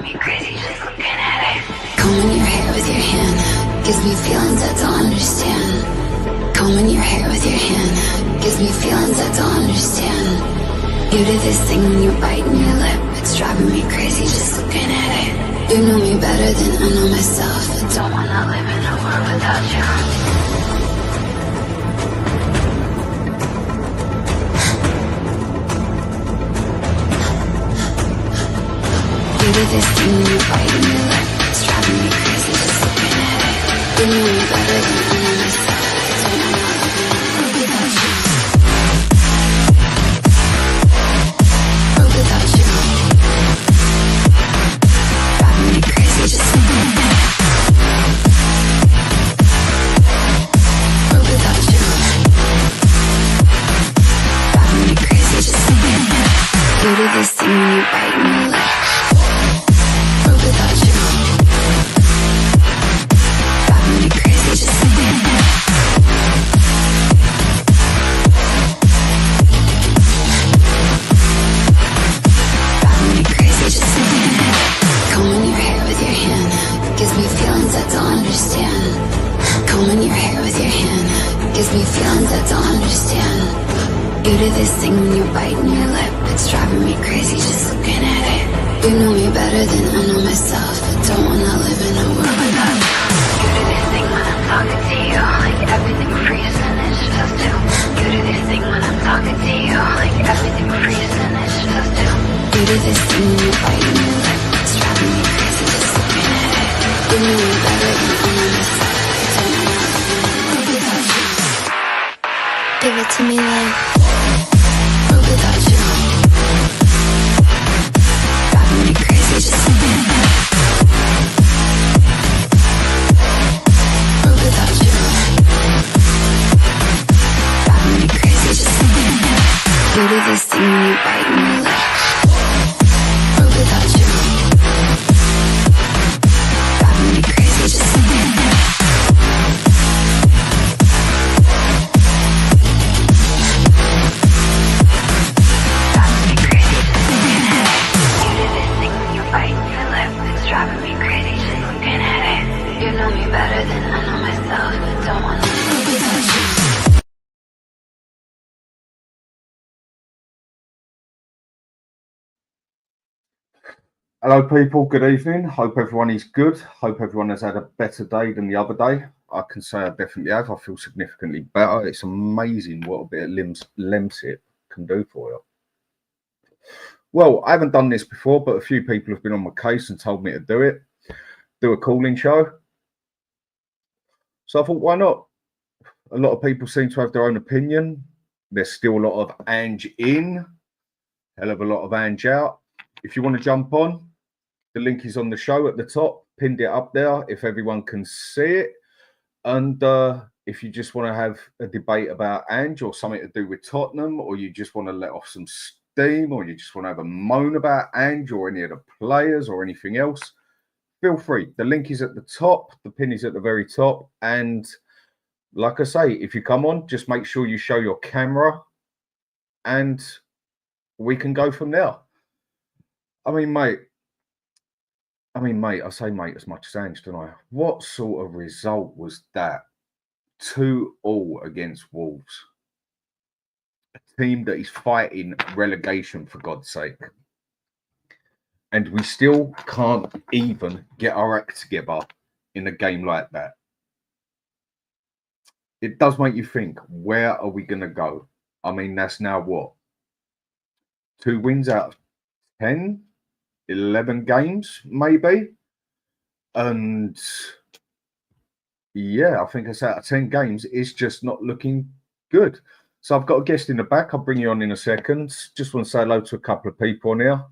me crazy just looking at it. Combing your hair with your hand gives me feelings I don't understand. Combing your hair with your hand gives me feelings I don't understand. You do this thing when you're biting your lip. It's driving me crazy just looking at it. You know me better than I know myself. I don't wanna live in a world without you. You do this thing when you're biting your lip. It's driving me crazy just looking at it. You know me better than I know myself. I don't wanna live in a world without you. World without you. Driving me crazy just looking at it. World without you. Driving me crazy just looking at it. You do this thing when you're biting your lip. Without you, driving me crazy just looking at it. Driving me crazy just looking at it. Combing your hair with your hand gives me feelings I don't understand. Combing your hair with your hand gives me feelings I don't understand. You do this thing when you're biting your lip. It's driving me crazy just looking at it. You know me better than I know myself. I don't wanna live in a world without you. You do this thing when I'm talking to you, like everything freezes and it's just you. You do this thing when I'm talking to you, like everything freezes and it's just you. You do this thing when you're biting your lip. It's driving me crazy just looking at it. You know me better than I know myself. I don't wanna live in a world without you. Give it to me like world without you. Me crazy just looking at it. World without you. Driving me crazy just looking at it. You do this thing when you're biting your lip. World without you. Driving me crazy just looking at it. Driving me crazy just looking at it. You know me better than I know myself. I don't wanna live without you. Hello people, good evening. Hope everyone is good. Hope everyone has had a better day than the other day. I can say I definitely have. I feel significantly better. It's amazing what a bit of Lemsip can do for you. Well, I haven't done this before, but a few people have been on my case and told me to do it. Do a calling show. So I thought, why not? A lot of people seem to have their own opinion. There's still a lot of Ange in, hell of a lot of Ange out. If you want to jump on, the link is on the show at the top. Pinned it up there if everyone can see it. And if you just want to have a debate about Ange or something to do with Tottenham, or you just want to let off some steam, or you just want to have a moan about Ange or any of the players or anything else, feel free. The link is at the top. The pin is at the very top. And like I say, if you come on, just make sure you show your camera and we can go from there. I mean, mate, I say mate as much as Ange, don't I? What sort of result was that? 2-2 against Wolves. A team that is fighting relegation, for God's sake. And we still can't even get our act together in a game like that. It does make you think, where are we going to go? I mean, that's now what? 2 wins out of 10? 11 games, maybe? And yeah, I think it's out of 10 games. It's just not looking good. So I've got a guest in the back. I'll bring you on in a second. Just want to say hello to a couple of people on here.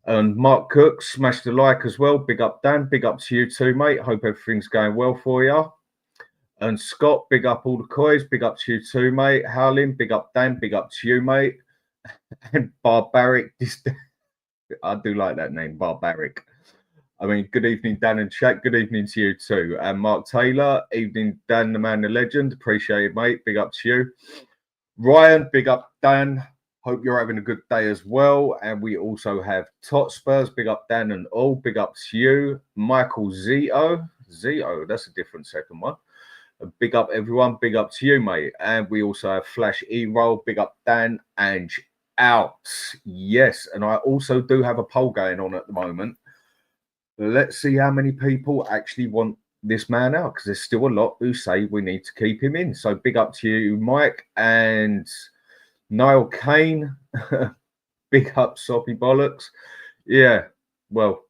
And Mark Cook, smash the like as well. Big up, Dan. Big up to you too, mate. Hope everything's going well for you. And Scott, big up all the coys. Big up to you too, mate. Howling, big up, Dan. Big up to you, mate. And Barbaric. I do like that name, Barbaric. I mean, good evening, Dan and Shaq. Good evening to you too. And Mark Taylor, evening, Dan, the man, the legend. Appreciate it, mate. Big up to you. Ryan, big up, Dan. Hope you're having a good day as well. And we also have Spurs. Big up Dan and all. Big up to you. Michael Zito. That's a different second one. Big up everyone. Big up to you, mate. And we also have Flash E-Roll. Big up Dan. Ange out. Yes. And I also do have a poll going on at the moment. Let's see how many people actually want this man out, because there's still a lot who say we need to keep him in. So big up to you, Mike. And Niall Kane. Big up, Soppy Bollocks. Yeah. Well,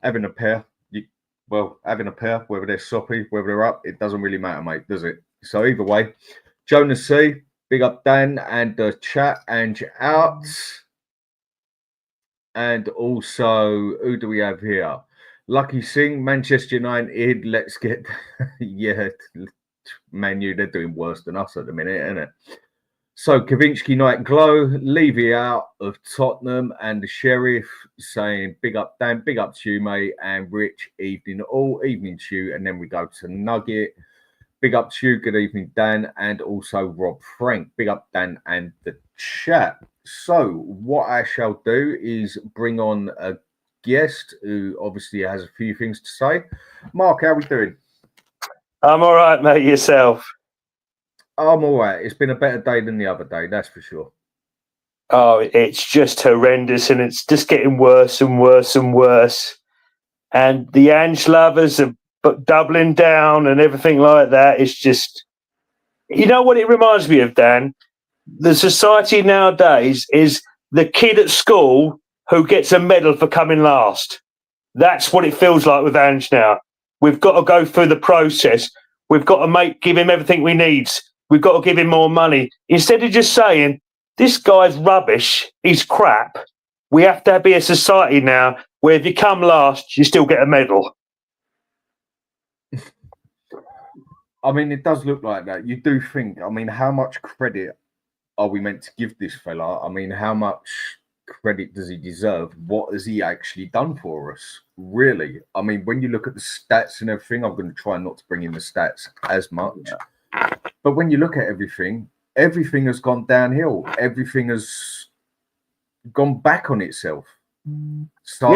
having a pair. Having a pair, whether they're soppy, whether they're up, it doesn't really matter, mate, does it? So either way, Jonas C, big up Dan and the chat, Ange out. And also, who do we have here? Lucky Singh, Manchester United, let's get... yeah, Man U, they're doing worse than us at the minute, isn't it? So, Kavinsky Night Glow, Levy out of Tottenham, and the Sheriff saying, big up, Dan, big up to you, mate, and Rich, evening all, evening to you. And then we go to Nugget, big up to you, good evening, Dan, and also Rob Frank, big up, Dan, and the chat. So, what I shall do is bring on a guest who obviously has a few things to say. Mark, how are we doing? I'm all right, mate, yourself? I'm all right. It's been a better day than the other day, that's for sure. Oh, it's just horrendous, and it's just getting worse and worse and worse. And the Ange lovers are doubling down and everything like that. It's just, you know what it reminds me of, Dan? The society nowadays is the kid at school who gets a medal for coming last. That's what it feels like with Ange now. We've got to go through the process. We've got to give him everything we need. We've got to give him more money. Instead of just saying, this guy's rubbish, he's crap, we have to be a society now where if you come last, you still get a medal. I mean, it does look like that. You do think, I mean, how much credit are we meant to give this fella? I mean, how much credit does he deserve? What has he actually done for us? Really? I mean, when you look at the stats and everything, I'm going to try not to bring in the stats as much. Yeah. But when you look at everything has gone downhill. Everything has gone back on itself. So,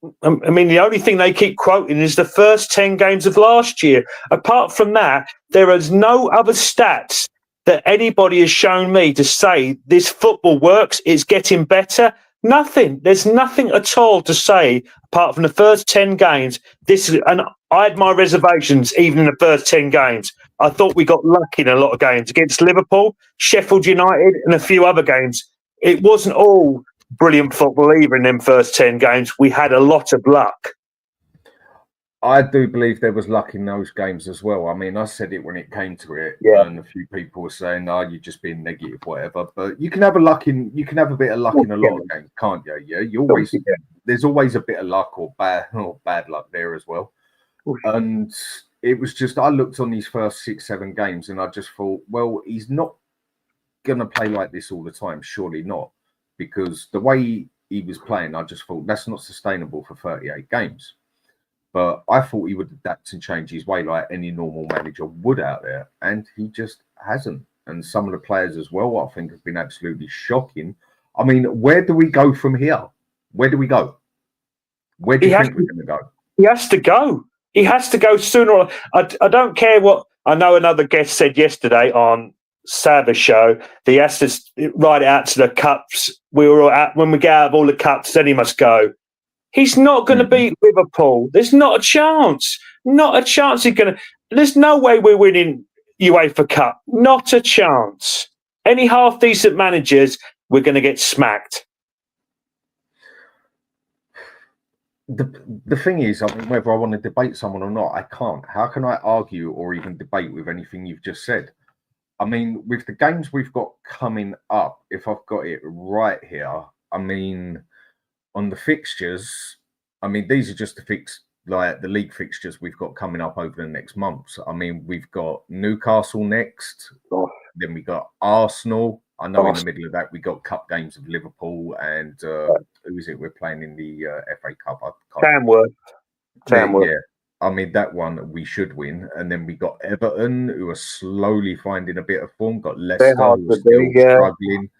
yeah, I mean, the only thing they keep quoting is the first 10 games of last year. Apart from that, there is no other stats that anybody has shown me to say this football works, it's getting better. Nothing. There's nothing at all to say apart from the first 10 games. And I had my reservations even in the first 10 games. I thought we got lucky in a lot of games against Liverpool, Sheffield United, and a few other games. It wasn't all brilliant football either in them first 10 games. We had a lot of luck. I do believe there was luck in those games as well. I mean, I said it when it came to it, and a few people were saying, "Oh, you're just being negative, whatever." But you can have a bit of luck in a lot of games, can't you? Yeah, there's always a bit of luck or bad luck there as well. And it was just, I looked on these first 6-7 games, and I just thought, well, he's not gonna play like this all the time, surely not, because the way he was playing, I just thought that's not sustainable for 38 games. But I thought he would adapt and change his way like any normal manager would out there. And he just hasn't. And some of the players as well, I think, have been absolutely shocking. I mean, where do we go from here? Where do we go? Where do you think we're going to go? He has to go. He has to go sooner. I don't care what... I know another guest said yesterday on Sabbath show that he has to ride it out to the cups. When we get out of all the cups, then he must go. He's not going to beat Liverpool. There's not a chance. Not a chance he's going to... There's no way we're winning UEFA Cup. Not a chance. Any half-decent managers, we're going to get smacked. The thing is, I mean, whether I want to debate someone or not, I can't. How can I argue or even debate with anything you've just said? I mean, with the games we've got coming up, if I've got it right here, I mean... On the fixtures, I mean, these are just the league fixtures we've got coming up over the next months. I mean, we've got Newcastle next, then we got Arsenal. I know in the middle of that we got cup games of Liverpool and who is it we're playing in the FA Cup? Tamworth. Yeah. I mean, that one we should win. And then we got Everton, who are slowly finding a bit of form. Got Leicester, who are still struggling.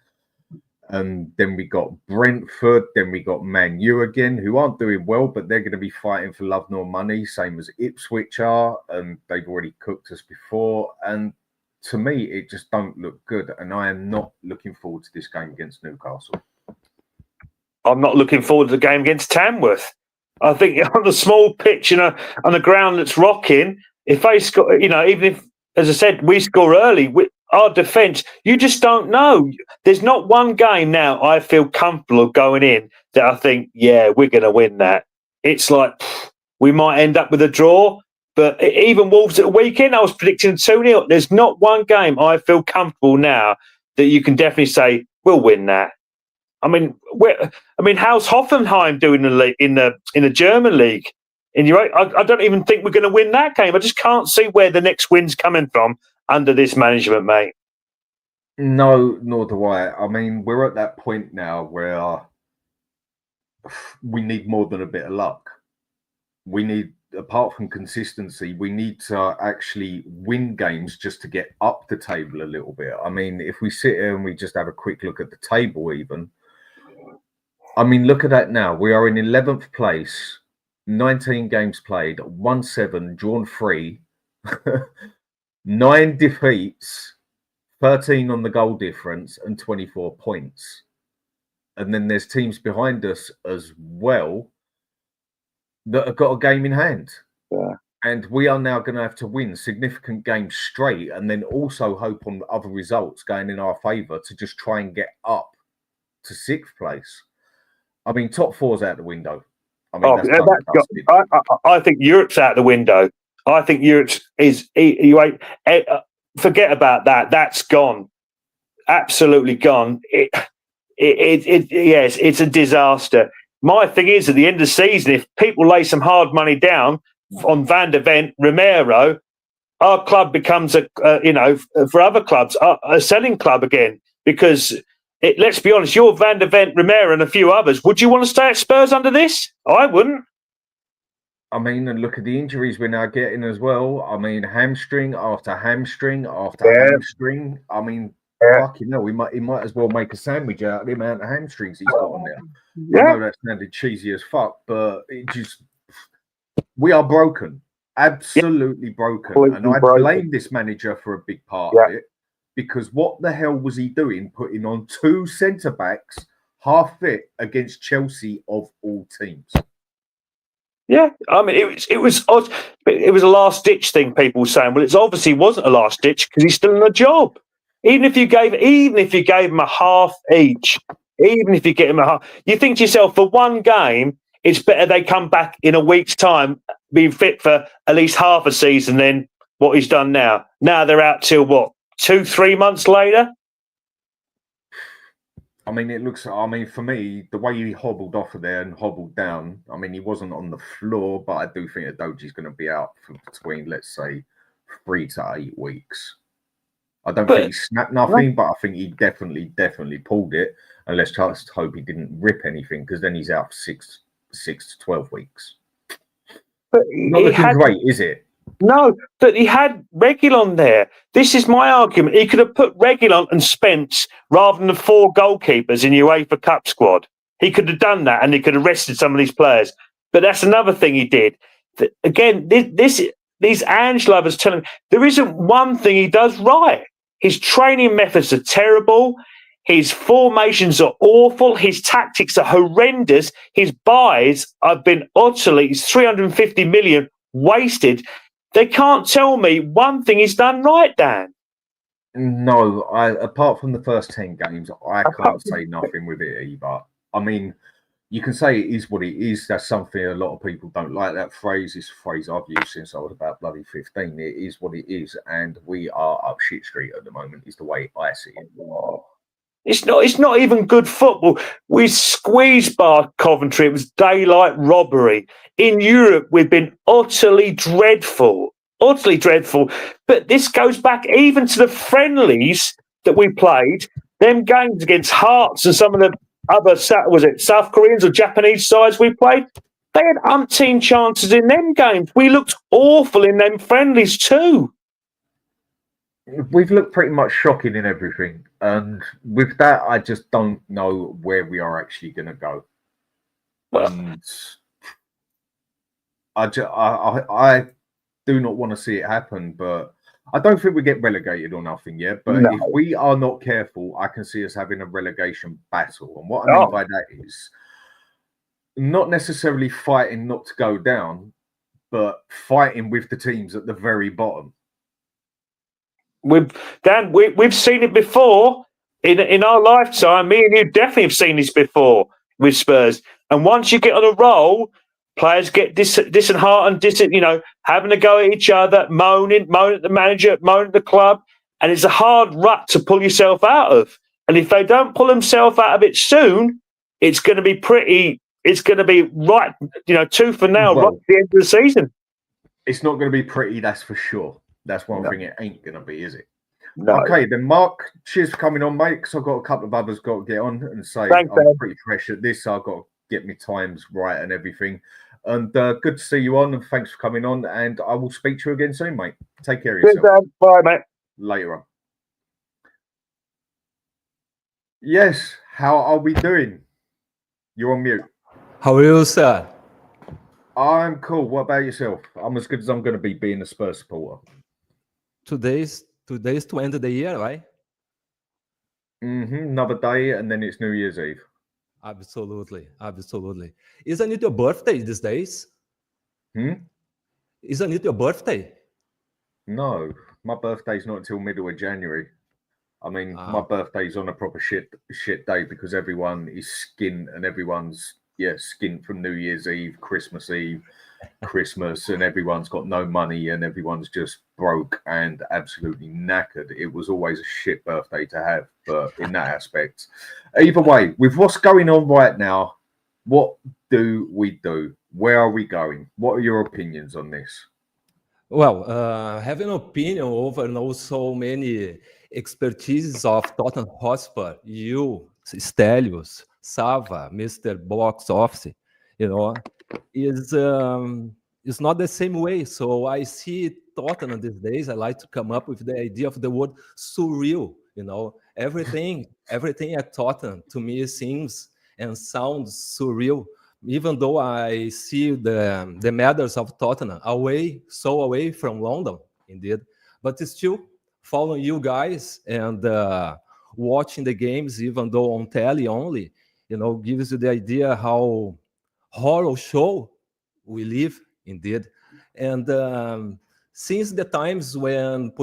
And then we got Brentford. Then we got Man U again, who aren't doing well, but they're going to be fighting for love nor money, same as Ipswich are. And they've already cooked us before. And to me, it just don't look good. And I am not looking forward to this game against Newcastle. I'm not looking forward to the game against Tamworth. I think on the small pitch, on a ground that's rocking, if they score, even if, as I said, we score early, our defence, you just don't know. There's not one game now I feel comfortable going in that I think, yeah, we're going to win that. It's like we might end up with a draw, but even Wolves at the weekend, I was predicting 2-0. There's not one game I feel comfortable now that you can definitely say, we'll win that. I mean, how's Hoffenheim doing in the German league? I don't even think we're going to win that game. I just can't see where the next win's coming from under this management, mate. No, nor do I. I mean, we're at that point now where we need more than a bit of luck. We need, apart from consistency, we need to actually win games just to get up the table a little bit. I mean, if we sit here and we just have a quick look at the table even, I mean, look at that now. We are in 11th place, 19 games played, won 7, drawn 3, 9 defeats, 13 on the goal difference, and 24 points. And then there's teams behind us as well that have got a game in hand. Yeah. And we are now going to have to win significant games straight and then also hope on other results going in our favour to just try and get up to 6th place. I mean, top 4's out the window. I mean, I think Europe's out the window. I think Europe is. Forget about that. That's gone. Absolutely gone. Yes, it's a disaster. My thing is, at the end of the season, if people lay some hard money down on Van der Ven, Romero, our club becomes for other clubs, a selling club again. Because let's be honest, you're Van der Ven, Romero, and a few others. Would you want to stay at Spurs under this? I wouldn't. I mean, and look at the injuries we're now getting as well. I mean, hamstring after hamstring after hamstring. I mean, fucking hell, he might as well make a sandwich out of the amount of hamstrings he's got on there. Yeah. I know that sounded cheesy as fuck, but we are broken. Absolutely broken. And I blame this manager for a big part of it, because what the hell was he doing putting on 2 centre-backs half fit against Chelsea of all teams? Yeah, I mean, it was odd. It was a last-ditch thing, people were saying. Well, it obviously wasn't a last-ditch because he's still in the job. Even if you gave him a half each, even if you get him a half, you think to yourself, for one game, it's better they come back in a week's time, being fit for at least half a season than what he's done now. Now they're out till what, 2-3 months later? I mean, for me, the way he hobbled off of there and hobbled down, I mean, he wasn't on the floor, but I do think Adoji's going to be out for between, let's say, 3 to 8 weeks. I don't think he snapped nothing, but I think he definitely pulled it. And let's just hope he didn't rip anything, because then he's out for 6 to 12 weeks. But not looking great, is it? No, but he had Reguilon there. This is my argument. He could have put Reguilon and Spence rather than the 4 goalkeepers in the UEFA Cup squad. He could have done that, and he could have rested some of these players. But that's another thing he did. Again, these Ange lovers tell him there isn't one thing he does right. His training methods are terrible. His formations are awful. His tactics are horrendous. His buys have been utterly, it's 350 million wasted. They can't tell me one thing he's done right, Dan. No, apart from the first 10 games, I can't say nothing with it either. I mean, you can say it is what it is. That's something a lot of people don't like. That phrase is a phrase I've used since I was about bloody 15. It is what it is, and we are up shit street at the moment, is the way I see it. It's not even good football. We squeezed by Coventry. It was daylight robbery. In Europe, we've been utterly dreadful. But this goes back even to the friendlies that we played. Them games against Hearts and some of the other, was it South Koreans or Japanese sides we played? They had umpteen chances in them games. We looked awful in them friendlies too. We've looked pretty much shocking in everything. And with that, I just don't know where we are actually going to go. And I do not want to see it happen, but I don't think we get relegated or nothing yet. But if we are not careful, I can see us having a relegation battle. And what I mean by that is not necessarily fighting not to go down, but fighting with the teams at the very bottom. We've seen it before in our lifetime. Me and you definitely have seen this before with Spurs. And once you get on a roll, players get disheartened, having to go at each other, moaning at the manager, moaning at the club, and it's a hard rut to pull yourself out of. And if they don't pull themselves out of it soon, it's going to be pretty. It's going to be right, tooth and nail right at the end of the season. It's not going to be pretty, that's for sure. That's one thing it ain't going to be, is it? No. Okay, then, Mark, cheers for coming on, mate, because I've got a couple of others got to get on and say Thanks, I'm pretty fresh at this, so I've got to get my times right and everything. And good to see you on, and thanks for coming on, and I will speak to you again soon, mate. Take care of yourself. Bye, mate. Later on. Yes, how are we doing? You're on mute. How are you, sir? I'm cool. What about yourself? I'm as good as I'm going to be being a Spurs supporter. Today's to end of the year, right? Another day, and then it's New Year's Eve. Absolutely. Isn't it your birthday these days? Isn't it your birthday? No, my birthday's not until middle of January. I mean, my birthday's on a proper shit day because everyone is skint and everyone's skint from New Year's Eve, Christmas, and everyone's got no money and everyone's just broke and absolutely knackered. It was always a shit birthday to have, but in that aspect, either way, with what's going on right now, what do we do? Where are we going? What are your opinions on this? Well, having an opinion over so many expertises of Tottenham Hotspur, you, Stelios, Sava, Mr. Box Office, is not the same way. So I see Tottenham these days. I like to come up with the idea of the word surreal. Everything at Tottenham to me seems and sounds surreal. Even though I see the matters of Tottenham away from London, indeed, but still following you guys and watching the games, even though on telly only, gives you the idea how horror show we live, indeed. And since the times when the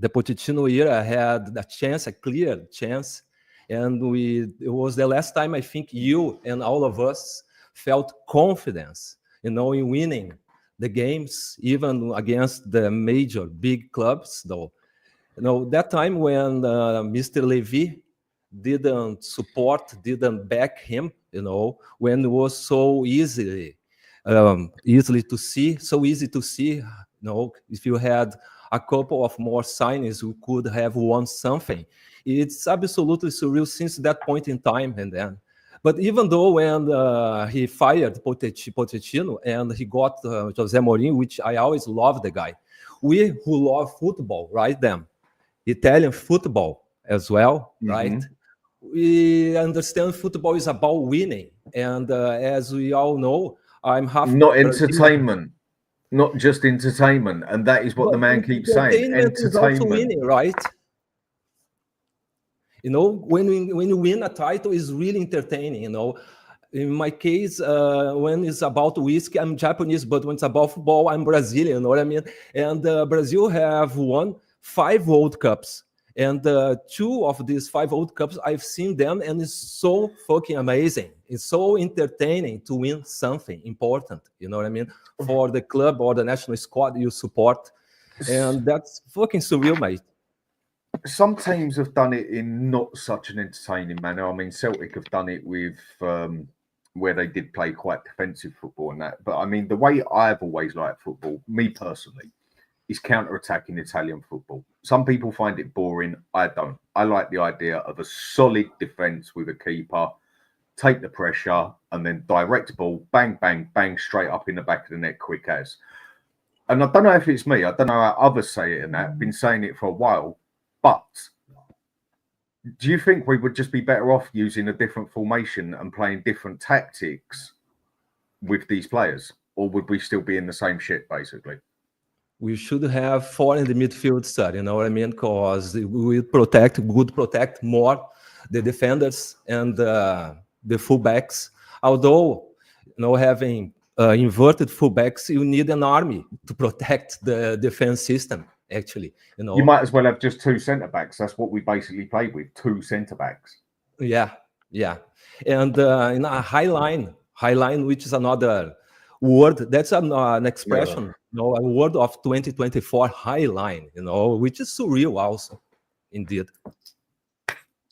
Pochettino era had a clear chance, and it was the last time I think you and all of us felt confidence, in winning the games, even against the major big clubs, though. That time when Mr. Levy didn't back him, when it was so easy to see, if you had a couple of more signings, we could have won something. It's absolutely surreal since that point in time. And then, but even though when he fired Pochettino and he got Jose Mourinho, which I always love the guy, we who love football, right? Italian football as well, right? We understand football is about winning, and as we all know, I'm half not entertainment, not just entertainment, and that is what the man keeps saying. Entertainment is also winning, right? When you win a title, is really entertaining. In my case, when it's about whiskey, I'm Japanese, but when it's about football, I'm Brazilian. You know what I mean? And Brazil have won 5 World Cups. And 2 of these 5 World Cups, I've seen them, and it's so fucking amazing. It's so entertaining to win something important, you know what I mean, for the club or the national squad you support. And that's fucking surreal, mate. Some teams have done it in not such an entertaining manner. I mean, Celtic have done it with where they did play quite defensive football and that. But I mean, the way I've always liked football, me personally, is counter-attacking Italian football. Some people find it boring. I don't. I like the idea of a solid defence with a keeper take the pressure, and then direct ball, bang, bang, bang, straight up in the back of the net, quick as. And I don't know if it's me. I don't know how others say it and that. I've been saying it for a while. But do you think we would just be better off using a different formation and playing different tactics with these players? Or would we still be in the same shit, basically? We should have 4 in the midfield, sir. You know what I mean? Because we would protect more the defenders and the fullbacks. Although, having inverted fullbacks, you need an army to protect the defense system. Actually, you might as well have just 2 centre backs. That's what we basically played with, 2 centre backs. Yeah, and in a high line, which is another word. That's an expression, a word of 2024, high line. Which is surreal, also, indeed.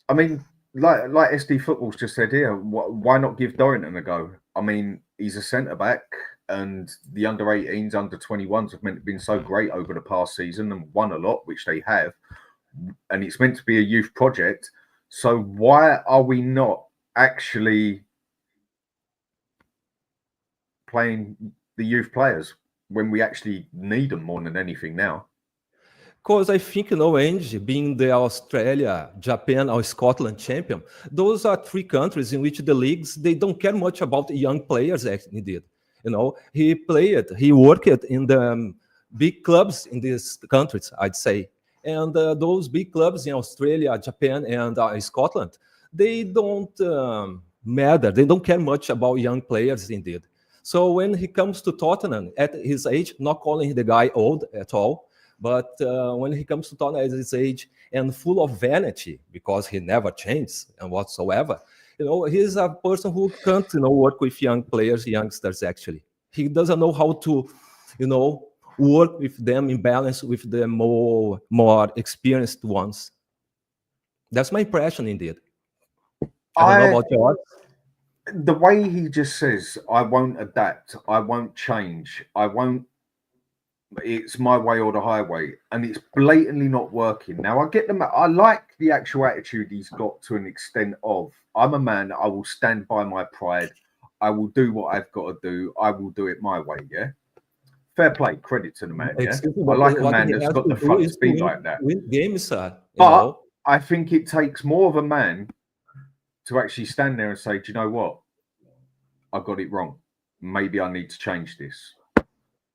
I mean, like SD Football's just said here, why not give Dorrington a go? I mean, he's a centre back. And the under 18s, under 21s have been so great over the past season and won a lot, which they have. And it's meant to be a youth project. So why are we not actually playing the youth players when we actually need them more than anything now? Because I think, Ange, being the Australia, Japan, or Scotland champion, those are 3 countries in which the leagues, they don't care much about young players, indeed. He worked in the big clubs in these countries, I'd say. And those big clubs in Australia, Japan, and Scotland, they don't matter. They don't care much about young players, indeed. So when he comes to Tottenham at his age, not calling the guy old at all, but when he comes to Tottenham at his age and full of vanity, because he never changed and whatsoever, he's a person who can't, work with youngsters, actually. He doesn't know how to, work with them in balance with the more experienced ones. That's my impression, indeed. I don't know about yours. The way he just says, I won't adapt, I won't change, it's my way or the highway, and it's blatantly not working. Now, I get them. I like the actual attitude he's got to an extent of, I'm a man, I will stand by my pride, I will do what I've got to do, I will do it my way, yeah? Fair play, credit to the man, yeah? I like a man that's got the front to be like that. Win games, sir. But I think it takes more of a man to actually stand there and say, do you know what? I got it wrong. Maybe I need to change this.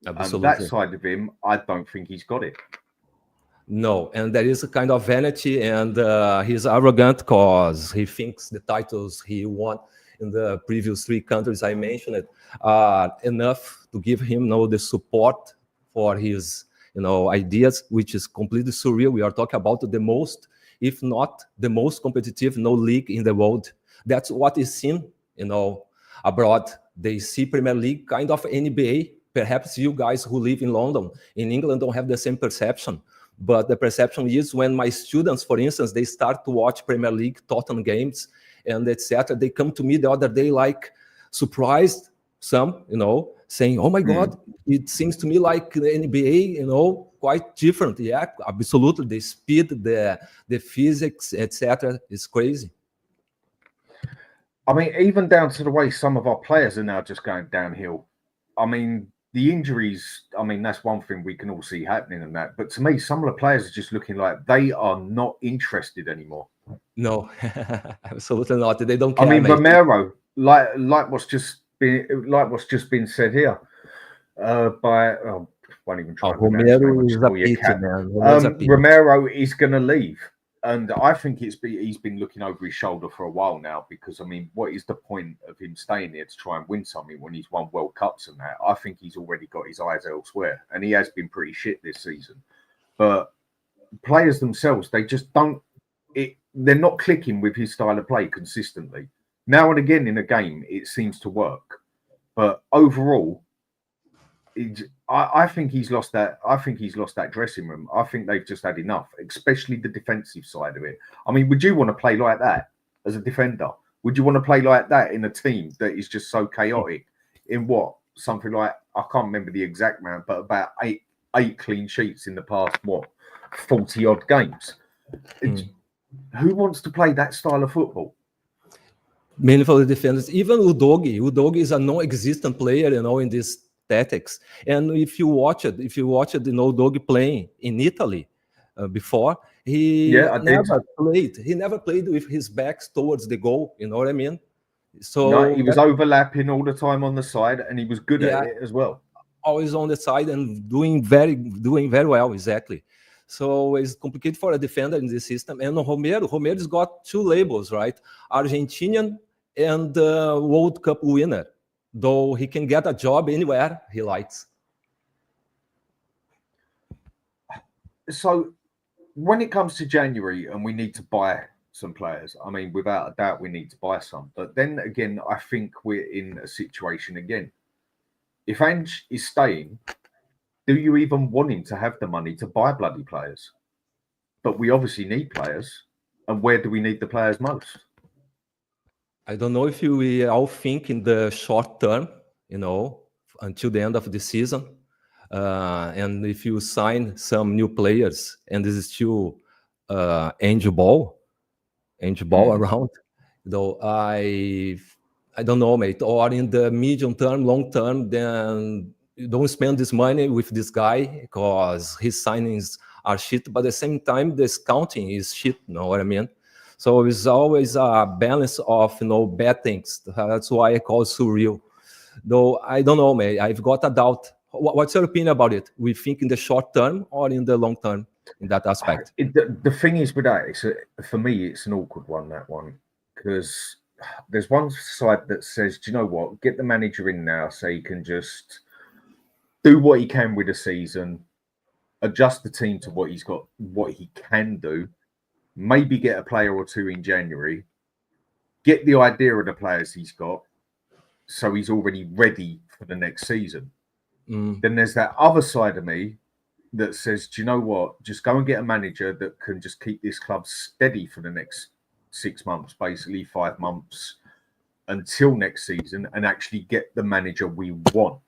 Absolutely. And that side of him, I don't think he's got it. No, and there is a kind of vanity, and he's arrogant because he thinks the titles he won in the previous 3 countries I mentioned are enough to give him the support for his ideas, which is completely surreal. We are talking about the most, if not the most competitive league in the world. That's what is seen abroad. They see Premier League kind of NBA. Perhaps you guys who live in London, in England, don't have the same perception. But the perception is when my students, for instance, they start to watch Premier League, Tottenham games, and etc. They come to me the other day like surprised, some, saying, oh my God, it seems to me like the NBA, quite different. Yeah, absolutely. The speed, the physics, etc. is crazy. I mean, even down to the way some of our players are now just going downhill. I mean, the injuries, that's one thing we can all see happening in that. But to me, some of the players are just looking like they are not interested anymore. No, absolutely not. They don't care. I mean, Romero, like what's just been said here by won't even try. Romero is a pity, man. Romero is going to leave. And I think he's been looking over his shoulder for a while now, because, what is the point of him staying there to try and win something when he's won World Cups and that? I think he's already got his eyes elsewhere, and he has been pretty shit this season. But players themselves, they just don't, they're not clicking with his style of play consistently. Now and again in a game, it seems to work. But overall, I think he's lost that. I think he's lost that dressing room. I think they've just had enough, especially the defensive side of it. Would you want to play like that as a defender? Would you want to play like that in a team that is just so chaotic? In something like, I can't remember the exact amount, but about eight clean sheets in the past 40 odd games. Who wants to play that style of football? mainly for the defenders. Even Udogi is a non-existent player, in this tactics. And if you watch it, Udogi playing in Italy before, he never played with his back towards the goal. You know what I mean? So no, he was overlapping all the time on the side, and he was good at it as well. Always on the side and doing very well, exactly. So it's complicated for a defender in this system. And Romero's got two labels, right? Argentinian and World Cup winner, though he can get a job anywhere he likes. So when it comes to January and we need to buy some players, I mean, without a doubt, we need to buy some. But then again, I think we're in a situation again. If Ange is staying, do you even want him to have the money to buy bloody players? But we obviously need players. And where do we need the players most? I don't know if we all think in the short term, until the end of the season. And if you sign some new players, and this is still Ange ball around, though I don't know, mate. Or in the medium term, long term, then you don't spend this money with this guy because his signings are shit. But at the same time, the scouting is shit. You know what I mean? So it's always a balance of bad things. That's why I call it surreal. Though I don't know, mate. I've got a doubt. What's your opinion about it? We think in the short term or in the long term in that aspect? The thing is with that, for me, it's an awkward one, that one, because there's one side that says, do you know what? Get the manager in now so he can just do what he can with the season, adjust the team to what he can do, maybe get a player or two in January, get the idea of the players he's got, so he's already ready for the next season. Then there's that other side of me that says, do you know what? Just go and get a manager that can just keep this club steady for the next 6 months, basically 5 months until next season, and actually get the manager we want.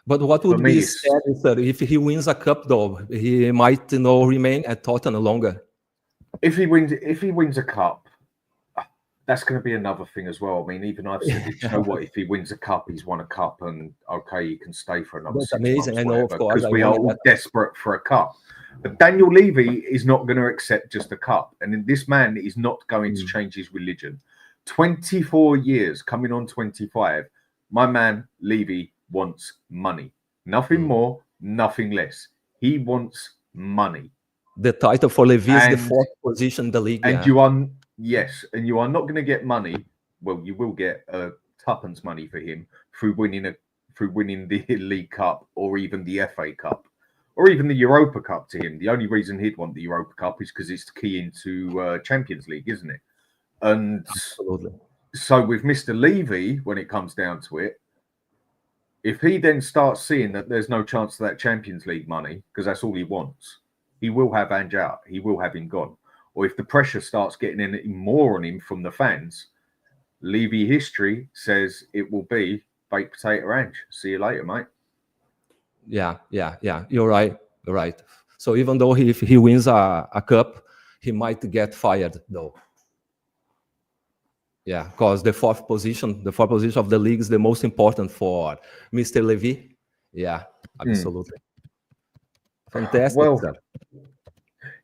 But what would be sad is that if he wins a cup, though, he might remain at Tottenham longer. If he wins a cup, that's going to be another thing as well. I mean, even I've said it. You know what? If he wins a cup, he's won a cup, and okay, he can stay for another 6 months. I know, of course, because we are all desperate for a cup. But Daniel Levy is not going to accept just a cup, and this man is not going to change his religion. 24 years, coming on 25. My man Levy wants money. Nothing more, nothing less. He wants money. The title for Levy is the 4th position in the league. And you are not going to get money. Well, you will get tuppence money for him through winning the League Cup or even the FA Cup or even the Europa Cup to him. The only reason he'd want the Europa Cup is because it's key into Champions League, isn't it? And absolutely. So with Mr. Levy, when it comes down to it, if he then starts seeing that there's no chance of that Champions League money, because that's all he wants, he will have Ange out. He will have him gone. Or if the pressure starts getting any more on him from the fans, Levy history says it will be baked potato Ange. See you later, mate. Yeah. You're right. So even though if he wins a cup, he might get fired, though. Yeah, because the fourth position of the league is the most important for Mr. Levy. Yeah, absolutely. Fantastic. Well,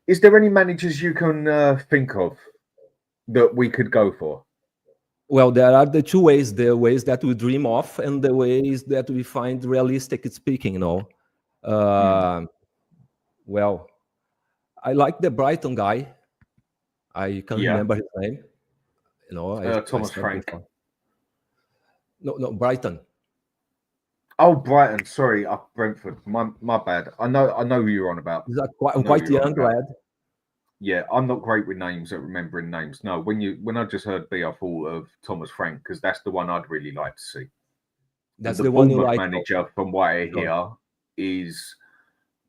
is there any managers you can think of that we could go for? Well, there are the two ways: the ways that we dream of and the ways that we find realistic speaking. Well, I like the Brighton guy. I can't remember his name. Thomas Frank. No, Brighton. Oh, Brighton. Sorry, Brentford. My bad. I know who you're on about. He's quite young lad. Yeah, I'm not great with names at remembering names. No, when I just heard B, I thought of Thomas Frank because that's the one I'd really like to see. That's the one you like. Manager, from what I hear, is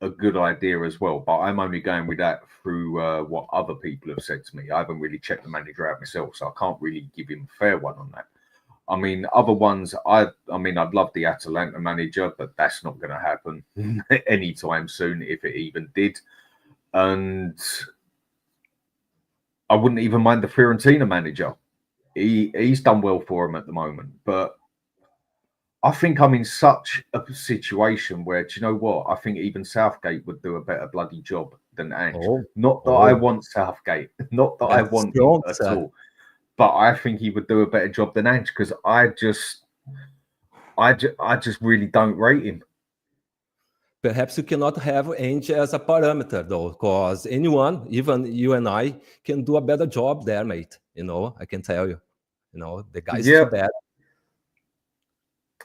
a good idea as well. But I'm only going with that through what other people have said to me. I haven't really checked the manager out myself, so I can't really give him a fair one on that. I mean, other ones, I'd love the Atalanta manager, but that's not going to happen anytime soon, if it even did. And I wouldn't even mind the Fiorentina manager. he's done well for him at the moment. But I think I'm in such a situation where, do you know what? I think even Southgate would do a better bloody job than Ange. Not that I want Southgate, not that I want him at all, but I think he would do a better job than Ange because I just really don't rate him. Perhaps you cannot have Ange as a parameter, though, because anyone, even you and I, can do a better job there, mate. You know, I can tell you. You know, the guy's too bad.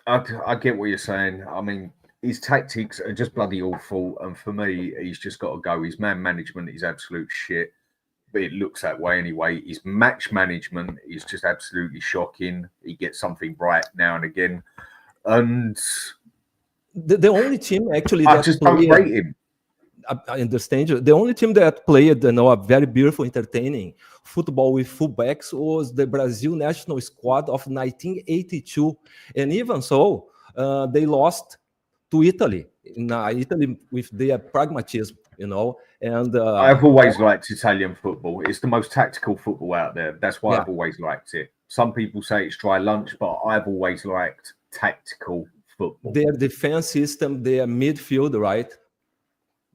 I get what you're saying. I mean, his tactics are just bloody awful. And for me, he's just got to go. His man management is absolute shit. But it looks that way anyway. His match management is just absolutely shocking. He gets something right now and again. And the only team actually I just don't rate him. I understand you. The only team that played, you know, a very beautiful, entertaining football with fullbacks was the Brazil national squad of 1982, and even so, they lost to Italy. Italy with their pragmatism, you know. And I've always liked Italian football. It's the most tactical football out there. That's why I've always liked it. Some people say it's dry lunch, but I've always liked tactical football. Their defense system, their midfield, right?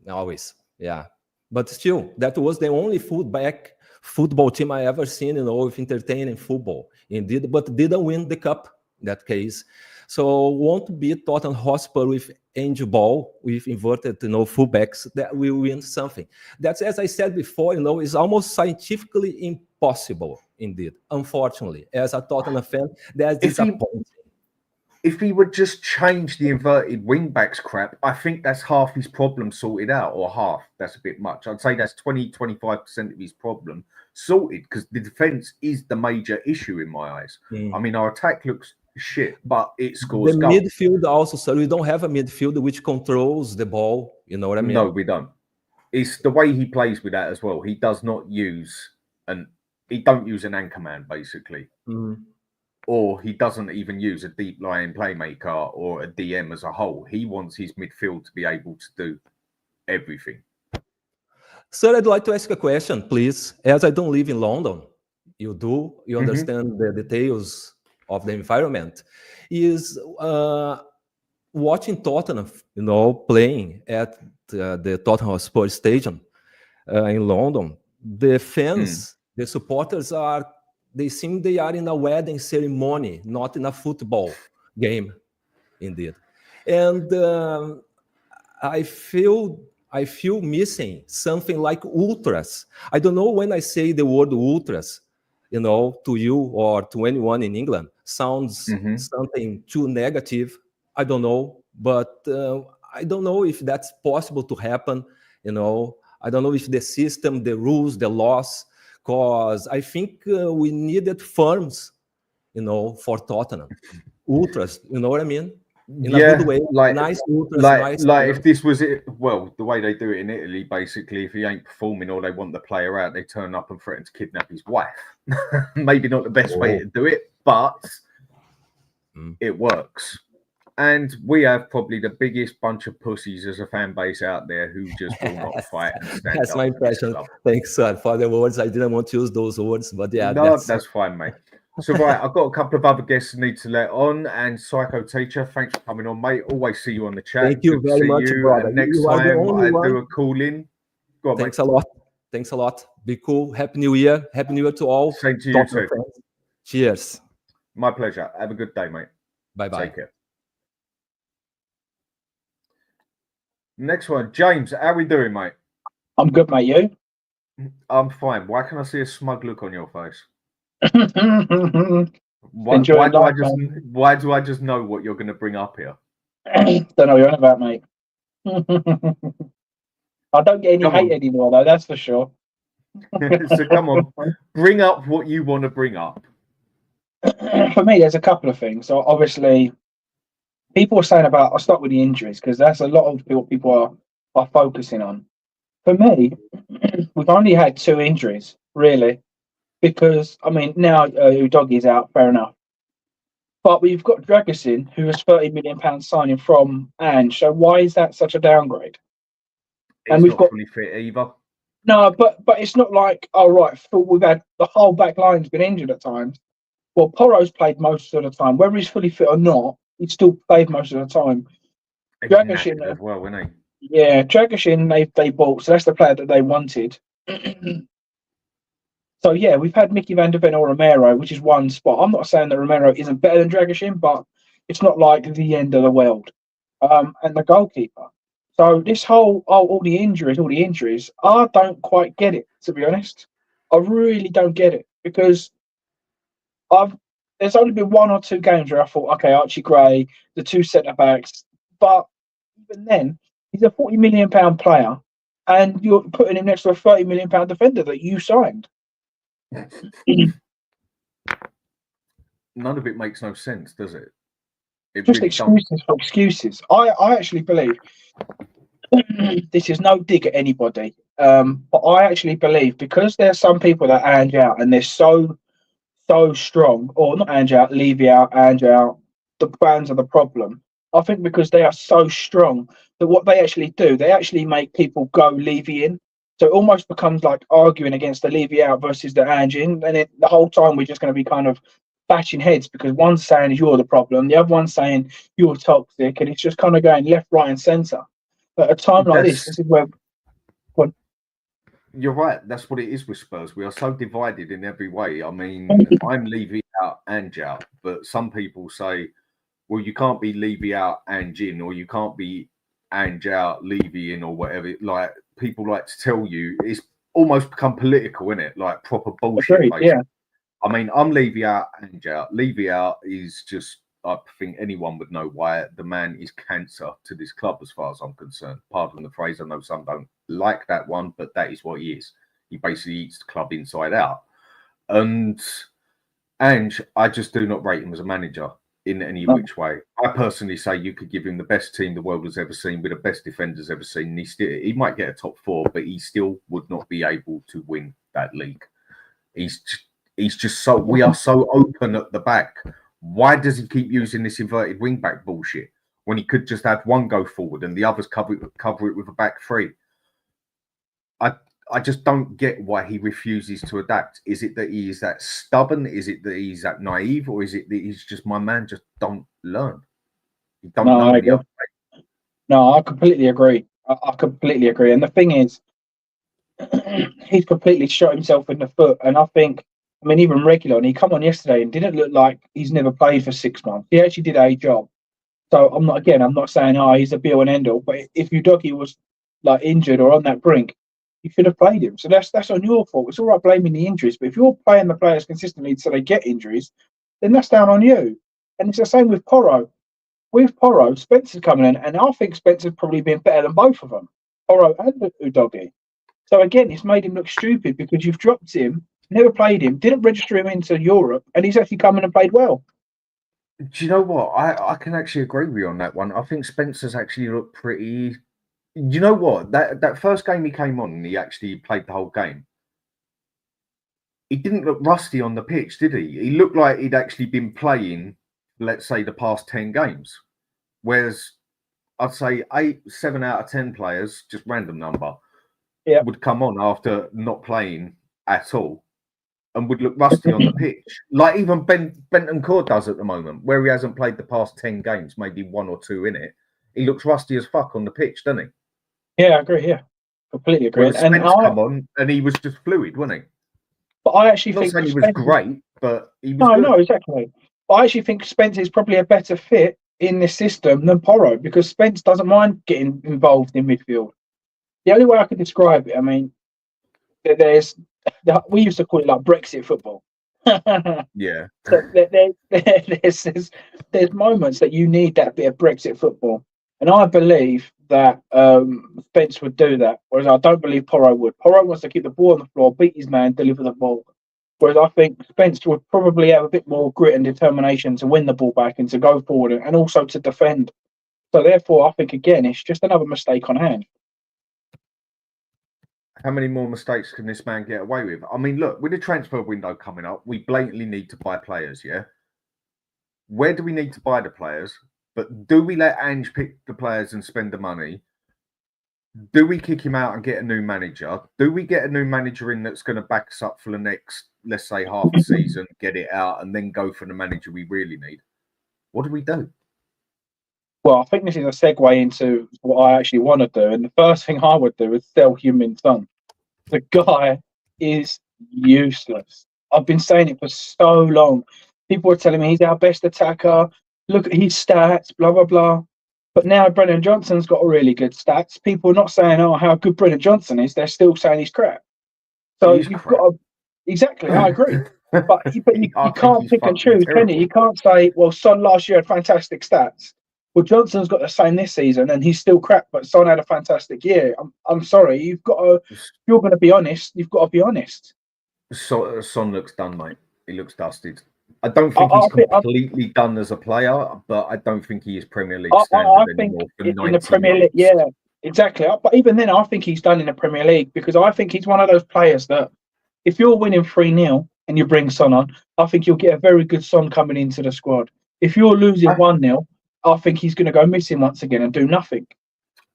Always, yeah. But still, that was the only fullback football team I ever seen, you know, with entertaining football. Indeed, but didn't win the cup in that case. So won't be Tottenham Hotspur with Ange ball, with inverted, you know, fullbacks that will win something. That's, as I said before, you know, is almost scientifically impossible. Indeed, unfortunately, as a Tottenham fan, that's disappointing. If he would just change the inverted wingbacks crap, I think that's half his problem sorted out, or half. That's a bit much. I'd say that's 20-25% of his problem sorted, because the defense is the major issue in my eyes. I mean, our attack looks shit, but it scores goals. Midfield also, so we don't have a midfield which controls the ball. You know what I mean? No, we don't. It's the way he plays with that as well. He does not use he don't use an anchor man, basically. Or he doesn't even use a deep lying playmaker or a DM as a whole. He wants his midfield to be able to do everything. Sir, I'd like to ask a question, please. As I don't live in London, you do, you understand the details of the environment. Is watching Tottenham, you know, playing at the Tottenhamhotspurstadium in London, the fans, the supporters they seem they are in a wedding ceremony, not in a football game, indeed. And I feel missing something like ultras. I don't know when I say the word ultras, you know, to you or to anyone in England, sounds something too negative. I don't know, but I don't know if that's possible to happen, you know. I don't know if the system, the rules, the laws, because I think we needed firms, you know, for Tottenham. Ultras, you know what I mean? In a good way, like nice ultras, like if this was it, well, the way they do it in Italy, basically, if he ain't performing or they want the player out, they turn up and threaten to kidnap his wife. Maybe not the best way to do it, but it works. And we have probably the biggest bunch of pussies as a fan base out there who just will not fight and stand That's up. my impression. Thanks, sir, for the words. I didn't want to use those words, but yeah. No, that's fine, mate. So, right, I've got a couple of other guests I need to let on. And Psycho Teacher, thanks for coming on, mate. Always see you on the chat. Thank you very much, brother. And next time I do a call in. Go on, thanks a lot. Thanks a lot. Be cool. Happy New Year. Happy New Year to all. Same to you too. Friends. Cheers. My pleasure. Have a good day, mate. Bye-bye. Take care. Next one, James. How we doing, mate? I'm good, mate. You? I'm fine. Why can I see a smug look on your face? Why do I just know what you're going to bring up here? Don't know what you're on about, mate. I don't get any hate anymore, though. That's for sure. So come on, bring up what you want to bring up. For me, there's a couple of things. So obviously, people are saying about. I'll start with the injuries because that's a lot of people are focusing on. For me, we've only had 2 injuries, really, because I mean now Udogie's out, fair enough, but we've got Dragusin, who was £30 million signing from Ange. So why is that such a downgrade? And we've got fully fit either. No, but it's not like we've had the whole back line's been injured at times. Well, Porro's played most of the time. Whether he's fully fit or not, he's still played most of the time. He's Dragoshin, knackered as well, isn't yeah, Dragoshin they bought, so that's the player that they wanted. So yeah, we've had Mickey Van der Ven or Romero, which is one spot. I'm not saying that Romero isn't better than Dragoshin, but it's not like the end of the world. And the goalkeeper. So this whole all the injuries, I don't quite get it, to be honest. I really don't get it because there's only been one or two games where I thought, okay, Archie Gray, the two centre backs, but even then, he's a £40 million player, and you're putting him next to a £30 million defender that you signed. he? None of it makes no sense, does it? It Just really excuses for excuses. I actually believe this is no dig at anybody, but I actually believe because there's some people that Ange out and they're so strong, or not Ange out, Levy out, Ange out, the fans are the problem. I think because they are so strong that what they actually do, they actually make people go Levy in. So it almost becomes like arguing against the Levy out versus the Ange in, and the whole time we're just going to be kind of bashing heads because one's saying you're the problem, the other one's saying you're toxic, and it's just kind of going left, right, and centre. But at a time like this is where. You're right. That's what it is with Spurs. We are so divided in every way. I mean, I'm Levy out, Ange out, but some people say, well, you can't be Levy out, Ange in, or you can't be Ange out, Levy in, or whatever. Like, people like to tell you, it's almost become political, isn't it? Like proper bullshit. Agreed, yeah. I mean, I'm Levy out, Ange out. Levy out is just, I think anyone would know why the man is cancer to this club as far as I'm concerned. Pardon the phrase. I know some don't like that one, but that is what he is. He basically eats the club inside out. And Ange, I just do not rate him as a manager in any which way. I personally say you could give him the best team the world has ever seen with the best defenders ever seen. He might get a top four, but he still would not be able to win that league. He's just so, we are so open at the back. Why does he keep using this inverted wing back bullshit when he could just have one go forward and the others cover it with a back three? I just don't get why he refuses to adapt. Is it that he is that stubborn? Is it that he's that naive? Or is it that he's just, my man, just don't learn? He don't know any other way. No, I completely agree. I completely agree. And the thing is, he's completely shot himself in the foot. And I mean, even Reguilon, he come on yesterday and didn't look like he's never played for 6 months. He actually did a job. So I'm not saying, he's a be-all and end-all. But if Udogie was like injured or on that brink, you should have played him. So that's on your fault. It's all right blaming the injuries, but if you're playing the players consistently so they get injuries, then that's down on you. And it's the same with Porro. With Porro, Spencer's coming in, and I think Spencer's probably been better than both of them, Porro and Udogie. So again, it's made him look stupid because you've dropped him, never played him, didn't register him into Europe, and he's actually come in and played well. Do you know what? I can actually agree with you on that one. I think Spencer's actually looked pretty. You know what? That first game he came on and he actually played the whole game. He didn't look rusty on the pitch, did he? He looked like he'd actually been playing, let's say, the past 10 games. Whereas I'd say 7 out of 10 players, just random number, would come on after not playing at all and would look rusty on the pitch. Like even Bentancur does at the moment, where he hasn't played the past 10 games, maybe 1 or 2 in it. He looks rusty as fuck on the pitch, doesn't he? Yeah, I agree. Yeah, completely agree. And Spence come on, and he was just fluid, wasn't he? But I actually think he was great, but he was good. No, exactly. But I actually think Spence is probably a better fit in this system than Porro because Spence doesn't mind getting involved in midfield. The only way I could describe it, I mean, we used to call it like Brexit football. Yeah. So there's moments that you need that bit of Brexit football. And I believe that Spence would do that, whereas I don't believe Porro would. Porro wants to keep the ball on the floor, beat his man, deliver the ball. Whereas I think Spence would probably have a bit more grit and determination to win the ball back and to go forward and also to defend. So therefore, I think, again, it's just another mistake on hand. How many more mistakes can this man get away with? I mean, look, with the transfer window coming up, we blatantly need to buy players, yeah? Where do we need to buy the players? But do we let Ange pick the players and spend the money? Do we kick him out and get a new manager? Do we get a new manager in that's going to back us up for the next, let's say, half a season, get it out, and then go for the manager we really need? What do we do? Well, I think this is a segue into what I actually want to do. And the first thing I would do is sell Heung-Min Son. The guy is useless. I've been saying it for so long. People are telling me he's our best attacker. Look at his stats, blah, blah, blah. But now Brennan Johnson's got really good stats. People are not saying, oh, how good Brennan Johnson is. They're still saying he's crap. So you've got to... Exactly, I agree. But you can't pick and choose, can you? You can't say, well, Son last year had fantastic stats. Well, Johnson's got the same this season, and he's still crap. But Son had a fantastic year. I'm sorry, you've got to. If you're going to be honest, you've got to be honest. So, Son looks done, mate. He looks dusted. I don't think he's completely done as a player, but I don't think he is Premier League standard anymore. In the Premier League, yeah, exactly. But even then, I think he's done in the Premier League because I think he's one of those players that if you're winning 3-0 and you bring Son on, I think you'll get a very good Son coming into the squad. If you're losing 1-0, I think he's going to go missing once again and do nothing.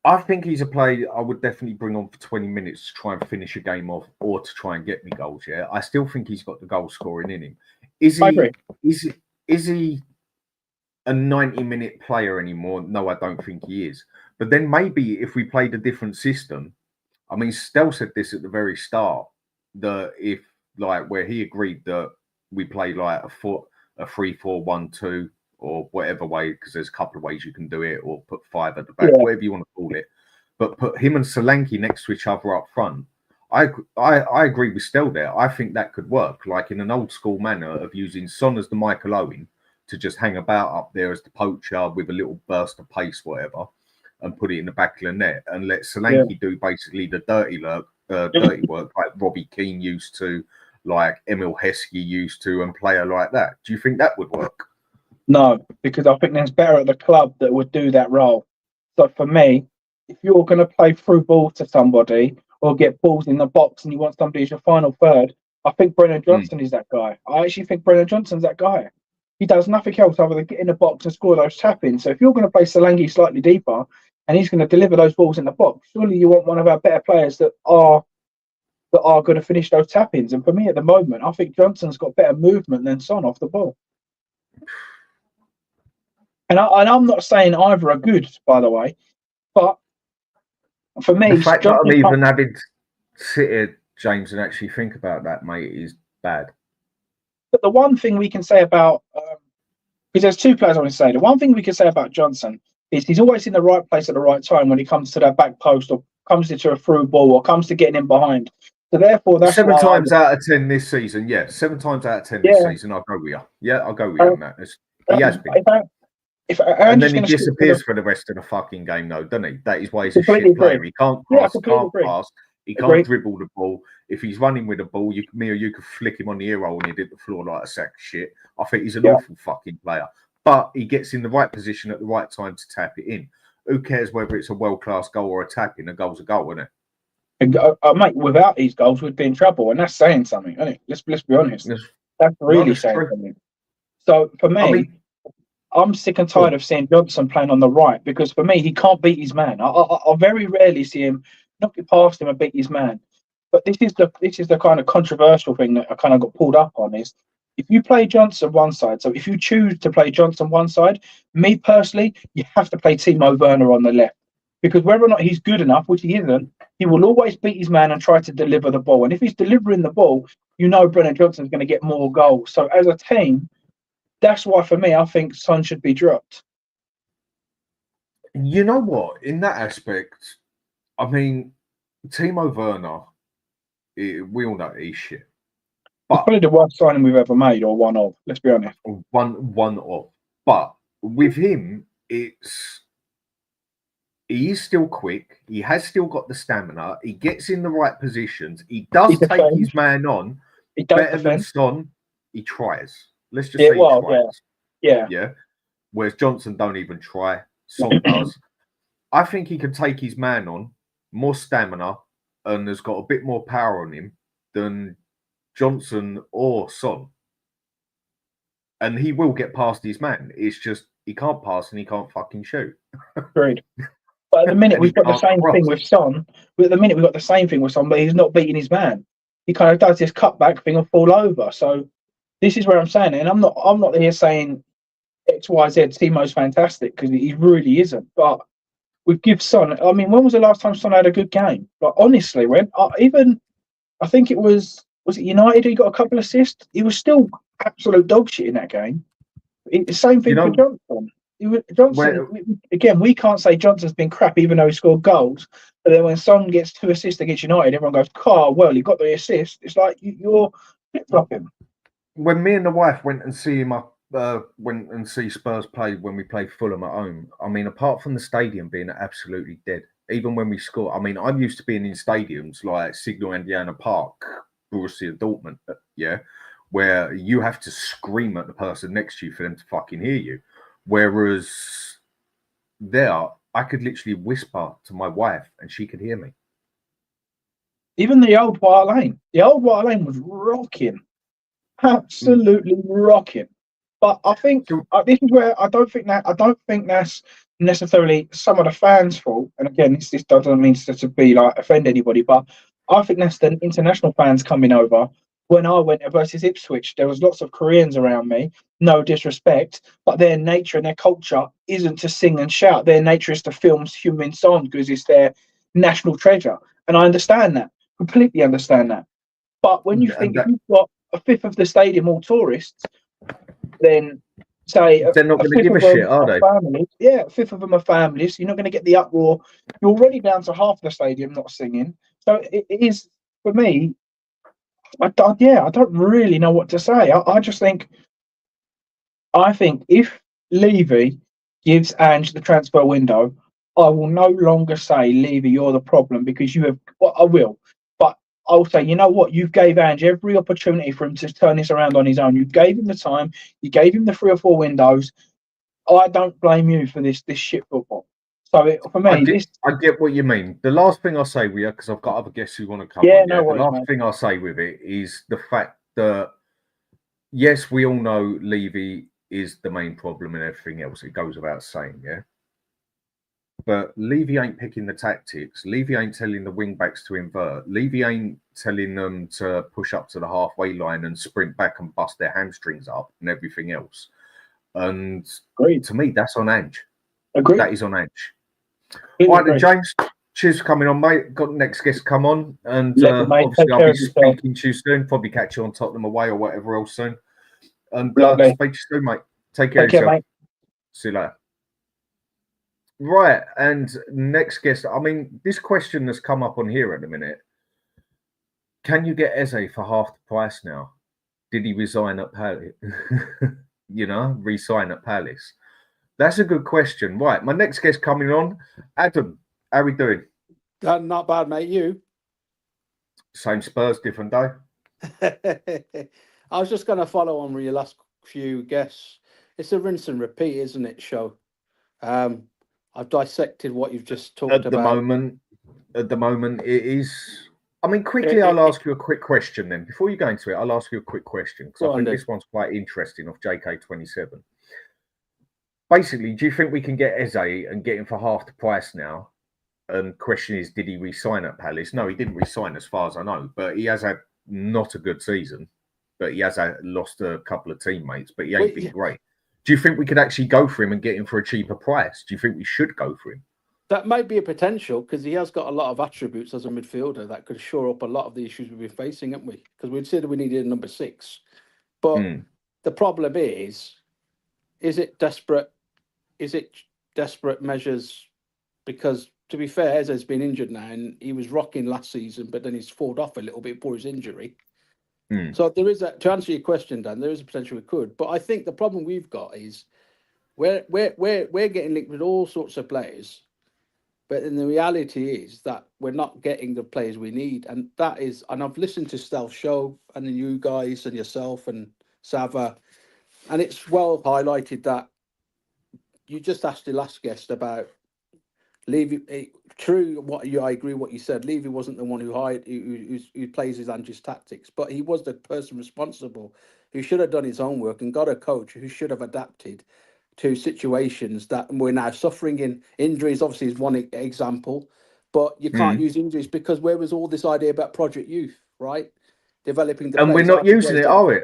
I think he's a player I would definitely bring on for 20 minutes to try and finish a game off or to try and get me goals. Yeah, I still think he's got the goal scoring in him. Is he a 90-minute player anymore? No, I don't think he is. But then maybe if we played a different system, I mean, Stell said this at the very start, that if like where he agreed that we play like a 3-4-1-2 or whatever way, because there's a couple of ways you can do it, or put 5 at the back, whatever you want to call it. But put him and Solanke next to each other up front. I agree with Stell there. I think that could work, like in an old school manner of using Son as the Michael Owen to just hang about up there as the poacher with a little burst of pace, whatever, and put it in the back of the net and let Solanke do basically the dirty work like Robbie Keane used to, like Emil Heskey used to, and player like that. Do you think that would work? No, because I think there's better at the club that would do that role. So for me, if you're going to play through ball to somebody or get balls in the box and you want somebody as your final third, I think Brennan Johnson is that guy. I actually think Brennan Johnson's that guy. He does nothing else other than get in the box and score those tap-ins. So if you're going to play Solanke slightly deeper and he's going to deliver those balls in the box, surely you want one of our better players that are going to finish those tap-ins. And for me at the moment, I think Johnson's got better movement than Son off the ball. And I'm not saying either are good, by the way, but for me, the fact that I'm even having to sit here, James, and actually think about that, mate, is bad. But the one thing we can say about, because there's two players I want to say. The one thing we can say about Johnson is he's always in the right place at the right time when he comes to that back post or comes into a through ball or comes to getting in behind. So therefore, that's 7 times out of 10 this season. Yeah, 7 times out of 10 this season. I'll go with you. Yeah, I'll go with you on that. He has been. And then he disappears for the rest of the fucking game, though, doesn't he? That is why he's a shit player. He can't cross, can't pass, he can't dribble the ball. If he's running with the ball, me or you could flick him on the ear roll and he'd hit the floor like a sack of shit. I think he's an awful fucking player. But he gets in the right position at the right time to tap it in. Who cares whether it's a world-class goal or a tap-in? A goal's a goal, isn't it? And, mate, without these goals, we'd be in trouble. And that's saying something, isn't it? Let's be honest. That's really saying something. So, for me, I'm sick and tired of seeing Johnson playing on the right because for me, he can't beat his man. I very rarely see him knock it past him and beat his man. But this is the kind of controversial thing that I kind of got pulled up on is if you play Johnson one side, so if you choose to play Johnson one side, me personally, you have to play Timo Werner on the left. Because whether or not he's good enough, which he isn't, he will always beat his man and try to deliver the ball. And if he's delivering the ball, you know Brennan Johnson's going to get more goals. So as a team, that's why, for me, I think Son should be dropped. You know what? In that aspect, I mean, Timo Werner, we all know he's shit. But it's probably the worst signing we've ever made, or one of. Let's be honest. One of. But with him, he is still quick. He has still got the stamina. He gets in the right positions. He does take his man on. He does better than Son. He tries. Let's just say he tries. Yeah. Whereas Johnson don't even try. Son does. I think he can take his man on, more stamina, and has got a bit more power on him than Johnson or Son. And he will get past his man. It's just he can't pass and he can't fucking shoot. Agreed. But at the minute And he we've got the can't same cross. thing with Son. At the minute we've got the same thing with Son, but he's not beating his man. He kind of does this cutback thing and fall over. So this is where I'm saying it, and I'm not here saying X, Y, Z. Timo's fantastic because he really isn't. But we give Son. I mean, when was the last time Son had a good game? Like honestly, when I think it was it United? He got a couple of assists. He was still absolute dog shit in that game. Same thing for Johnson. Again, we can't say Johnson's been crap even though he scored goals. But then when Son gets 2 assists against United, everyone goes, "Oh, well, he got the assist." It's like you're flip flopping. When me and the wife went and see him went and see Spurs play when we played Fulham at home. I mean, apart from the stadium being absolutely dead, even when we score. I mean, I'm used to being in stadiums like Signal Iduna Park, Borussia Dortmund, where you have to scream at the person next to you for them to fucking hear you. Whereas there, I could literally whisper to my wife and she could hear me. Even the old White Lane. The old White Lane was rocking. Absolutely rocking. But I think this is where I don't think that's necessarily some of the fans' fault. And again, this doesn't mean to be like offend anybody, but I think that's the international fans coming over. When I went versus Ipswich, there was lots of Koreans around me. No disrespect, but their nature and their culture isn't to sing and shout. Their nature is to film Heung-Min song because it's their national treasure. And I understand that, completely understand that. But when you think if you've got a fifth of the stadium all tourists, then say they're not going to give a shit, are they? Families. Yeah, a fifth of them are families. You're not going to get the uproar. You're already down to half the stadium not singing. So it is, for me, I don't really know what to say. I think if Levy gives Ange the transfer window, I will no longer say, Levy, you're the problem because you have. Well, I will, but I'll say, you know what? You gave Ange every opportunity for him to turn this around on his own. You gave him the time. You gave him the 3 or 4 windows. I don't blame you for this shit football. So for me, I get what you mean. The last thing I'll say with you, because I've got other guests who want to come on. The last thing I'll say with it is the fact that, yes, we all know Levy is the main problem and everything else. It goes without saying, yeah? But Levy ain't picking the tactics. Levy ain't telling the wing-backs to invert. Levy ain't telling them to push up to the halfway line and sprint back and bust their hamstrings up and everything else. And to me, that's on Ange. Agreed. That is on Ange. All right, then, James, cheers for coming on, mate. Got the next guest come on. And obviously, I'll be speaking to you soon. Probably catch you on Tottenham away or whatever else soon. And speak to you soon, mate. Take care of yourself. Mate. See you later. Right, and next guest. I mean, this question has come up on here at the minute. Can you get Eze for half the price now? Did he resign at Palace? Re-sign at Palace? That's a good question. Right, my next guest coming on, Adam. How are we doing? Not bad, mate. You? Same Spurs, different day. I was just going to follow on with your last few guests. It's a rinse and repeat, isn't it, show? I've dissected what you've just talked about. At the moment, it is. I mean, quickly, I'll ask you a quick question then. Before you go into it, I'll ask you a quick question because I think this one's quite interesting off JK27. Basically, do you think we can get Eze and get him for half the price now? And question is, did he re-sign at Palace? No, he didn't re-sign as far as I know, but he has had not a good season. But he has lost a couple of teammates, but he ain't been great. Do you think we could actually go for him and get him for a cheaper price? Do you think we should go for him? That might be a potential because he has got a lot of attributes as a midfielder that could shore up a lot of the issues we've been facing, haven't we? Because we'd said we needed a number 6. But the problem is it desperate? Is it desperate measures? Because to be fair, Eze's been injured now and he was rocking last season, but then he's fallen off a little bit before his injury. So there is to answer your question, Dan, there is a potential we could. But I think the problem we've got is we're getting linked with all sorts of players. But then the reality is that we're not getting the players we need. And that is, and I've listened to Stealth's show and then you guys and yourself and Sava, and it's well highlighted that you just asked the last guest about Levy. True, I agree what you said. Levy wasn't the one who plays his Ange's tactics, but he was the person responsible who should have done his homework and got a coach who should have adapted to situations that we're now suffering in. Injuries, obviously, is one example, but you can't use injuries because where was all this idea about Project Youth, right? Developing the And we're players not after using it, Jose. are we?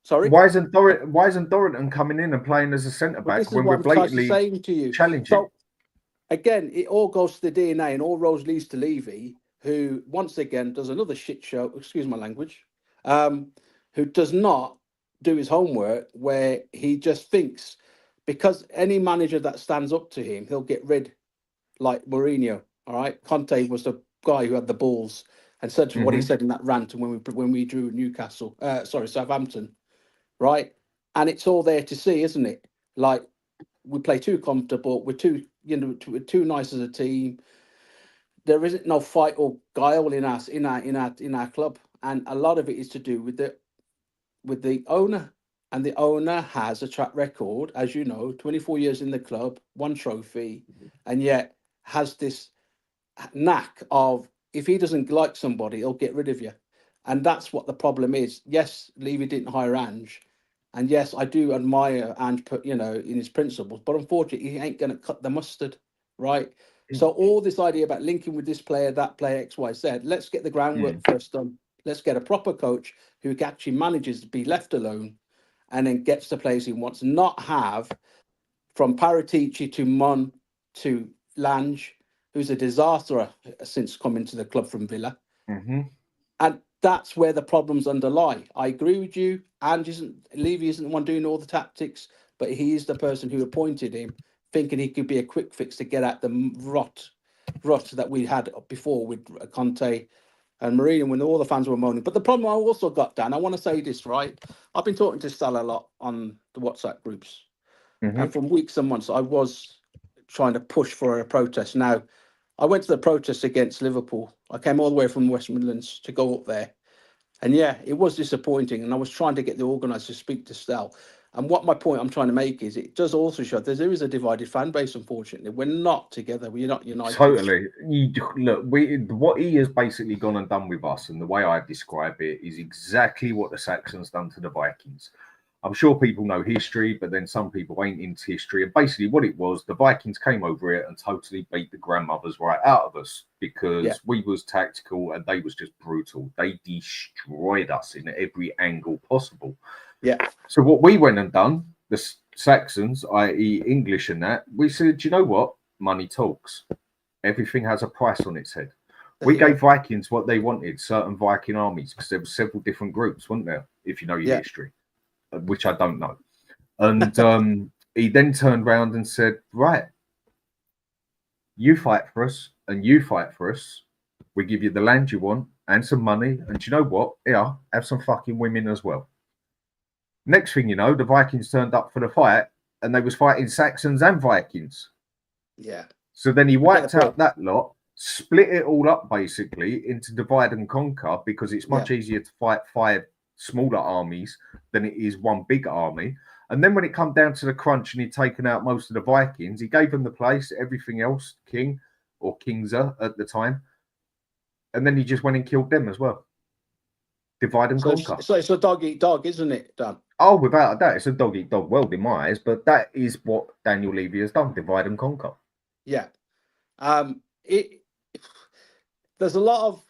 Sorry? Why isn't Dorrington coming in and playing as a centre Well, back this is when what we're I'm trying to blatantly say to you. challenging? So, again, it all goes to the DNA and all roads leads to Levy, who once again does another shit show, excuse my language, who does not do his homework, where he just thinks because any manager that stands up to him, he'll get rid, like Mourinho. All right. Conte was the guy who had the balls and said what he said in that rant when we drew Newcastle, Southampton, right? And it's all there to see, isn't it? Like, we play too comfortable. We're too, we're too nice as a team. There isn't no fight or guile in us in our club, and a lot of it is to do with the owner. And the owner has a track record, as you know, 24 years in the club, one trophy, and yet has this knack of if he doesn't like somebody, he'll get rid of you, and that's what the problem is. Yes, Levy didn't hire Ange. And yes, I do admire Ange, in his principles, but unfortunately, he ain't going to cut the mustard, right? So all this idea about linking with this player, that player, X, Y, Z, let's get the groundwork first done. Let's get a proper coach who actually manages to be left alone and then gets the players he wants, not have from Paratici to Mon to Lange, who's a disaster since coming to the club from Villa. And that's where the problems underlie. I agree with you. Levy isn't the one doing all the tactics, but he is the person who appointed him, thinking he could be a quick fix to get at the rot that we had before with Conte and Mourinho when all the fans were moaning. But the problem I also got, Dan, I want to say this, right? I've been talking to Sal a lot on the WhatsApp groups. And from weeks and months, I was trying to push for a protest. Now, I went to the protest against Liverpool. I came all the way from the West Midlands to go up there. And yeah, it was disappointing. And I was trying to get the organisers to speak to Stel. And what my point I'm trying to make is it does also show there is a divided fan base, unfortunately. We're not together. We're not united. Totally. What he has basically gone and done with us, and the way I describe it, is exactly what the Saxons done to the Vikings. I'm sure people know history, but then some people ain't into history. And basically what it was, the Vikings came over here and totally beat the grandmothers right out of us because we was tactical and they was just brutal. They destroyed us in every angle possible. Yeah. So what we went and done, the Saxons, i.e. English and that, we said, you know what? Money talks. Everything has a price on its head. We gave Vikings what they wanted, certain Viking armies, because there were several different groups, weren't there? If you know your history. Which I don't know. And he then turned around and said, right, you fight for us and you fight for us. We give you the land you want and some money. And you know what? Yeah, have some fucking women as well. Next thing you know, the Vikings turned up for the fight and they was fighting Saxons and Vikings. Yeah. So then he wiped out that lot, split it all up basically into divide and conquer because it's much easier to fight 5 smaller armies than it is one big army. And then when it come down to the crunch and he'd taken out most of the Vikings, he gave them the place, everything else, King or Kingser at the time. And then he just went and killed them as well. Divide and conquer. So it's a dog eat dog, isn't it, Dan? Oh, without a doubt, it's a dog eat dog world in my eyes, but that is what Daniel Levy has done, divide and conquer. Yeah. There's a lot of,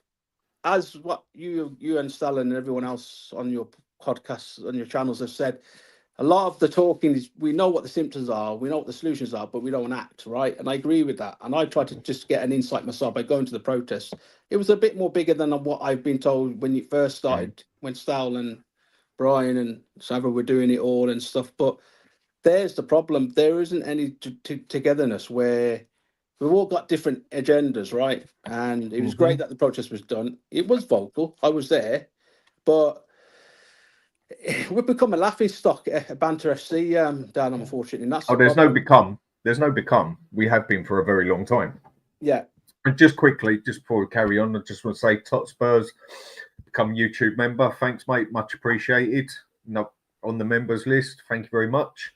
as what you and Stalin and everyone else on your podcasts, on your channels have said, a lot of the talking is we know what the symptoms are, we know what the solutions are, but we don't act, right? And I agree with that. And I tried to just get an insight myself by going to the protests. It was a bit more bigger than what I've been told when it first started, when Stal and Brian and Sava were doing it all and stuff. But there's the problem. There isn't any togetherness where we've all got different agendas, right? And it was great that the protest was done. It was vocal. I was there. But we've become a laughing stock at Banter FC, Dan, unfortunately. And that's there's no become. There's no become. We have been for a very long time. Yeah. And just quickly, just before we carry on, I just want to say Spurs become YouTube member. Thanks, mate. Much appreciated. Not on the members list. Thank you very much.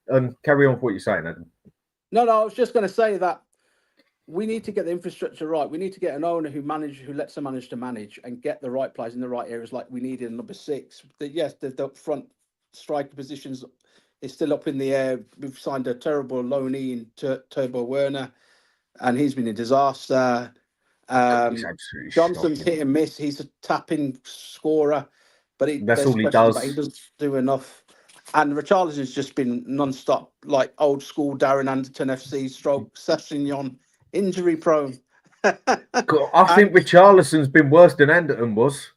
And carry on with what you're saying, Adam. No, I was just going to say that we need to get the infrastructure right. We need to get an owner who lets them manage to manage and get the right players in the right areas, like we needed in number 6. The front striker positions is still up in the air. We've signed a terrible loanee in Turbo Werner, and he's been a disaster. He's absolutely Johnson's shocking. hit and miss. He's a tapping scorer, but That's all he does. He doesn't do enough. And Richarlison's just been non-stop, like old school Darren Anderton FC stroke Sessignon, injury prone. I think Richarlison's been worse than Anderton was.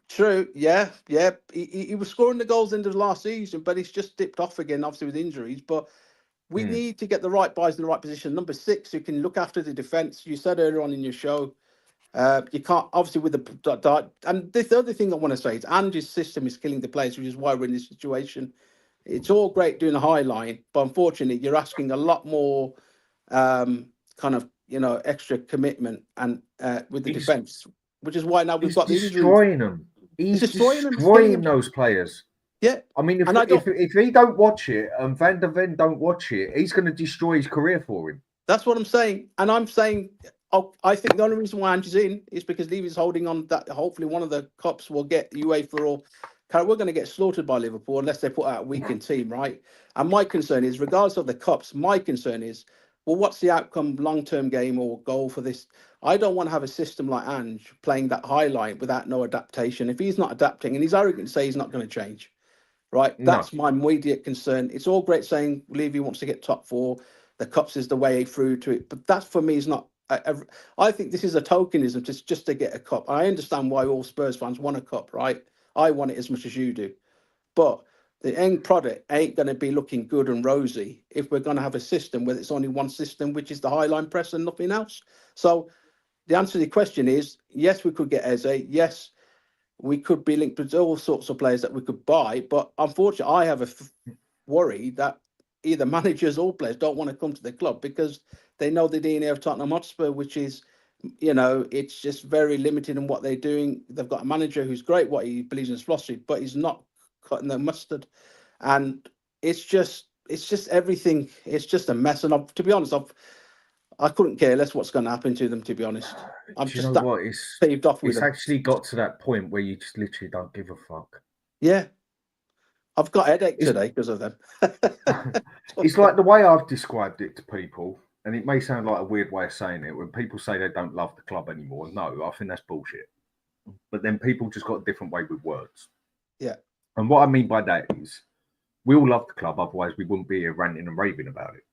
True, yeah. He was scoring the goals into the last season, but he's just dipped off again, obviously with injuries. But we need to get the right guys in the right position. Number 6, who can look after the defence. You said earlier on in your show, you can't, obviously, with the and this other thing I want to say is Ange's system is killing the players, which is why we're in this situation. It's all great doing a high line, but unfortunately, you're asking a lot more kind of, extra commitment and with the defence, which is why now we've got the injuries. Destroying them. He's destroying those players. Yeah. I mean, if he don't watch it and Van der Ven don't watch it, he's going to destroy his career for him. That's what I'm saying. And I'm saying, I think the only reason why Ange is in is because Levy's holding on that hopefully one of the cups will get UEFA or we're going to get slaughtered by Liverpool unless they put out a weakened team, right? And my concern is, regardless of the cups, my concern is, well, what's the outcome, long-term game or goal for this? I don't want to have a system like Ange playing that highlight without no adaptation. If he's not adapting, and he's arrogant to say he's not going to change, right? No. That's my immediate concern. It's all great saying Levy wants to get top 4. The cups is the way through to it. But that, for me, is not... I think this is a tokenism just to get a cup. I understand why all Spurs fans want a cup, right? I want it as much as you do. But the end product ain't going to be looking good and rosy if we're going to have a system where it's only one system, which is the highline press and nothing else. So the answer to the question is, yes, we could get Eze. Yes, we could be linked with all sorts of players that we could buy. But unfortunately, I have a worry that either managers or players don't want to come to the club because they know the DNA of Tottenham Hotspur, which is, it's just very limited in what they're doing. They've got a manager who's great, what he believes in his philosophy, but he's not cutting the mustard. And it's just everything. It's just a mess. And to be honest, I couldn't care less what's going to happen to them, to be honest. I'm just saved off with It's them. actually got to that point where you just literally don't give a fuck. Yeah. I've got a headache today because of them. It's like the way I've described it to people, and it may sound like a weird way of saying it, when people say they don't love the club anymore. No, I think that's bullshit. But then people just got a different way with words. Yeah. And what I mean by that is, we all love the club, otherwise we wouldn't be here ranting and raving about it.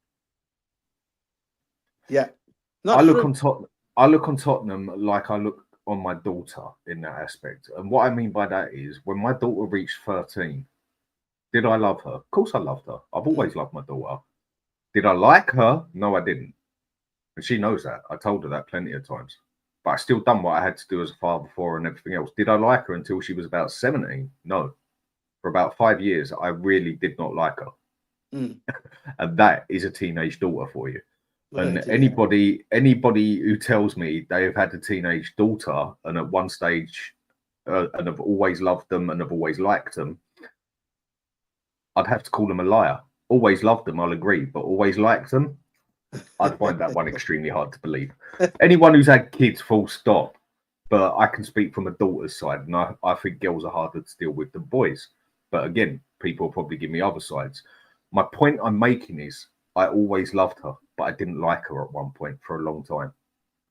Yeah. I look on Tottenham like I look on my daughter in that aspect. And what I mean by that is, when my daughter reached 13, did I love her? Of course I loved her. I've always loved my daughter. Did I like her? No, I didn't. And she knows that. I told her that plenty of times. But I still done what I had to do as a father for her and everything else. Did I like her until she was about 17? No. For about 5 years, I really did not like her. And that is a teenage daughter for you. And anybody who tells me they have had a teenage daughter and at one stage and have always loved them and have always liked them, I'd have to call them a liar. Always loved them, I'll agree, but always liked them, I'd find that one extremely hard to believe. Anyone who's had kids, full stop. But I can speak from a daughter's side, and I think girls are harder to deal with than boys. But again, people will probably give me other sides. My point I'm making is I always loved her, but I didn't like her at one point for a long time.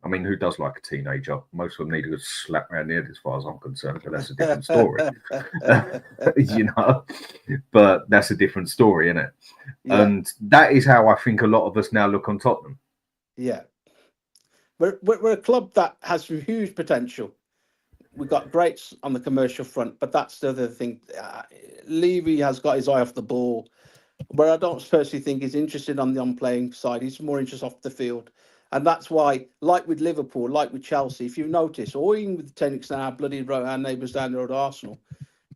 I mean, who does like a teenager? Most of them need a good slap around the head as far as I'm concerned, but that's a different story. But that's a different story, isn't it? Yeah. And that is how I think a lot of us now look on Tottenham. Yeah. We're a club that has huge potential. We've got greats on the commercial front, but that's the other thing. Levy has got his eye off the ball, where I don't personally think he's interested on the on-playing side. He's more interested off the field. And that's why, like with Liverpool, like with Chelsea, if you notice, or even with the Tenix and our bloody our neighbours down the road, Arsenal,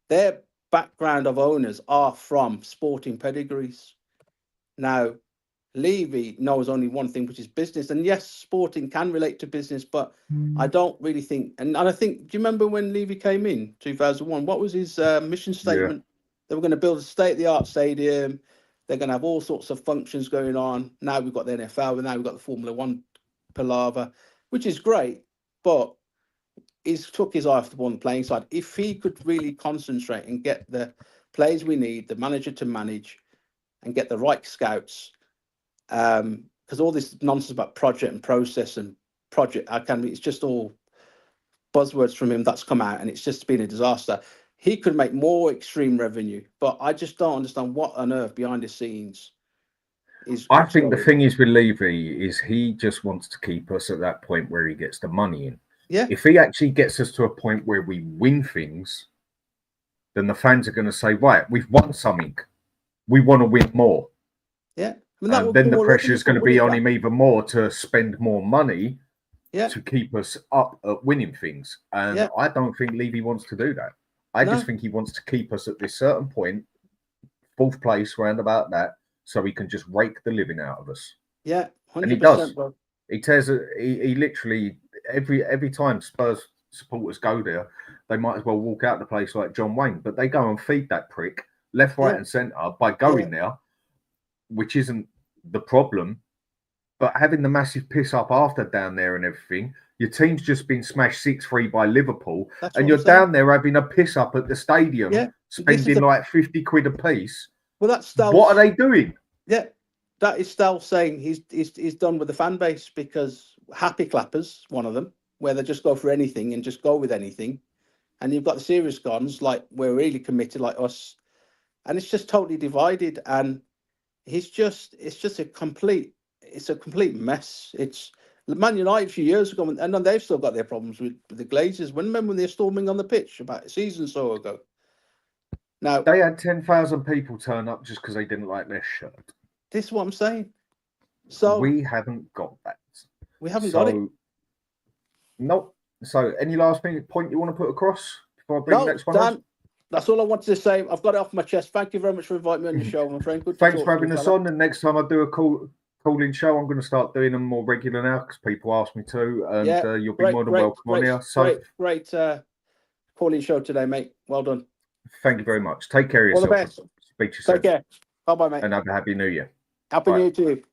their background of owners are from sporting pedigrees. Now, Levy knows only one thing, which is business. And yes, sporting can relate to business, but I don't really think. And I think, do you remember when Levy came in 2001? What was his mission statement? Yeah. They were going to build a state-of-the-art stadium. They're going to have all sorts of functions going on. Now we've got the NFL, and now we've got the Formula One palaver, which is great. But he's took his eye off the ball on the playing side. If he could really concentrate and get the players we need, the manager to manage and get the right scouts. Because all this nonsense about project and process and project academy, it's just all buzzwords from him that's come out, and it's just been a disaster. He could make more extreme revenue, but I just don't understand what on earth behind the scenes is. I think the thing is with Levy is he just wants to keep us at that point where he gets the money in. Yeah. If he actually gets us to a point where we win things, then the fans are going to say, right, we've won something. We want to win more. Yeah. And then the pressure is going to be on him even more to spend more money to keep us up at winning things. And I don't think Levy wants to do that. I just think he wants to keep us at this certain point, 4th place, round about that, so he can just rake the living out of us. Yeah, 100%. And he does. Bro. He tears it. He literally, every time Spurs supporters go there, they might as well walk out the place like John Wayne, but they go and feed that prick left, right, and centre by going there, which isn't the problem. But having the massive piss up after down there and everything, your team's just been smashed 6-3 by Liverpool, and you're down there having a piss up at the stadium, spending like 50 quid a piece. Well, that's what are they doing? Yeah, that is Stel saying he's done with the fan base, because happy clappers, one of them, where they just go for anything and just go with anything, and you've got the serious guns like we're really committed like us, and it's just totally divided, and it's just a complete mess. It's Man United a few years ago, and then they've still got their problems with the Glazers. Remember when they're storming on the pitch about a season or so ago? Now they had 10,000 people turn up just because they didn't like their shirt. This is what I'm saying. So we haven't got that. We haven't got it. Nope. So any last point you want to put across before I bring the next one? Dan, that's all I wanted to say. I've got it off my chest. Thank you very much for inviting me on your show, my friend. Good. Thanks for having us on. And next time I do a call-in show, I'm going to start doing them more regular now because people ask me to, and you'll be more than welcome on here. So great call-in show today, mate. Well done. Thank you very much. Take care of yourself. All the best. Speak to you soon. Take care. Bye-bye, mate. And have a happy New Year. Happy New Year to you.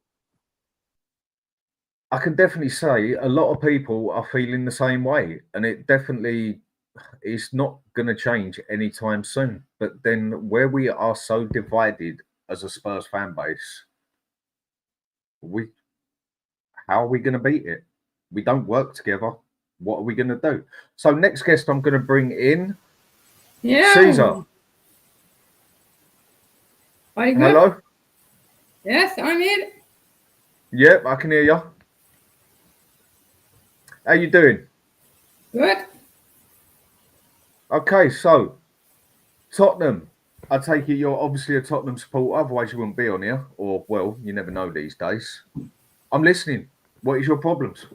I can definitely say a lot of people are feeling the same way, and it definitely is not going to change anytime soon. But then where we are so divided as a Spurs fan base, how are we going to beat it? We don't work together. What are we going to do? So next guest I'm going to bring in Caesar. Are you good? Hello? Yes, I'm here. Yep, I can hear you. How you doing? Good. Okay, so Tottenham. I take it you're obviously a Tottenham supporter, otherwise you wouldn't be on here. Or, well, you never know these days. I'm listening. What is your problems?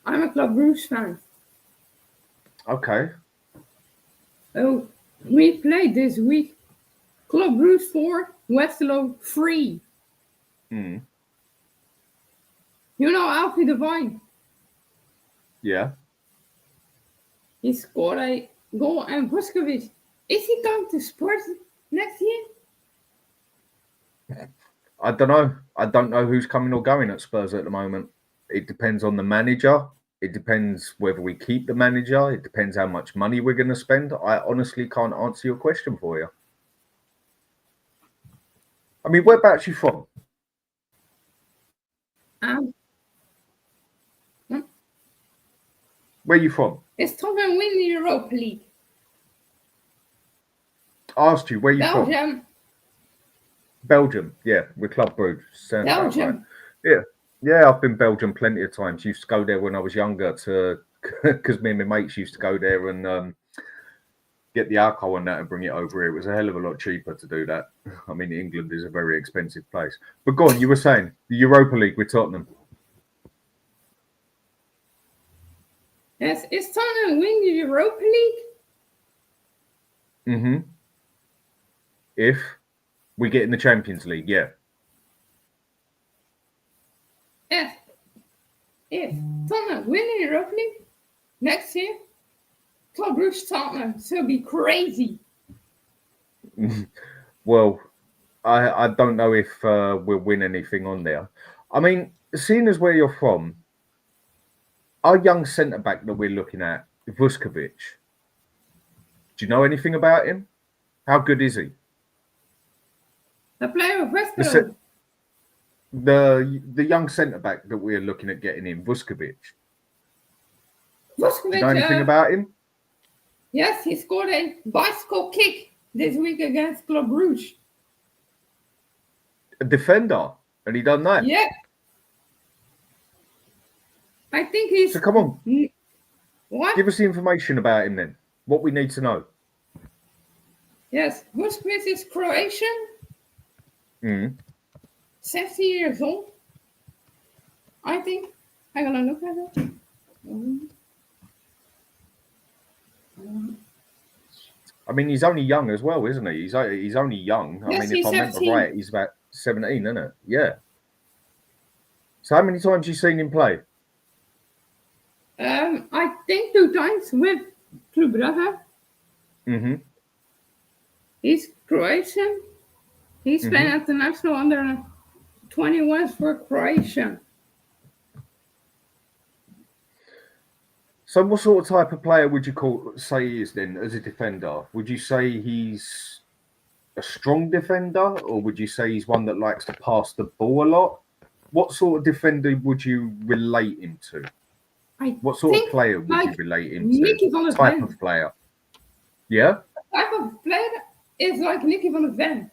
I'm a Club Brugge fan. Okay. Oh, we played this week. Club Brugge 4, Westerlo 3. Mm. You know Alfie Devine? Yeah. He scored a goal, and Vuskovic. Is he going to Spurs next year? I don't know. I don't know who's coming or going at Spurs at the moment. It depends on the manager. It depends whether we keep the manager. It depends how much money we're going to spend. I honestly can't answer your question for you. I mean, whereabouts are you from? Where are you from? Is Tottenham winning the Europa League? I asked you, where are you from? Belgium. Belgium, yeah, we're Club Brugge. Belgium. Right. Yeah, I've been Belgium plenty of times. Used to go there when I was younger because me and my mates used to go there and get the alcohol and that and bring it over here. It was a hell of a lot cheaper to do that. I mean, England is a very expensive place. But go on, you were saying the Europa League with Tottenham. Yes, is Tottenham winning the Europa League? Mm-hmm. If we get in the Champions League, yeah. If Tottenham win the Europa League next year, Club Brugge Tottenham, so it'll be crazy. Well, I don't know if we'll win anything on there. I mean, seeing as where you're from, our young centre-back that we're looking at, Vuskovic, do you know anything about him? How good is he? The player of West The Ham. se- The young centre back that we're looking at getting in, Vuskovic. Do you know anything about him? Yes, he scored a bicycle kick this week against Club Brugge. A defender, and he done that. Yeah. I think he's... So come on, What? give us the information about him then. What we need to know. Yes, Vuskovic is Croatian, 60 years old. I think. I'm gonna look at it. I mean, he's only young as well, isn't he? He's only young. I Yes, mean, if I remember 17. right, he's about 17, isn't it? Yeah. So how many times have you seen him play? I think 2 times with Club Brugge. Mm-hmm. He's Croatian. He's playing at the national under 21s for Croatia. So what sort of type of player would you say he is then as a defender? Would you say he's a strong defender, or would you say he's one that likes to pass the ball a lot? What sort of defender would you relate him to? What sort of player would you relate him to? Type of player. Yeah? Type of player is like Nicky van der Ven.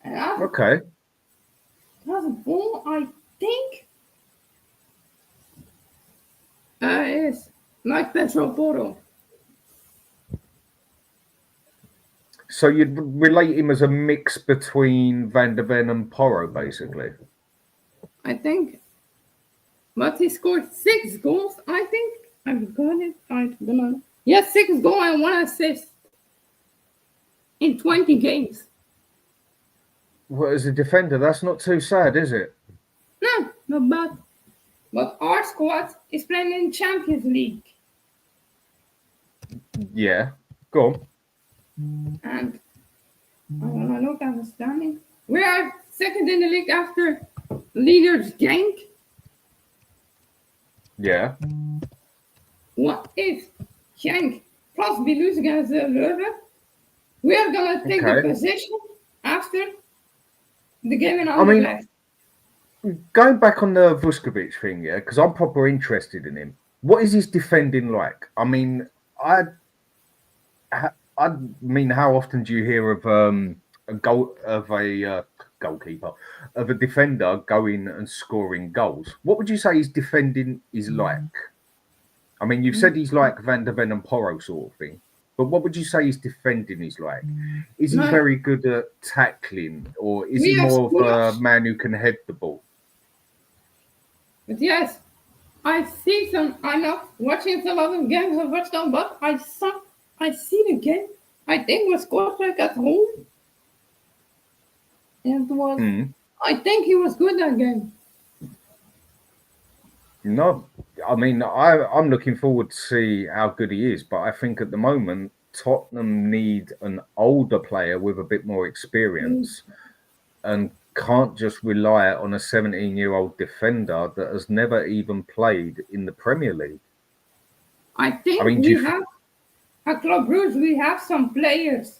And Okay. As a ball, I think is like Pedro Porro. So you'd relate him as a mix between Van der Ven and Porro, basically. I think. But he scored 6 goals, I think. I've got it. I don't know. Yes, 6 goals and 1 assist in 20 games. Well, as a defender, that's not too sad, is it? No, not bad. But our squad is playing in Champions League. Yeah. Go on. And I want to look at the standing. We are second in the league after leaders Genk. Yeah. What if Genk plus we lose against the Leuven? We are going to take the position after the game in Anderlecht. Going back on the Vuskovic thing, yeah, because I'm proper interested in him. What is his defending like? I mean, I mean, how often do you hear of a goalkeeper, of a defender going and scoring goals? What would you say his defending is like? I mean, you've said he's like Van der Ven and Porro sort of thing, but what would you say his defending is like? Is he very good at tackling, or is he more of a man who can head the ball? But yes, I see some. I'm not watching a lot of games of West Ham, but I see the game. I think was Kortrijk at home. And it was. I think he was good that game. No, I mean, I'm looking forward to see how good he is, but I think at the moment Tottenham need an older player with a bit more experience, and can't just rely on a 17-year-old defender that has never even played in the Premier League. I think we have at Club Brugge, we have some players.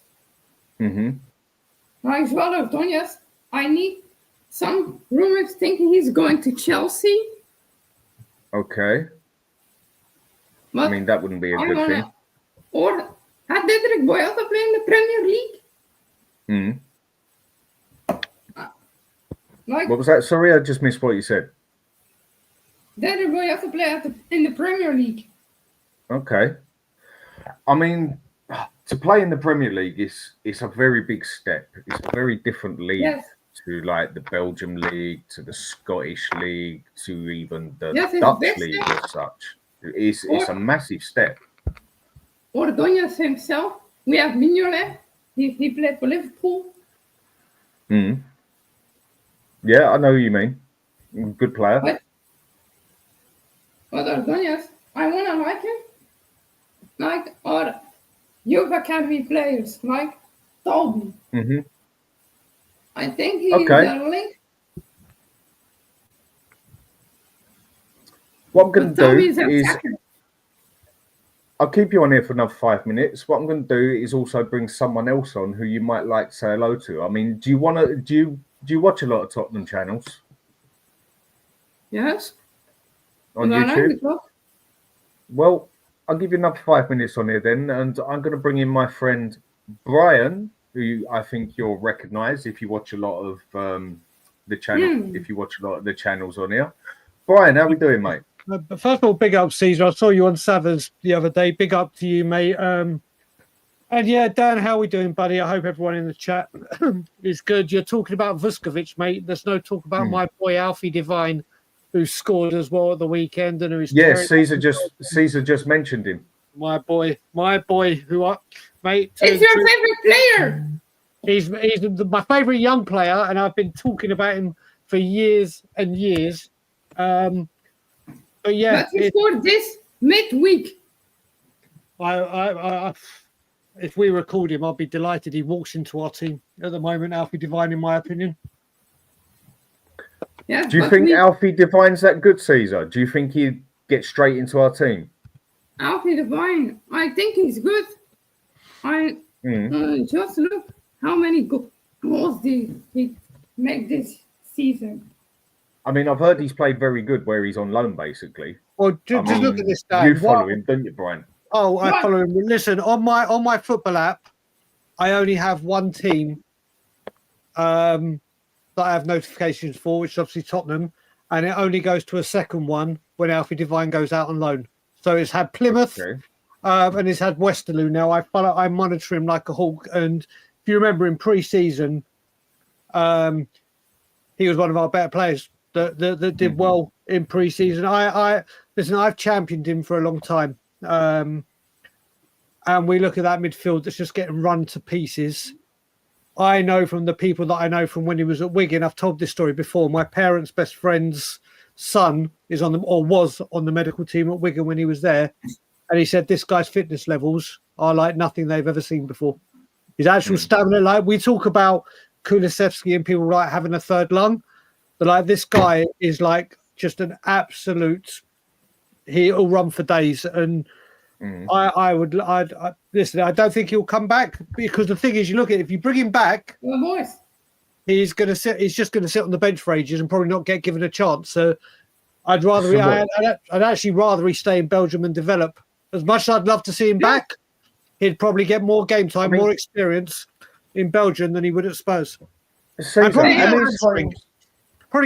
Like João Donhas. I need some rumors thinking he's going to Chelsea. Okay. But I mean, that wouldn't be a good thing. Or had Diederik Boyata play in the Premier League? What was that? Sorry, I just missed what you said. Diederik Boyata play in the Premier League. Okay. I mean, to play in the Premier League is a very big step. It's a very different league to like the Belgium league, to the Scottish league, to even the Dutch league as such. It's a massive step. Or Donhas himself. We have Mignolet. He played for Liverpool. Yeah, I know who you mean. Good player. But Donhas, I want to like him. Like our youth academy players, like Toby. I think he's a link. What I'm going to do is I'll keep you on here for another 5 minutes. What I'm going to do is also bring someone else on who you might like to say hello to. I mean, do you watch a lot of Tottenham channels Yes. on YouTube? Well, I'll give you another 5 minutes on here then, and I'm going to bring in my friend Brian, who I think you'll recognise if you watch a lot of the channel. If you watch a lot of the channels on here, Brian, how we doing, mate? But first of all, big up, Caesar. I saw you on Savers the other day. Big up to you, mate. And yeah, Dan, how we doing, buddy? I hope everyone in the chat is good. You're talking about Vuskovic, mate. There's no talk about my boy Alfie Devine, who scored as well at the weekend, and who's Caesar just mentioned him. My boy, mate. It's your favorite player. He's my favorite young player, and I've been talking about him for years and years. But yeah, but he scored this midweek. I if we record him, I'll be delighted. He walks into our team at the moment, Alfie Devine, in my opinion. Yeah. Do you think Alfie Devine's that good, Caesar? Do you think he'd get straight into our team? Alfie Devine, I think he's good. Just look how many goals did he make this season. I mean, I've heard he's played very good where he's on loan, basically. Well, just look at this, Dan. You follow him, don't you, Brian? Oh, I follow him. Listen, on my football app, I only have one team that I have notifications for, which is obviously Tottenham, and it only goes to a second one when Alfie Devine goes out on loan. So it's had Plymouth, and it's had Westerlo. Now I monitor him like a hawk, and if you remember in pre-season, he was one of our better players that did well in pre-season. Listen, I've championed him for a long time, and we look at that midfield that's just getting run to pieces. I know from the people that I know from when he was at Wigan. I've told this story before. My parents' best friend's son was on the medical team at Wigan when he was there, and he said this guy's fitness levels are like nothing they've ever seen before. His actual stamina, like we talk about Kulusevski and people like having a third lung, but like this guy is like just an absolute. He'll run for days, and I'd listen. I don't think he'll come back because the thing is, you look at it, if you bring him back, he's going to sit. He's just going to sit on the bench for ages and probably not get given a chance. So I'd actually rather he stay in Belgium and develop. As much as I'd love to see him back, he'd probably get more game time, more experience in Belgium than he would at Spurs. Probably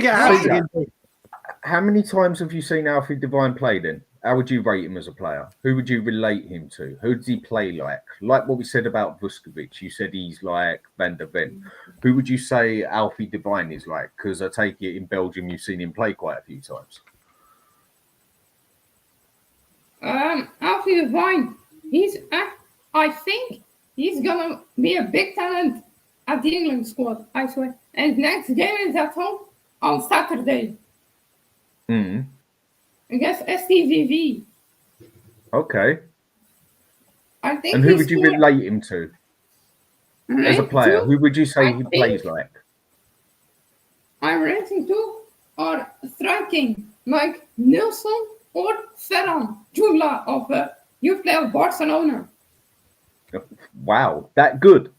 get hamstring. How many times have you seen Alfie Devine play then? How would you rate him as a player? Who would you relate him to? Who does he play like? Like what we said about Vuskovic, you said he's like Van der Ven. Who would you say Alfie Devine is like? Because I take it in Belgium you've seen him play quite a few times. Alfie Devine, I think he's gonna be a big talent at the England squad, I swear. And next game is at home on Saturday. Against STVV. Okay. I think. And who would you relate him to as a player? Who would you say he plays like? I'm rating to or striking like Nilsson or Ferran Jugla of youth player of Barcelona. Wow, that good.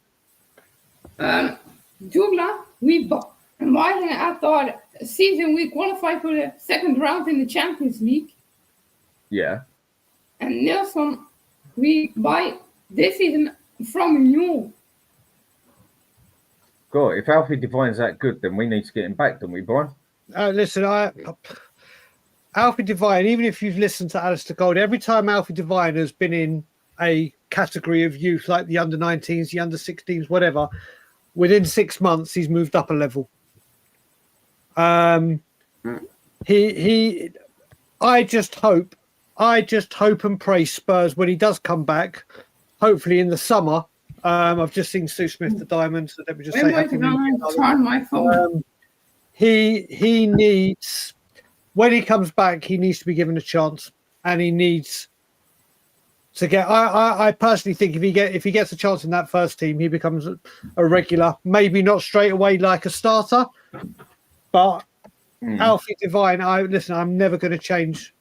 Jugla, we bought him at our season. We qualified for the second round in the Champions League. Yeah. And Nilsson, we buy this season from New. God, if Alfie Devine's that good, then we need to get him back, don't we, Brian? Listen, Alfie Devine, even if you've listened to Alistair Gold, every time Alfie Devine has been in a category of youth like the under-19s, the under-16s, whatever, within 6 months he's moved up a level. I just hope and pray Spurs when he does come back, hopefully in the summer. I've just seen Sue Smith the Diamonds, so let me just say my phone. He needs, when he comes back, he needs to be given a chance, and he needs to get. I personally think if he gets a chance in that first team, he becomes a regular. Maybe not straight away like a starter, but Alfie Devine. I'm never going to change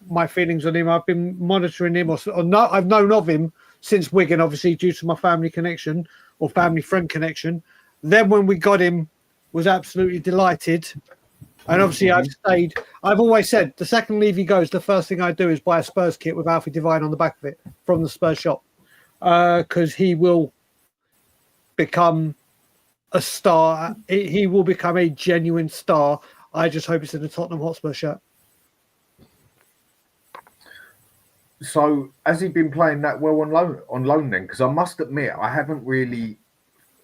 my feelings on him. I've been monitoring him, I've known of him since Wigan, obviously due to my family connection or family friend connection. Then when we got him, was absolutely delighted. And obviously I've stayed. I've always said the second Levy goes, the first thing I do is buy a Spurs kit with Alfie Devine on the back of it from the Spurs shop, because he will become a star. He will become a genuine star. I just hope it's in the Tottenham Hotspur shirt. So has he been playing that well on loan then? Because I must admit, I haven't really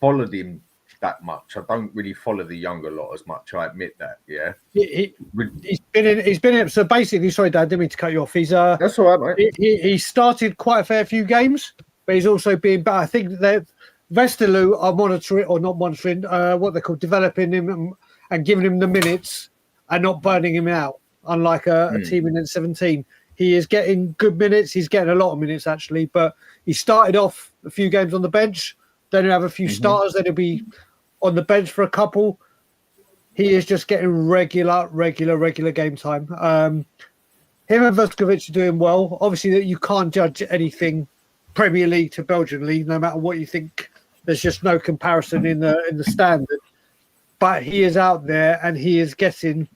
followed him that much. I don't really follow the younger lot as much. I admit that. Yeah, he's been in. So basically, sorry, Dad, I didn't mean to cut you off. He's that's all right, mate. He started quite a fair few games, but he's also been. But I think that Westerlo are monitoring or not monitoring what they call developing him and giving him the minutes and not burning him out. Unlike a team in 17, he is getting good minutes. He's getting a lot of minutes actually, but he started off a few games on the bench. Then he'll have a few starters. Then he'll be on the bench for a couple. He is just getting regular game time. Him and Vuskovic are doing well. Obviously, that you can't judge anything Premier League to Belgian League, no matter what you think. There's just no comparison in the standard. But he is out there and he is getting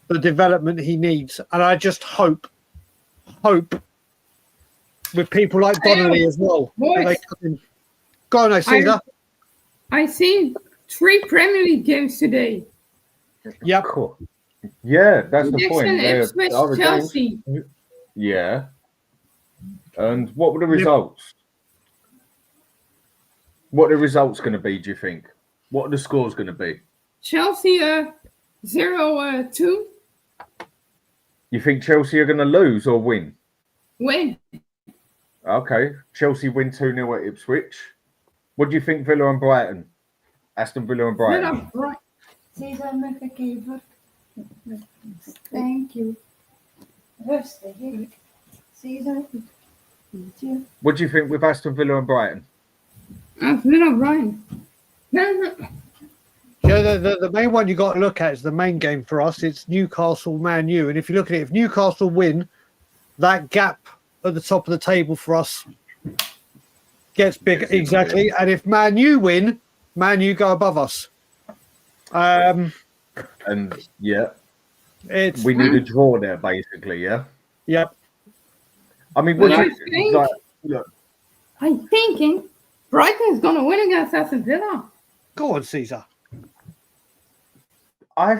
the development he needs. And I just hope with people like Donnelly as well. Go on, Caesar. I seen 3 Premier League games today. Yep. Cool. Yeah, that's the point. Ipswich, Chelsea. Yeah. And what were the results? What are the results going to be, do you think? What are the scores going to be? Chelsea 0-2. You think Chelsea are going to lose or win? Win. Okay. Chelsea win 2-0 at Ipswich. What do you think, Villa and Brighton? Aston Villa and Brighton. Thank you. What do you think with Aston Villa and Brighton? Villa, Brighton. Yeah, the main one you got to look at is the main game for us. It's Newcastle, Man U. And if you look at it, if Newcastle win, that gap at the top of the table for us gets big. Exactly. And if Man U win, Man U go above us. And yeah, we need a draw there, basically. Yeah. Yep. I mean, what do you think? Like, look, I'm thinking Brighton's going to win against Aston Villa. Go on, Caesar. I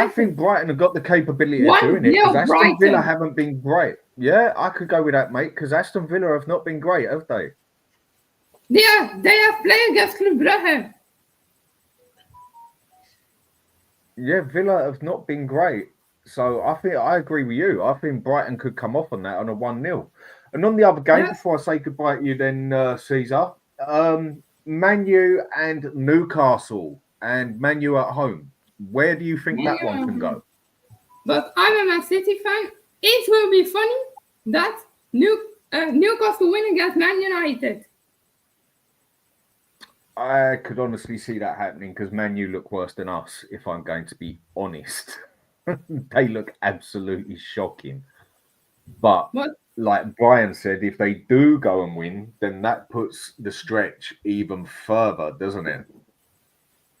think Brighton have got the capability of doing it because Aston Villa haven't been great. Yeah, I could go with that, mate, because Aston Villa have not been great, have they? They have played against Club Brugge. Yeah, Villa have not been great. So I agree with you. I think Brighton could come off on that on a 1-0. And on the other game, before I say goodbye to you then, Caesar, Man U and Newcastle and Man U at home. Where do you think that one can go? But I'm a Man City fan. It will be funny that Newcastle win against Man United. I could honestly see that happening because Man U look worse than us, if I'm going to be honest. They look absolutely shocking. But like Brian said, if they do go and win, then that puts the stretch even further, doesn't it?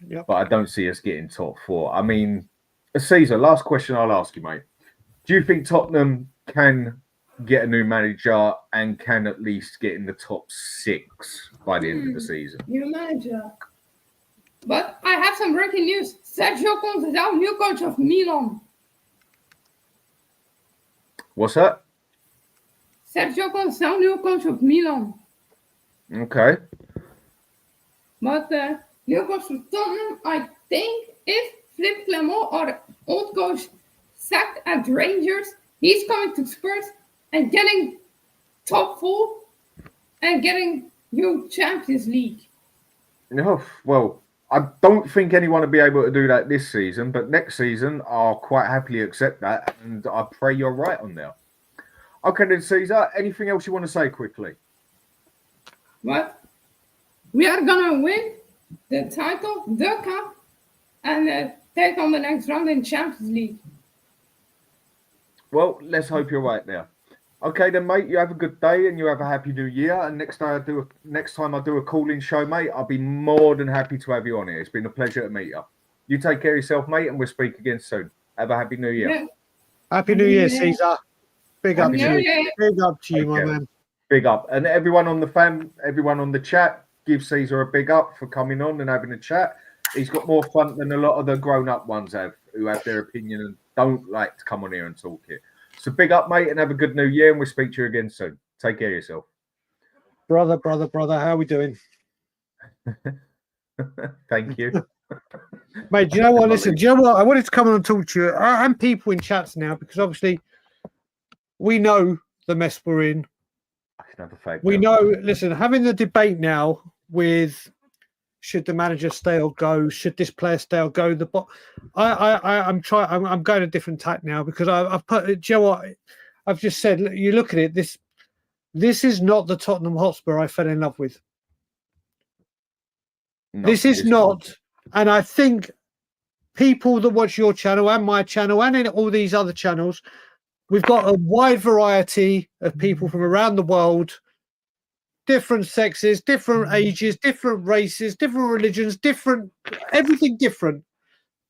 Yep. But I don't see us getting top 4. I mean, Caesar, last question I'll ask you, mate. Do you think Tottenham can get a new manager and can at least get in the top 6 by the end of the season? New manager. But I have some breaking news. Sergio Conte is our new coach of Milan. What's that? Sergio Conte is our new coach of Milan. Okay. But new coach of Tottenham, I think if Flip Clement, our old coach, sacked at Rangers, he's coming to Spurs and getting top 4 and getting new Champions League. No, well, I don't think anyone will be able to do that this season, but next season I'll quite happily accept that, and I pray you're right on there. Okay, then, Caesar, anything else you want to say quickly? What? We are going to win the title, the cup, and take on the next round in Champions League. Well, let's hope you're right there. Okay, then, mate. You have a good day and you have a happy new year. And next time I do a call-in show, mate, I'll be more than happy to have you on here. It's been a pleasure to meet you. You take care of yourself, mate, and we'll speak again soon. Have a happy new year. Yeah. Happy New Year, Caesar. Big up to New you. Year. Big up to you, Take my care. man. Big up. And everyone on the chat, give Caesar a big up for coming on and having a chat. He's got more fun than a lot of the grown-up ones have, who have their opinion and don't like to come on here and talk here. So big up, mate, and have a good new year, and we'll speak to you again soon. Take care of yourself. Brother, how are we doing? Thank you. Mate, do you know what? Listen, do you know what? I wanted to come on and talk to you and people in chats now, because obviously we know the mess we're in. We know, listen, having the debate now with should the manager stay or go, should this player stay or go, I'm going a different tack now, because I've put, do you know what? I've just said, you look at it, this is not the Tottenham Hotspur I fell in love with. No, this is not. And I think people that watch your channel and my channel and in all these other channels, we've got a wide variety of people from around the world, different sexes, different ages, different races, different religions, everything different.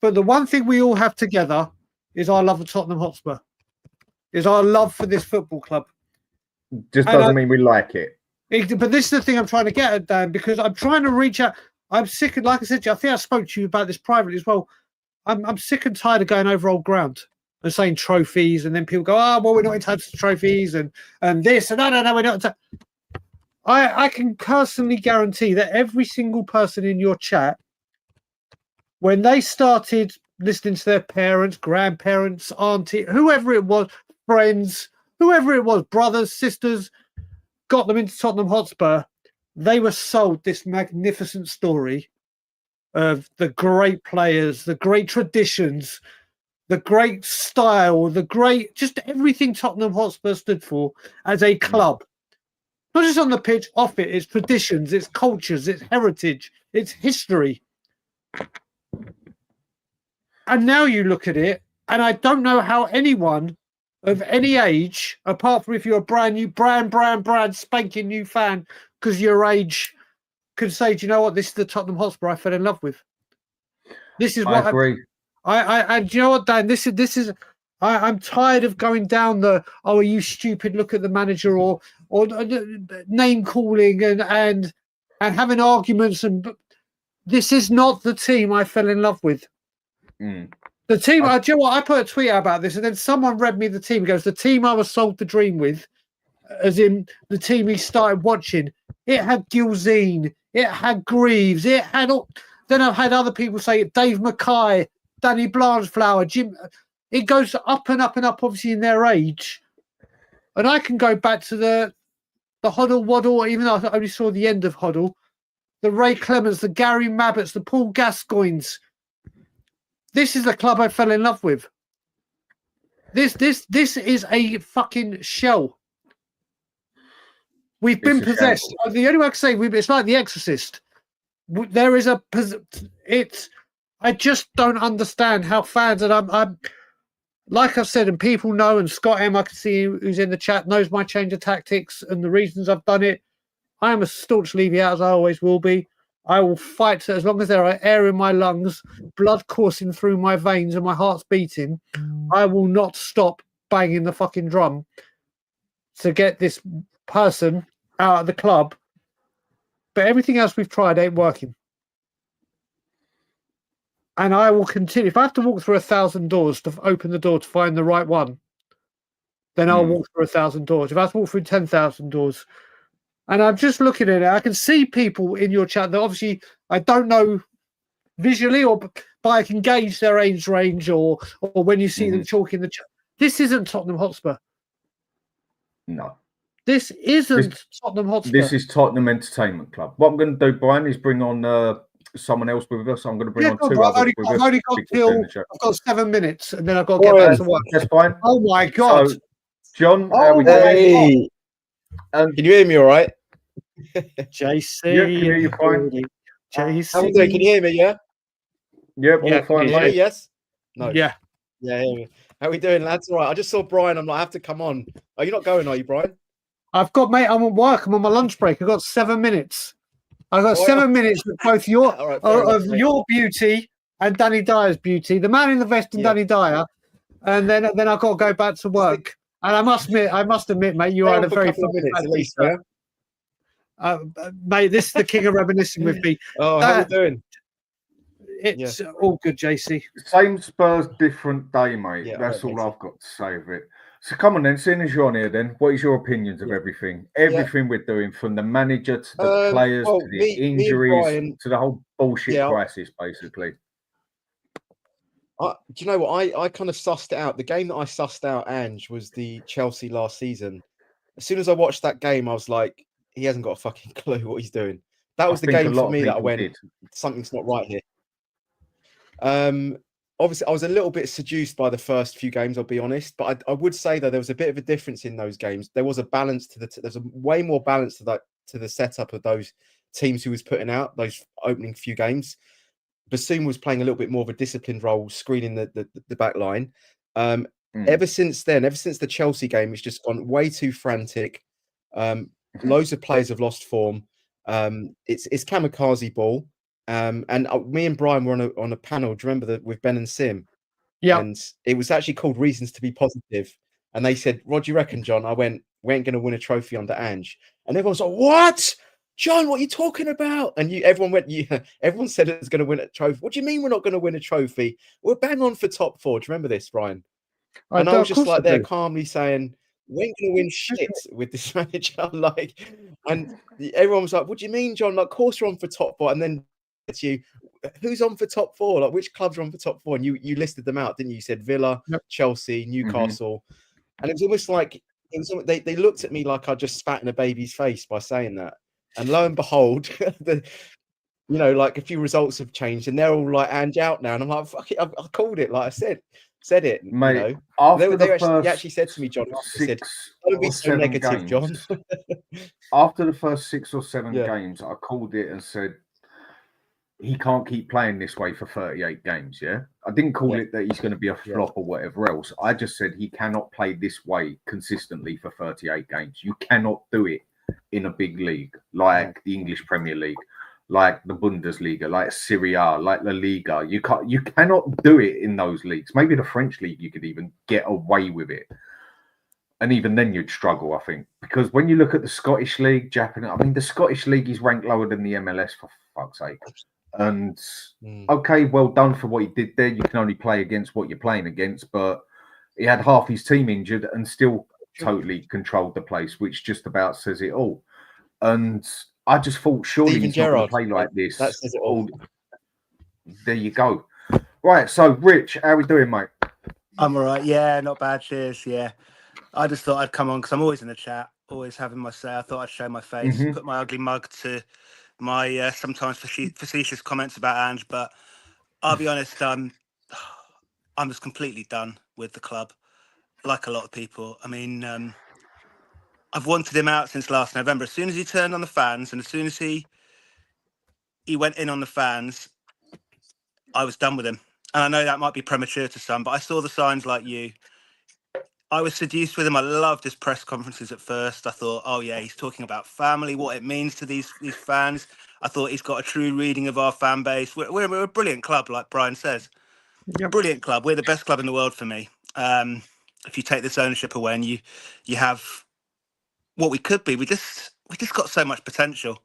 But the one thing we all have together is our love of Tottenham Hotspur, is our love for this football club. Just doesn't mean we like it. But this is the thing I'm trying to get at, Dan, because I'm trying to reach out. I'm sick of, like I said to you, I think I spoke to you about this privately as well. I'm sick and tired of going over old ground and saying trophies, and then people go, oh, well, we're not entitled to trophies and this, and no, we're not. I can personally guarantee that every single person in your chat, when they started listening to their parents, grandparents, auntie, whoever it was, friends, whoever it was, brothers, sisters, got them into Tottenham Hotspur, they were sold this magnificent story of the great players, the great traditions, the great style, just everything Tottenham Hotspur stood for as a club. Not just on the pitch, off it, its traditions, its cultures, its heritage, its history. And now you look at it, and I don't know how anyone of any age, apart from if you're a brand new, brand spanking new fan, because your age, could say, do you know what? This is the Tottenham Hotspur I fell in love with. This is what I agree. And do you know what, Dan? This is. I'm tired of going down the are you stupid? Look at the manager or name calling and having arguments. And this is not the team I fell in love with. The team. Do you know what? I put a tweet out about this, and then someone read me the team. He goes, the team I was sold the dream with, as in the team he started watching. It had Gilzine, it had Greaves, it had all. Then I've had other people say Dave Mackay, Danny Blanchflower, Jim. It goes up and up and up, obviously, in their age. And I can go back to the Hoddle Waddle, even though I only saw the end of Hoddle, the Ray Clements, the Gary Mabbotts, the Paul Gascoignes. This is the club I fell in love with. This is a fucking shell. We've been possessed. The only way I can say it's like The Exorcist. There is I just don't understand how fans, and I'm like I've said, and people know, and Scott M, I can see who's in the chat, knows my change of tactics and the reasons I've done it. I am a staunch Levy out, as I always will be. I will fight as long as there are air in my lungs, blood coursing through my veins, and my heart's beating. I will not stop banging the fucking drum to get this person out of the club. But everything else we've tried ain't working. And I will continue. If I have to walk through 1,000 doors to open the door to find the right one, then I'll walk through 1,000 doors. If I have to walk through 10,000 doors, and I'm just looking at it, I can see people in your chat that obviously I don't know visually, but I can gauge their age range, or when you see them talking in the chat. This isn't Tottenham Hotspur. No. This isn't Tottenham Hotspur. This is Tottenham Entertainment Club. What I'm going to do, Brian, is bring on someone else with us. I'm going to bring on two others with us. I've only got I've got 7 minutes, and then I've got to get back to work. That's fine. Oh my God. So, John, hey. Can you hear me all right? JC. Yeah, can hear you fine. JC. How can you hear me, yeah? Yeah, all fine, mate. Yes? No. Yeah. Yeah, hear me. How we doing, lads? All right. I just saw Brian. I'm like, I have to come on. Are you not going? Are you, Brian? I've got, mate. I'm at work. I'm on my lunch break. I've got 7 minutes. I've got 7 minutes with both your All right, fair enough, mate. your beauty and Danny Dyer's beauty. The man in the vest and Danny Dyer, and then I've got to go back to work. And I must admit, mate, you had a very couple of minutes at least, yeah? mate. This is the king of reminiscing with me. Oh, how you doing? It's all good, JC. Same Spurs, different day, mate. Yeah, That's right, all I've got to say of it. So come on then, seeing as you're on here then, what is your opinions of everything? Everything we're doing, from the manager to the players to the injuries Brian, to the whole bullshit crisis, basically. Do you know what? I kind of sussed it out. The game that I sussed out, Ange, was the Chelsea last season. As soon as I watched that game, I was like, he hasn't got a fucking clue what he's doing. That was the game for me that I went, something's not right here. Obviously, I was a little bit seduced by the first few games, I'll be honest. But I would say that there was a bit of a difference in those games. There was a balance to there's a way more balance to the setup of those teams who was putting out those opening few games. Bassoon was playing a little bit more of a disciplined role, screening the back line. Ever since then, ever since the Chelsea game, it's just gone way too frantic. Loads of players have lost form. It's kamikaze ball. And me and Brian were on a panel. Do you remember that with Ben and Sim? Yeah. And it was actually called Reasons to be Positive. And they said, "What do you reckon, John?" I went, "We ain't going to win a trophy under Ange." And everyone's like, "What? John, what are you talking about?" And everyone went, "Yeah." Everyone said it's going to win a trophy. What do you mean we're not going to win a trophy? We're bang on for top 4. Do you remember this, Brian? And I was just like there calmly saying, "We ain't going to win shit with this manager." And everyone was like, "What do you mean, John? Like, of course we're on for top 4." And then to you, who's on for top 4? Like, which clubs are on for top 4? And you listed them out, didn't you? You said Villa, Chelsea, Newcastle. And it was almost like they looked at me like I just spat in a baby's face by saying that. And lo and behold, like a few results have changed, and they're all like Ange out now. And I'm like, fuck it, I called it. Like I said it, mate. They actually said to me, John, they said, "Don't be so negative, John." After the first 6 or 7 games, I called it and said, he can't keep playing this way for 38 games, yeah? I didn't call it that he's going to be a flop or whatever else. I just said he cannot play this way consistently for 38 games. You cannot do it in a big league like the English Premier League, like the Bundesliga, like Serie A, like La Liga. You cannot do it in those leagues. Maybe the French league, you could even get away with it. And even then you'd struggle, I think. Because when you look at the Scottish league, the Scottish league is ranked lower than the MLS, for fuck's sake. And okay, well done for what he did there. You can only play against what you're playing against, but he had half his team injured and still totally controlled the place, which just about says it all. And I just thought, surely he's not going to play like this. That says it all. There you go. Right, so Rich, how are we doing, mate? I'm all right. Yeah, not bad. Cheers. Yeah, I just thought I'd come on because I'm always in the chat, always having my say. I thought I'd show my face, put my ugly mug to my sometimes facetious comments about Ange, but I'll be honest, I'm just completely done with the club, like a lot of people. I mean, I've wanted him out since last November. As soon as he turned on the fans, and as soon as he went in on the fans, I was done with him. And I know that might be premature to some, but I saw the signs like you. I was seduced with him. I loved his press conferences at first. I thought, oh yeah, he's talking about family, what it means to these fans. I thought he's got a true reading of our fan base. We're a brilliant club, like Brian says. Brilliant club. We're the best club in the world for me. If you take this ownership away and you have what we could be, we just got so much potential.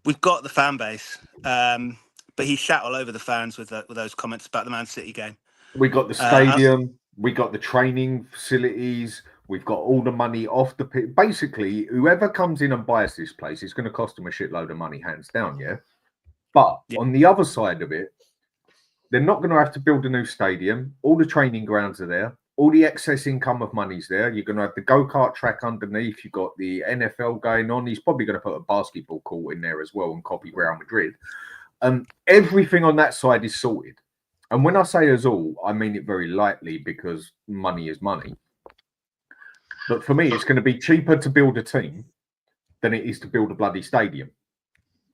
We've got the fan base, but he shat all over the fans with those comments about the Man City game. We got the stadium. We got the training facilities. We've got all the money off the pitch. Basically, whoever comes in and buys this place, it's going to cost them a shitload of money, hands down, yeah? But on the other side of it, they're not going to have to build a new stadium. All the training grounds are there. All the excess income of money's there. You're going to have the go-kart track underneath. You've got the NFL going on. He's probably going to put a basketball court in there as well and copy Real Madrid. Everything on that side is sorted. And when I say as all, I mean it very lightly because money is money. But for me, it's going to be cheaper to build a team than it is to build a bloody stadium.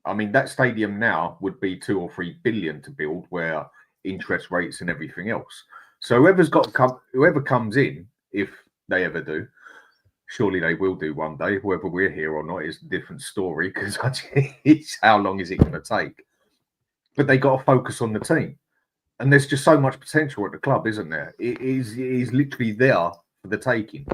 I mean, that stadium now would be 2 or 3 billion to build, where interest rates and everything else. So whoever comes in, if they ever do, surely they will do one day. Whether we're here or not is a different story, because it's how long is it going to take? But they got to focus on the team, and there's just so much potential at the club, isn't there? It is literally there for the taking.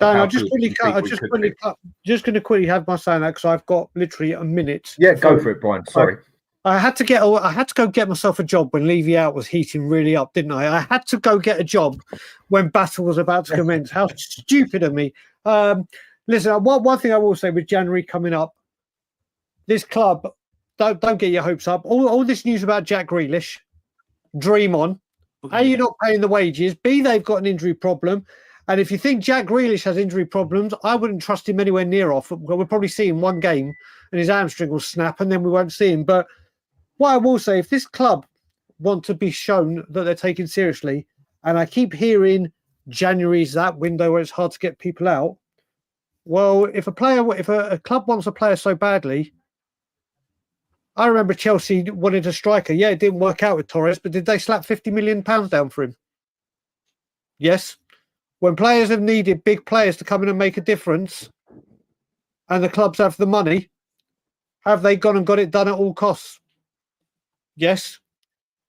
Dan, I'm just going to quickly have my saying that because I've got literally a minute. Yeah, go for it, Brian. Sorry. I had to go get myself a job when Levy out was heating really up, didn't I? I had to go get a job when battle was about to commence. How stupid of me. Listen, one thing I will say with January coming up, this club, don't get your hopes up. All this news about Jack Grealish, dream on. A, you're not paying the wages. B, they've got an injury problem. And if you think Jack Grealish has injury problems, I wouldn't trust him anywhere near off. We'll probably see him one game and his hamstring will snap and then we won't see him. But what I will say, if this club want to be shown that they're taken seriously, and I keep hearing January's that window where it's hard to get people out, well, if a club wants a player so badly, I remember Chelsea wanted a striker. Yeah, it didn't work out with Torres, but did they slap £50 million down for him? Yes. When players have needed big players to come in and make a difference, and the clubs have the money, have they gone and got it done at all costs? Yes.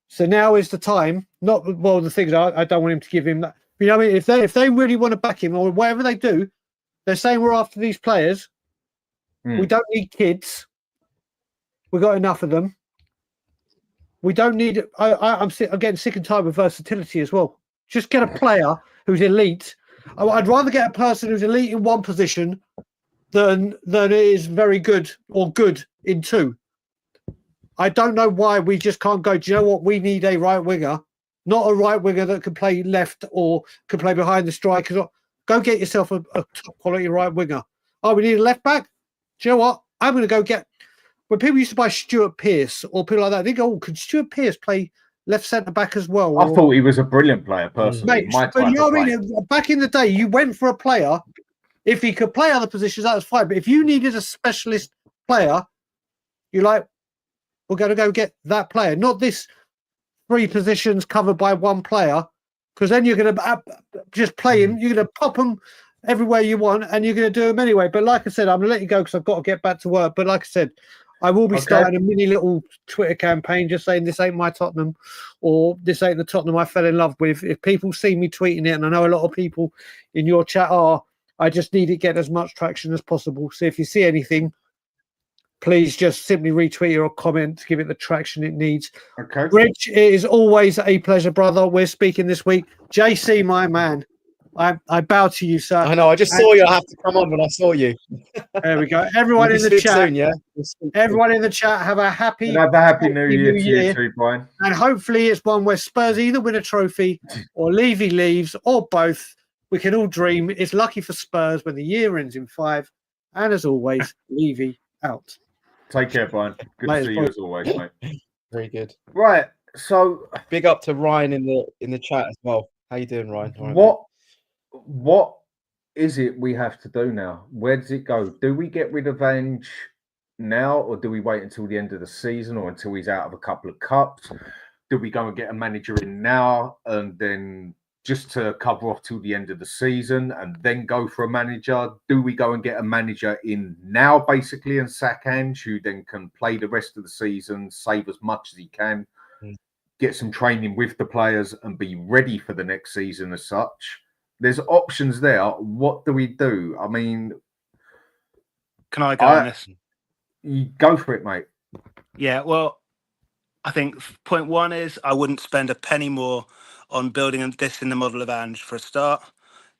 So now is the time. The things I don't want him to give him that. You know what I mean? If they really want to back him or whatever they do, they're saying we're after these players. We don't need kids. We've got enough of them. We don't need. I'm getting sick and tired of versatility as well. Just get a player who's elite. I'd rather get a person who's elite in one position than is very good or good in two. I don't know why we just can't go, do you know what? We need a right winger, not a right winger that can play left or can play behind the striker. Go get yourself a top quality right winger. Oh, we need a left back? Do you know what? I'm going to go get... When people used to buy Stuart Pearce or people like that, they go, could Stuart Pearce play left centre back as well? I thought he was a brilliant player, personally. Mate, but you know what I mean? Back in the day, you went for a player. If he could play other positions, that was fine. But if you needed a specialist player, you're like, we're going to go get that player, not this 3 positions covered by one player, because then you're going to just play him. You're going to pop him everywhere you want, and you're going to do them anyway. But like I said, I'm going to let you go because I've got to get back to work. But like I said, I will be starting a mini little Twitter campaign just saying this ain't my Tottenham or this ain't the Tottenham I fell in love with. If people see me tweeting it, and I know a lot of people in your chat are, I just need to get as much traction as possible. So if you see anything, please just simply retweet or comment to give it the traction it needs. Okay. Rich, it is always a pleasure, brother. We're speaking this week. JC, my man, I bow to you, sir. I know. I just saw you. I have to come on when I saw you. There we go. Everyone in the chat. Soon, yeah? Everyone in the chat, have a happy New Year to you too, Brian. And hopefully it's one where Spurs either win a trophy or Levy leaves or both. We can all dream. It's lucky for Spurs when the year ends in 5. And as always, Levy out. Take care, Brian. Good to see you as always, mate. Very good. Right. So big up to Ryan in the chat as well. How you doing, Ryan? What is it we have to do now? Where does it go? Do we get rid of Ange now, or do we wait until the end of the season, or until he's out of a couple of cups? Do we go and get a manager in now and then just to cover off till the end of the season and then go for a manager? Do we go and get a manager in now, basically, and sack Ange, who then can play the rest of the season, save as much as he can, get some training with the players and be ready for the next season as such? There's options there. What do we do? I mean... Can I go on this? You go for it, mate. Yeah, well, I think point one is I wouldn't spend a penny more on building this in the model of Ange for a start.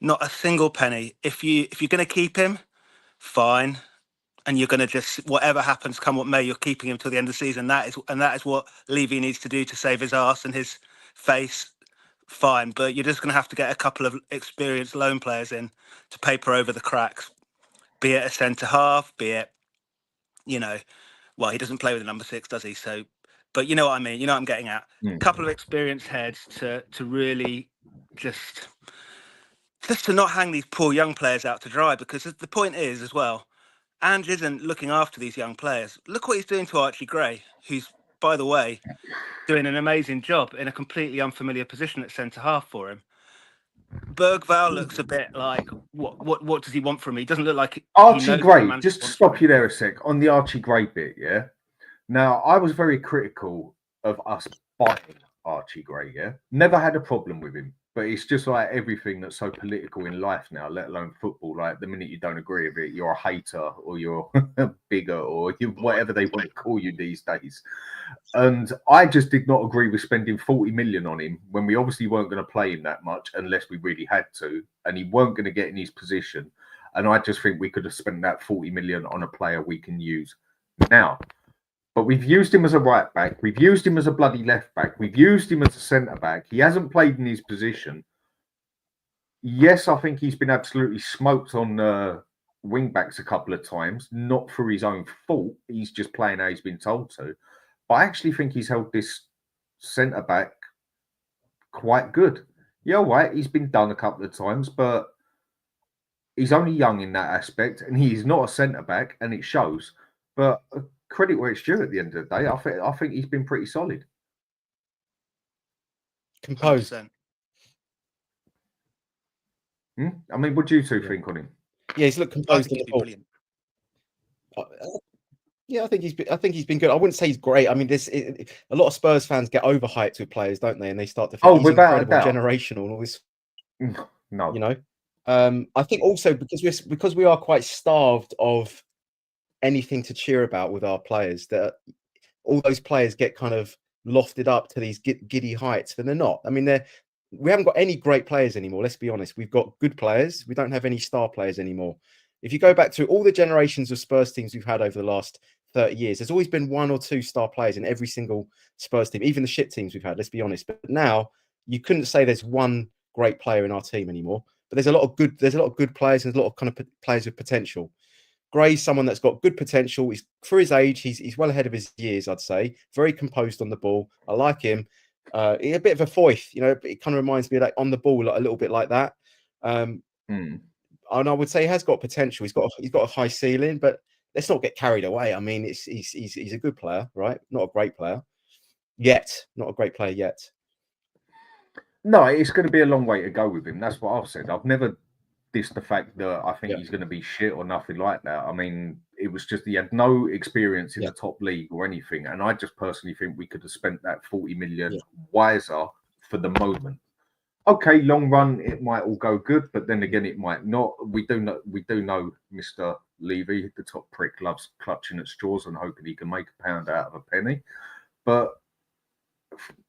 Not a single penny. If you're going to keep him, fine. And you're going to just, whatever happens, come what may, you're keeping him till the end of the season. That is what Levy needs to do to save his arse and his face. Fine, but you're just going to have to get a couple of experienced loan players in to paper over the cracks, be it a centre half, be it, he doesn't play with the number 6, does he? So, but you know what I mean. You know what I'm getting at. A couple of experienced heads to really just to not hang these poor young players out to dry, because the point is as well, Ange isn't looking after these young players. Look what he's doing to Archie Gray, who's by the way, doing an amazing job in a completely unfamiliar position at centre half for him. Bergvall looks a bit like what does he want from me? He doesn't look like Archie Gray. Just to stop you there a sec on the Archie Gray bit, yeah. Now I was very critical of us buying Archie Gray, yeah. Never had a problem with him, but it's just like everything that's so political in life now, let alone football. Like the minute you don't agree with it, you're a hater or you're bigger or you whatever they want to call you these days. And I just did not agree with spending 40 million on him when we obviously weren't going to play him that much unless we really had to, and he weren't going to get in his position. And I just think we could have spent that 40 million on a player we can use now. But we've used him as a right back. We've used him as a bloody left back. We've used him as a centre back. He hasn't played in his position. Yes, I think he's been absolutely smoked on wing backs a couple of times, not for his own fault. He's just playing how he's been told to. But I actually think he's held this centre back quite good. Yeah, right. He's been done a couple of times, but he's only young in that aspect, and he's not a centre back, and it shows. But credit where it's due at the end of the day. I think he's been pretty solid. Composed. I mean, what do you two think on him? Yeah, he's looked composed. Brilliant. Yeah, I think he's been good. I wouldn't say he's great. I mean, a lot of Spurs fans get overhyped with players, don't they? And they start to think he's without incredible, generational, and all this. No, you know. I think also because we are quite starved of anything to cheer about with our players, that all those players get kind of lofted up to these giddy heights, and they're not. I mean, we haven't got any great players anymore. Let's be honest. We've got good players. We don't have any star players anymore. If you go back to all the generations of Spurs teams we've had over the last 30 years, there's always been one or two star players in every single Spurs team, even the shit teams we've had, let's be honest. But now you couldn't say there's one great player in our team anymore. But there's a lot of good players and a lot of kind of players with potential. Gray's someone that's got good potential. He's, for his age, he's well ahead of his years, I'd say. Very composed on the ball. I like him. He's a bit of a foith, you know. It kind of reminds me of like on the ball, like, a little bit like that. And I would say he has got potential. He's got a high ceiling, but let's not get carried away. I mean, he's a good player, right? Not a great player yet. Not a great player yet. No, it's going to be a long way to go with him. That's what I've said. I've never dissed the fact that I think he's going to be shit or nothing like that. I mean, it was just he had no experience in the top league or anything. And I just personally think we could have spent that 40 million wiser for the moment. Okay, long run, it might all go good, but then again, it might not. We do know Mr. Levy, the top prick, loves clutching at straws and hoping he can make a pound out of a penny. But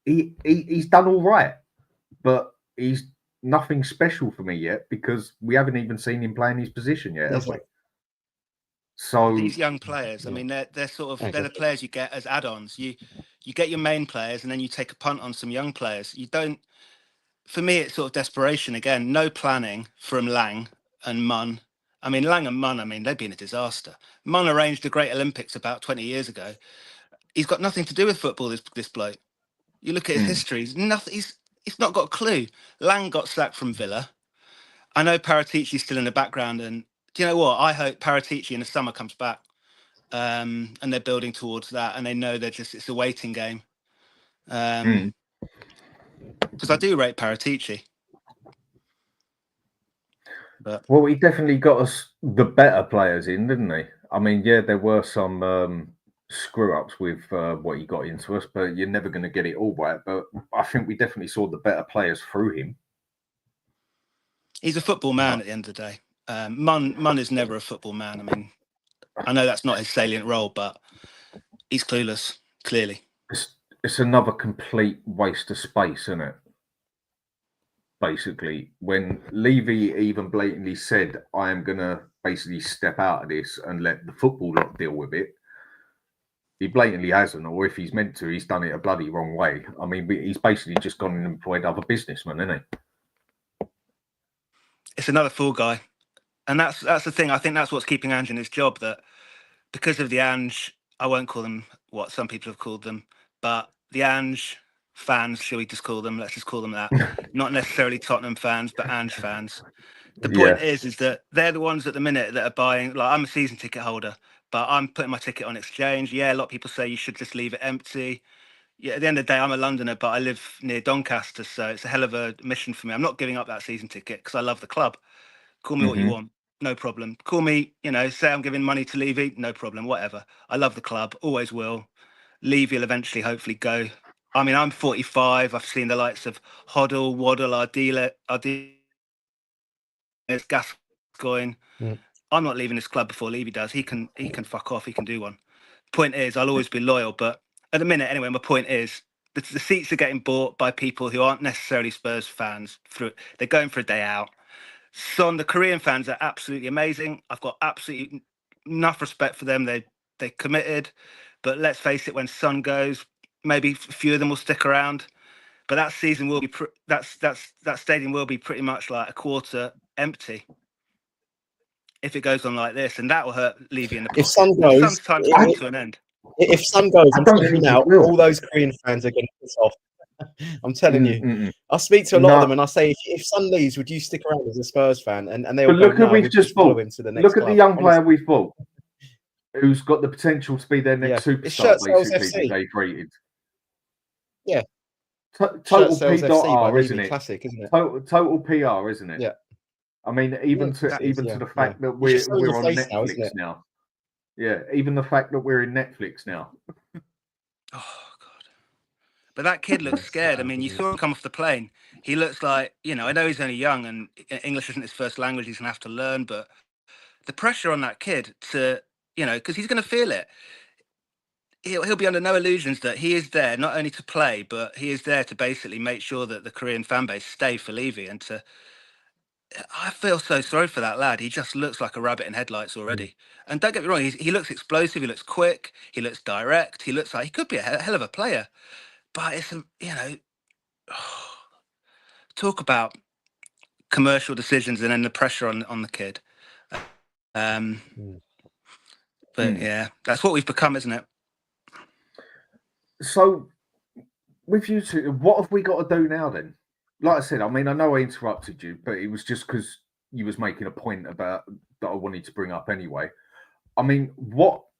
he's done all right. But he's nothing special for me yet because we haven't even seen him playing his position yet, have we? So these young players, I mean, they're sort of they're the players you get as add-ons. You get your main players and then you take a punt on some young players. You don't. For me, it's sort of desperation again. No planning from Lang and Munn. I mean, Lang and Munn, I mean, they've been a disaster. Munn arranged the Great Olympics about 20 years ago. He's got nothing to do with football, this bloke. You look at his history, he's not got a clue. Lang got sacked from Villa. I know Paratici's still in the background, and do you know what? I hope Paratici in the summer comes back, and they're building towards that, and they know it's a waiting game. Because I do rate Paratici. But well, he definitely got us the better players in, didn't he? I mean, yeah, there were some screw ups with what he got into us, but you're never going to get it all right. But I think we definitely saw the better players through him. He's a football man at the end of the day. Munn is never a football man. I mean, I know that's not his salient role, but he's clueless, clearly. It's another complete waste of space, isn't it? Basically, when Levy even blatantly said, I am going to basically step out of this and let the football lot deal with it, he blatantly hasn't, or if he's meant to, he's done it a bloody wrong way. I mean, he's basically just gone and employed other businessmen, isn't he? It's another fool guy. And that's the thing. I think that's what's keeping Ange in his job, that because of the Ange, I won't call them what some people have called them, but the Ange fans, shall we just call them? Let's just call them that. Not necessarily Tottenham fans, but Ange fans. The point is that they're the ones at the minute that are buying, like I'm a season ticket holder, but I'm putting my ticket on exchange. Yeah, a lot of people say you should just leave it empty. Yeah, at the end of the day, I'm a Londoner, but I live near Doncaster, so it's a hell of a mission for me. I'm not giving up that season ticket because I love the club. Call me what you want, no problem. Call me, say I'm giving money to Levy, no problem, whatever. I love the club, always will. Levy will eventually hopefully go. I mean, I'm 45. I've seen the likes of Hoddle, Waddle, Ardila, Gascoigne. I'm not leaving this club before Levy does. He can fuck off. He can do one. Point is, I'll always be loyal. But at the minute, anyway, my point is the seats are getting bought by people who aren't necessarily Spurs fans. They're going for a day out. Son, the Korean fans are absolutely amazing. I've got absolutely enough respect for them. They're committed. But let's face it, when Son goes, maybe a few of them will stick around. But that season will be that stadium will be pretty much like a quarter empty if it goes on like this, and that will hurt Levy in the pocket. If Son goes, Son's time's coming to an end. If Son goes, I'm telling you now, all those Korean fans are going to piss off. I'm telling you. I speak to a lot of them, and I say, if Son leaves, would you stick around as a Spurs fan? And they all go, no, we've just bought him to the next. Look at the young player we've bought, who's got the potential to be their next superstar. Basically, they've rated. Yeah. Total PR, isn't it? Classic, isn't it? Total PR, isn't it? Yeah. I mean, even to the fact that we're on Netflix now. Yeah, even the fact that we're in Netflix now. Oh God! But that kid looks scared. I mean, you saw him come off the plane. He looks like, I know he's only young and English isn't his first language. He's gonna have to learn, but the pressure on that kid to, because he's gonna feel it. He'll be under no illusions that he is there not only to play, but he is there to basically make sure that the Korean fan base stay for Levy. And I feel so sorry for that lad. He just looks like a rabbit in headlights already. And don't get me wrong, he looks explosive, he looks quick, he looks direct, he looks like he could be a hell of a player. But it's, talk about commercial decisions and then the pressure on the kid. But yeah, that's what we've become, isn't it? So, with you two, what have we got to do now then? Like I said, I mean, I know I interrupted you, but it was just because you was making a point about that I wanted to bring up anyway. I mean,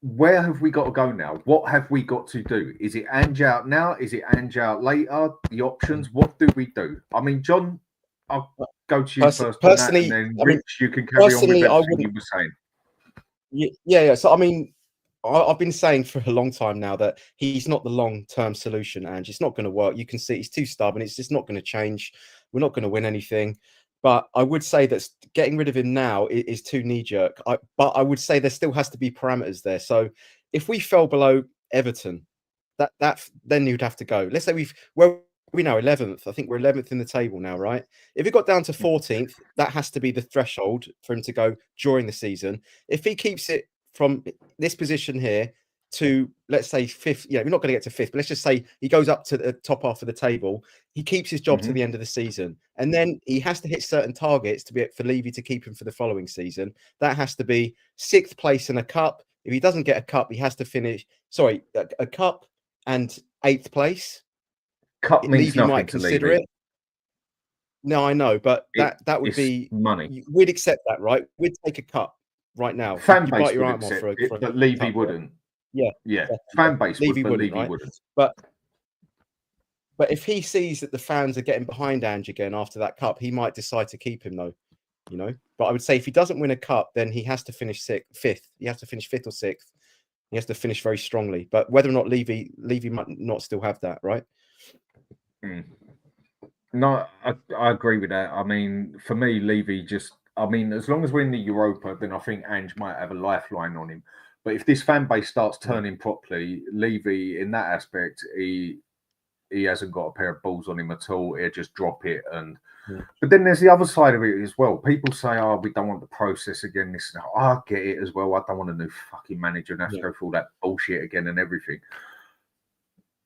where have we got to go now? What have we got to do? Is it Ange out now? Is it Ange out later? The options? What do we do? I mean, John, I'll go to you first. Personally, and then Rich, you can carry on with everything you were saying. Yeah. So, I mean, I've been saying for a long time now that he's not the long-term solution, Ange. It's not going to work. You can see he's too stubborn. It's just not going to change. We're not going to win anything. But I would say that getting rid of him now is too knee-jerk. But I would say there still has to be parameters there. So if we fell below Everton, that then you'd have to go. Let's say we're 11th. I think we're 11th in the table now, right? If it got down to 14th, that has to be the threshold for him to go during the season. If he keeps it from this position here to, let's say, 5th, we're not going to get to 5th, but let's just say he goes up to the top half of the table, he keeps his job to the end of the season, and then he has to hit certain targets for Levy to keep him for the following season. That has to be 6th place in a cup. If he doesn't get a cup, he has to finish a cup and 8th place. Cup means Levy nothing might to consider Levy. it. No, I know, but that would be money. We'd accept that, right? We'd take a cup right now. Fan base would accept it, but Levy wouldn't. Yeah. Exactly. Fan base Levy would, but Levy right? wouldn't. But if he sees that the fans are getting behind Ange again after that cup, he might decide to keep him, though. But I would say if he doesn't win a cup, then he has to finish 5th. He has to finish 5th or 6th. He has to finish very strongly. But whether or not Levy might not still have that, right? No, I agree with that. I mean, for me, Levy as long as we're in the Europa, then I think Ange might have a lifeline on him. But if this fan base starts turning properly, Levy, in that aspect, he hasn't got a pair of balls on him at all. He'll just drop it. But then there's the other side of it as well. People say, we don't want the process again. This, I get it as well. I don't want a new fucking manager and have to go through all that bullshit again and everything.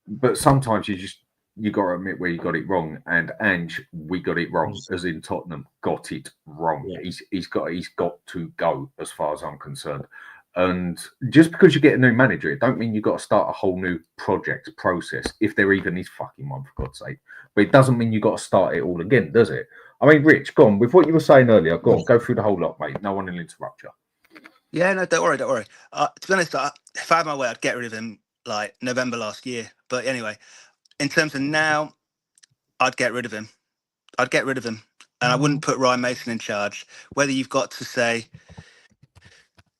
But sometimes you got to admit where you got it wrong. And Ange, we got it wrong, as in Tottenham, got it wrong. Yeah. He's got to go, as far as I'm concerned. And just because you get a new manager, it don't mean you've got to start a whole new process, if there even is fucking one, for God's sake. But it doesn't mean you've got to start it all again, does it? I mean, Rich, go on. With what you were saying earlier, go through the whole lot, mate. No one will interrupt you. Yeah, no, don't worry. To be honest, if I had my way, I'd get rid of him like November last year. But anyway, in terms of now, I'd get rid of him. And I wouldn't put Ryan Mason in charge. Whether you've got to say,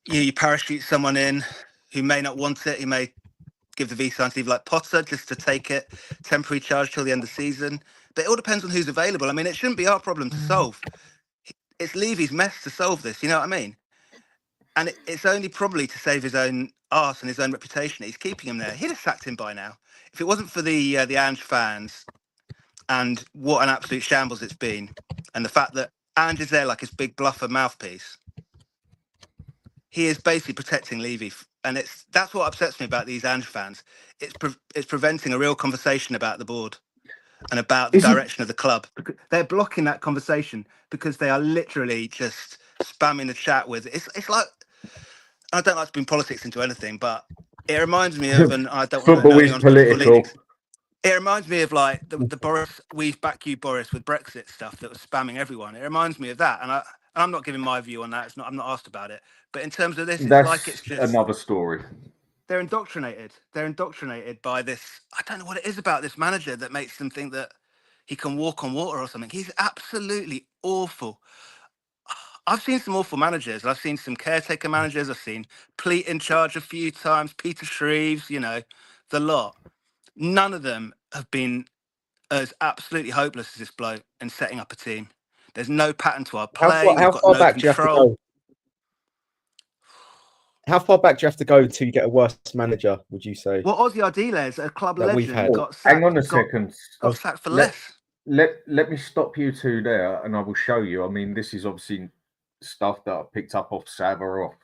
you parachute someone in who may not want it, he may give the visa to leave like Potter just to take it, temporary charge till the end of the season. But it all depends on who's available. I mean, it shouldn't be our problem to solve. It's Levy's mess to solve this, you know what I mean? And it's only probably to save his own arse and his own reputation that he's keeping him there. He'd have sacked him by now. If it wasn't for the Ange fans and what an absolute shambles it's been, and the fact that Ange is there like his big bluffer mouthpiece, he is basically protecting Levy. And that's what upsets me about these Ange fans. It's preventing a real conversation about the board and about the direction of the club. They're blocking that conversation because they are literally just spamming the chat with it's like, I don't like to bring politics into anything, but it reminds me of, and I don't want to know Football is political. It reminds me of like the Boris, we back you Boris with Brexit stuff that was spamming everyone. It reminds me of that, and I'm not giving my view on that. I'm not asked about it. But in terms of this, it's just another story. They're indoctrinated. They're indoctrinated by this. I don't know what it is about this manager that makes them think that he can walk on water or something. He's absolutely awful. I've seen some awful managers. I've seen some caretaker managers. I've seen Pleat in charge a few times, Peter Shreves, the lot. None of them have been as absolutely hopeless as this bloke in setting up a team. There's no pattern to our play. How far back do you have to go? How far back do you have to go until you get a worse manager, would you say? Well, Ozzy Ardiles, a club legend, got sacked. Hang on a second. Got sacked for less. Let me stop you two there, and I will show you. I mean, this is obviously stuff that I picked up off Saba, off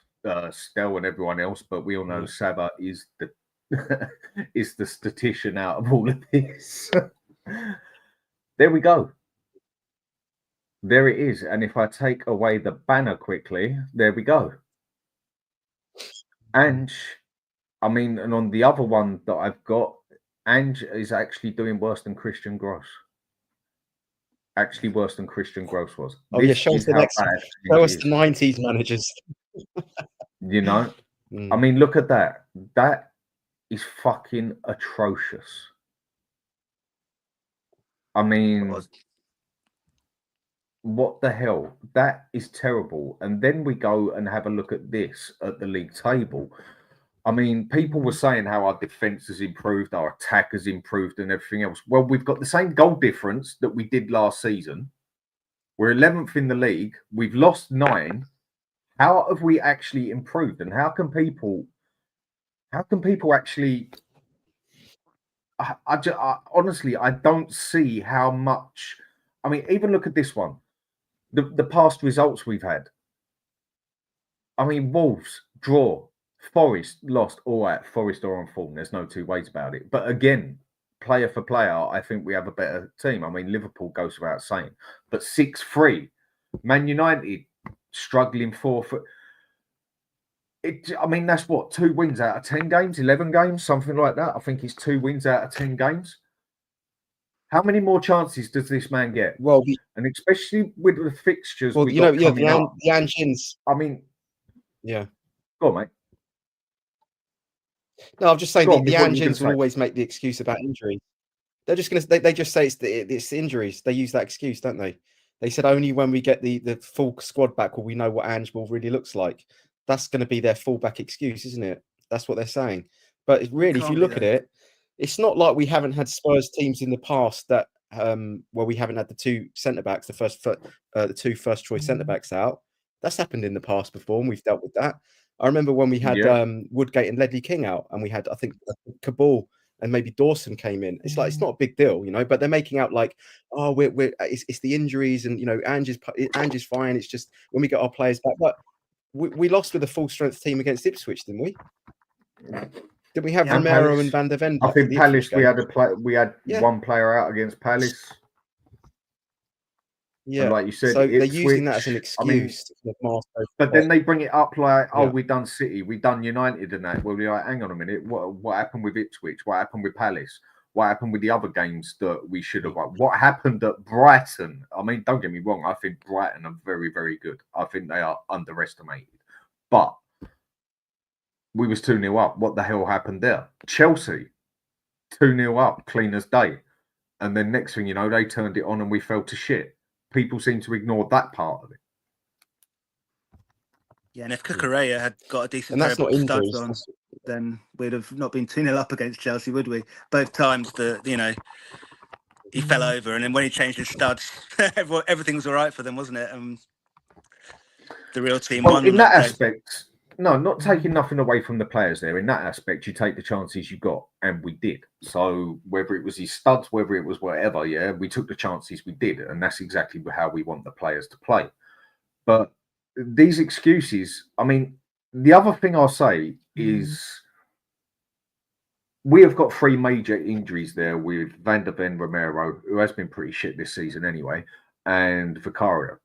Stel and everyone else, but we all know Saba is the is the statistician out of all of this. There we go. There it is. And if I take away the banner quickly, there we go. Ange, I mean, and on the other one that I've got, Ange is actually doing worse than Christian Gross. Actually worse than Christian Gross was. Oh, yeah, show us the next. Show us the 90s managers. I mean, look at that. That is fucking atrocious. I mean, what the hell? That is terrible. And then we go and have a look at this at the league table. I mean, people were saying how our defence has improved, our attack has improved and everything else. Well, we've got the same goal difference that we did last season. We're 11th in the league. We've lost 9. How have we actually improved? And how can people actually... I honestly, I don't see how much... I mean, even look at this one. The past results we've had. I mean, Wolves, draw. Forest, lost. All right, Forest are on form. There's no two ways about it. But again, player for player, I think we have a better team. I mean, Liverpool goes without saying. But 6-3. Man United, struggling 4-4. I mean, that's what? 2 wins out of 10 games? 11 games? Something like that. I think it's 2 wins out of 10 games. How many more chances does this man get? Well, and especially with the fixtures. Well, the Ange. I mean, yeah. Go on, mate. No, I'm just saying the Anges will always make the excuse about injury. They're just going to. They just say it's injuries. They use that excuse, don't they? They said only when we get the full squad back will we know what Ange really looks like. That's going to be their fallback excuse, isn't it? That's what they're saying. But really, if you look at it, it's not like we haven't had Spurs teams in the past that where we haven't had the 2 centre backs, the 2 first choice centre backs out. That's happened in the past before, and we've dealt with that. I remember when we had Woodgate and Ledley King out, and we had, I think, Cabal and maybe Dawson came in. It's like it's not a big deal, but they're making out like, oh, it's the injuries, and Ange is fine. It's just when we get our players back. But we lost with a full strength team against Ipswich, didn't we? Did we have Romero Palace, and Van der Ven? I think Palace. We had one player out against Palace. Yeah, and like you said, so they're using that as an excuse. But then they bring it up like, oh, we've done City, we've done United and that. Well, we're like, hang on a minute, what happened with Ipswich? What happened with Palace? What happened with the other games that we should have won? What happened at Brighton? I mean, don't get me wrong, I think Brighton are very, very good. I think they are underestimated. But we was 2-0 up. What the hell happened there? Chelsea, 2-0 up, clean as day. And then next thing you know, they turned it on and we fell to shit. People seem to ignore that part of it. Yeah, and if Cucurella had got a decent And that's pair not of studs injuries. on, then we'd have not been 2-0 up against Chelsea, would we? Both times he fell over, and then when he changed his studs, everything was all right for them, wasn't it? The real team won. In that aspect, no, not taking nothing away from the players there. In that aspect, you take the chances you got, and we did. So whether it was his studs, whether it was whatever, yeah, we took the chances we did, and that's exactly how we want the players to play. But these excuses, I mean, the other thing I'll say is we have got 3 major injuries there with Van der Ven, Romero, who has been pretty shit this season anyway, and Vicario.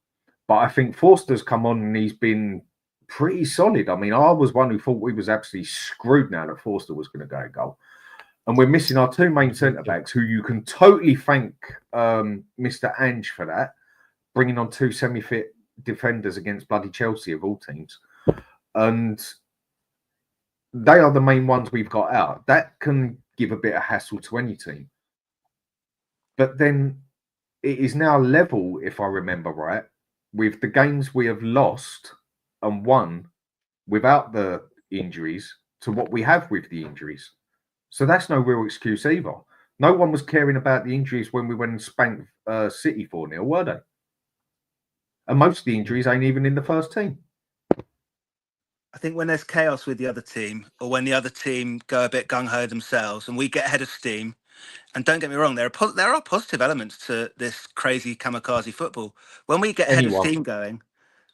But I think Forster's come on and he's been pretty solid. I mean, I was one who thought we was absolutely screwed now that Forster was going to go goal. And we're missing our 2 main centre-backs, who you can totally thank Mr. Ange for that, bringing on 2 semi-fit defenders against bloody Chelsea of all teams. And they are the main ones we've got out. That can give a bit of hassle to any team. But then it is now level, if I remember right, with the games we have lost and won without the injuries to what we have with the injuries. So that's no real excuse either. No one was caring about the injuries when we went and spanked City 4-0, were they? And most of the injuries ain't even in the first team. I think when there's chaos with the other team, or when the other team go a bit gung-ho themselves and we get ahead of steam, and don't get me wrong, there are positive elements to this crazy kamikaze football. When we get ahead of steam going,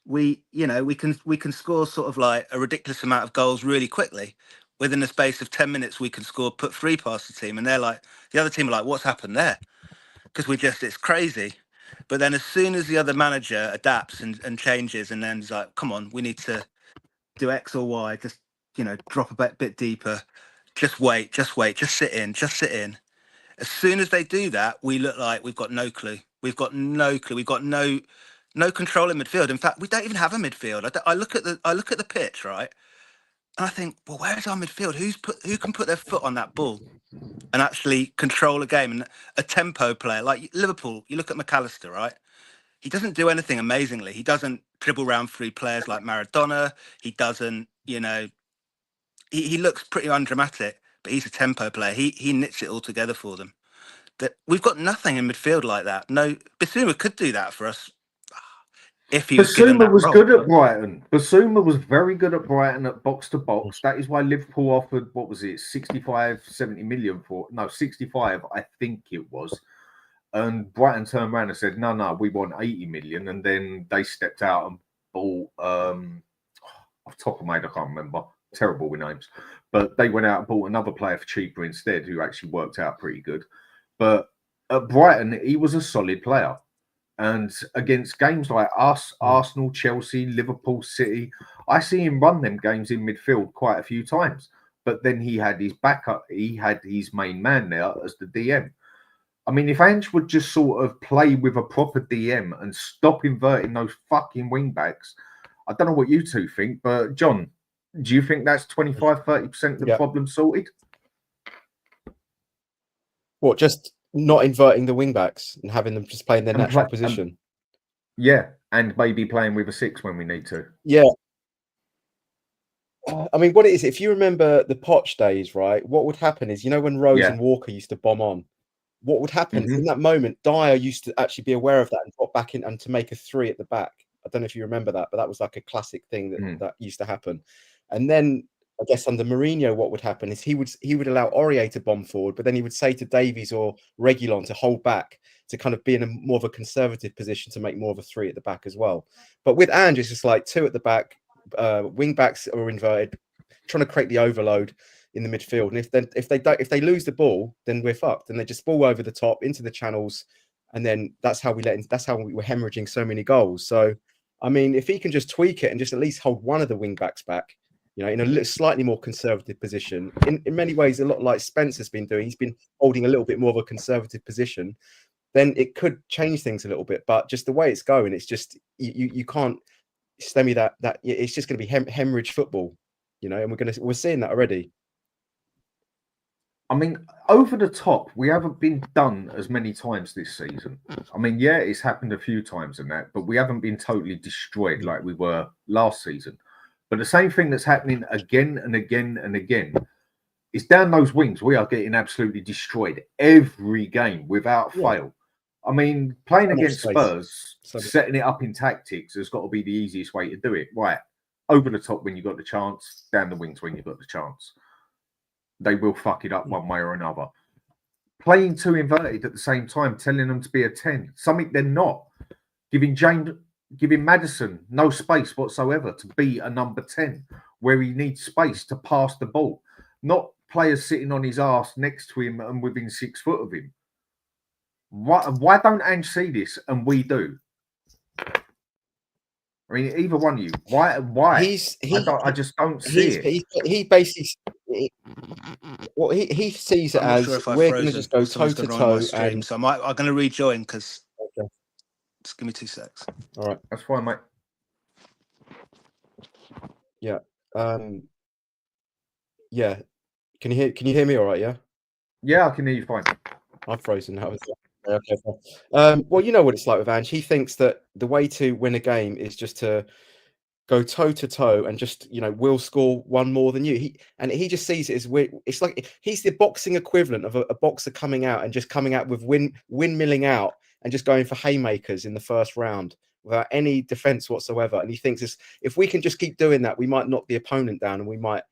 we can score sort of like a ridiculous amount of goals really quickly. Within the space of 10 minutes, we can put 3 past the team, and they're like, the other team are like, what's happened there? Because it's crazy. But then as soon as the other manager adapts and changes, and then is like, come on, we need to do X or Y, just drop a bit deeper, just wait, just sit in. As soon as they do that, we look like we've got no clue. We've got no control in midfield. In fact, we don't even have a midfield. I look at the pitch, right, and I think, well, where is our midfield? Who can put their foot on that ball and actually control a game? And a tempo player like Liverpool, you look at McAllister, right? He doesn't do anything amazingly. He doesn't dribble around 3 players like Maradona. He doesn't, he looks pretty undramatic, but he's a tempo player. He knits it all together for them. That we've got nothing in midfield like that. No, Basuma could do that for us if he was given that Basuma was role. good at Brighton. Basuma was very good at Brighton at box to box. That is why Liverpool offered, what was it, 65, 70 million for, no, 65, I think it was. And Brighton turned around and said, no, we want 80 million. And then they stepped out and bought, off the top of my head, I can't remember. Terrible with names. But they went out and bought another player for cheaper instead, who actually worked out pretty good. But at Brighton, he was a solid player. And against games like us, Arsenal, Chelsea, Liverpool, City, I see him run them games in midfield quite a few times. But then he had his backup. He had his main man there as the DM. I mean, if Ange would just sort of play with a proper DM and stop inverting those fucking wing backs, I don't know what you two think, but John, do you think that's 25, 30% of the problem sorted? What, just not inverting the wing backs and having them just play in their natural position? Yeah, and maybe playing with a 6 when we need to. Yeah. I mean, what it is, if you remember the Poch days, right, what would happen is, when Rose and Walker used to bomb on, what would happen in that moment, Dyer used to actually be aware of that and drop back in and to make a 3 at the back. I don't know if you remember that, but that was like a classic thing that used to happen. And then I guess under Mourinho, what would happen is he would allow Aurier to bomb forward, but then he would say to Davies or Reguilon to hold back, to kind of be in a more of a conservative position to make more of a 3 at the back as well. But with Ange, it's just like 2 at the back, wing backs are inverted, trying to create the overload in the midfield. And if they lose the ball, then we're fucked. And they just ball over the top into the channels, and then that's how we were hemorrhaging so many goals. So I mean, if he can just tweak it and just at least hold one of the wing backs back, in a slightly more conservative position, in many ways, a lot like Spencer's been doing, he's been holding a little bit more of a conservative position, then it could change things a little bit. But just the way it's going, it's just, you can't stem me that it's just going to be hemorrhage football. you know, and we're seeing that already. I mean, over the top, we haven't been done as many times this season. I mean, yeah, it's happened a few times in that, but we haven't been totally destroyed like we were last season. But the same thing that's happening again and again and again is down those wings. We are getting absolutely destroyed every game without fail. I mean, playing against Spurs, setting it up in tactics has got to be the easiest way to do it. Right, over the top when you got the chance, down the wings when you got the chance. They will fuck it up one way or another. Playing two inverted at the same time, telling them to be a 10, something they're not. Giving Maddison no space whatsoever to be a number 10, where he needs space to pass the ball. Not players sitting on his ass next to him and within 6 foot of him. Why don't Ange see this and we do? I mean, either one of you. Why? I just don't see it. He basically, he sees it as we're going to just go toe to toe. And so I'm going to rejoin because just give me 2 secs. All right, that's fine, mate. Yeah. Yeah. Can you hear me? All right. Yeah. Yeah, I can hear you fine. I'm frozen now. Okay. Well, you know what it's like with Ange. He thinks that the way to win a game is just to go toe to toe and just, you know, we'll score one more than you. He just sees it as it's like he's the boxing equivalent of a boxer coming out and just coming out with windmilling out and just going for haymakers in the first round without any defense whatsoever. And he thinks if we can just keep doing that, we might knock the opponent down and we might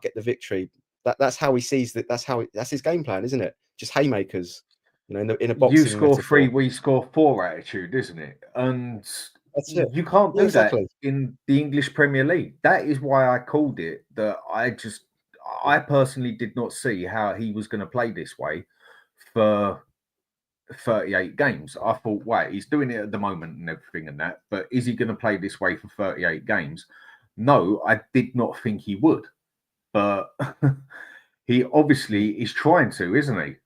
get the victory. That's how he sees that. That's his game plan, isn't it? Just haymakers. You know, in a boxing you score metaphor. 3, we score 4 attitude, isn't it? And that's it. You can't do that in the English Premier League. That is why I called it that. I personally did not see how he was going to play this way for 38 games. I thought, wait, he's doing it at the moment and everything and that, but is he going to play this way for 38 games? No, I did not think he would, but he obviously is trying to, isn't he?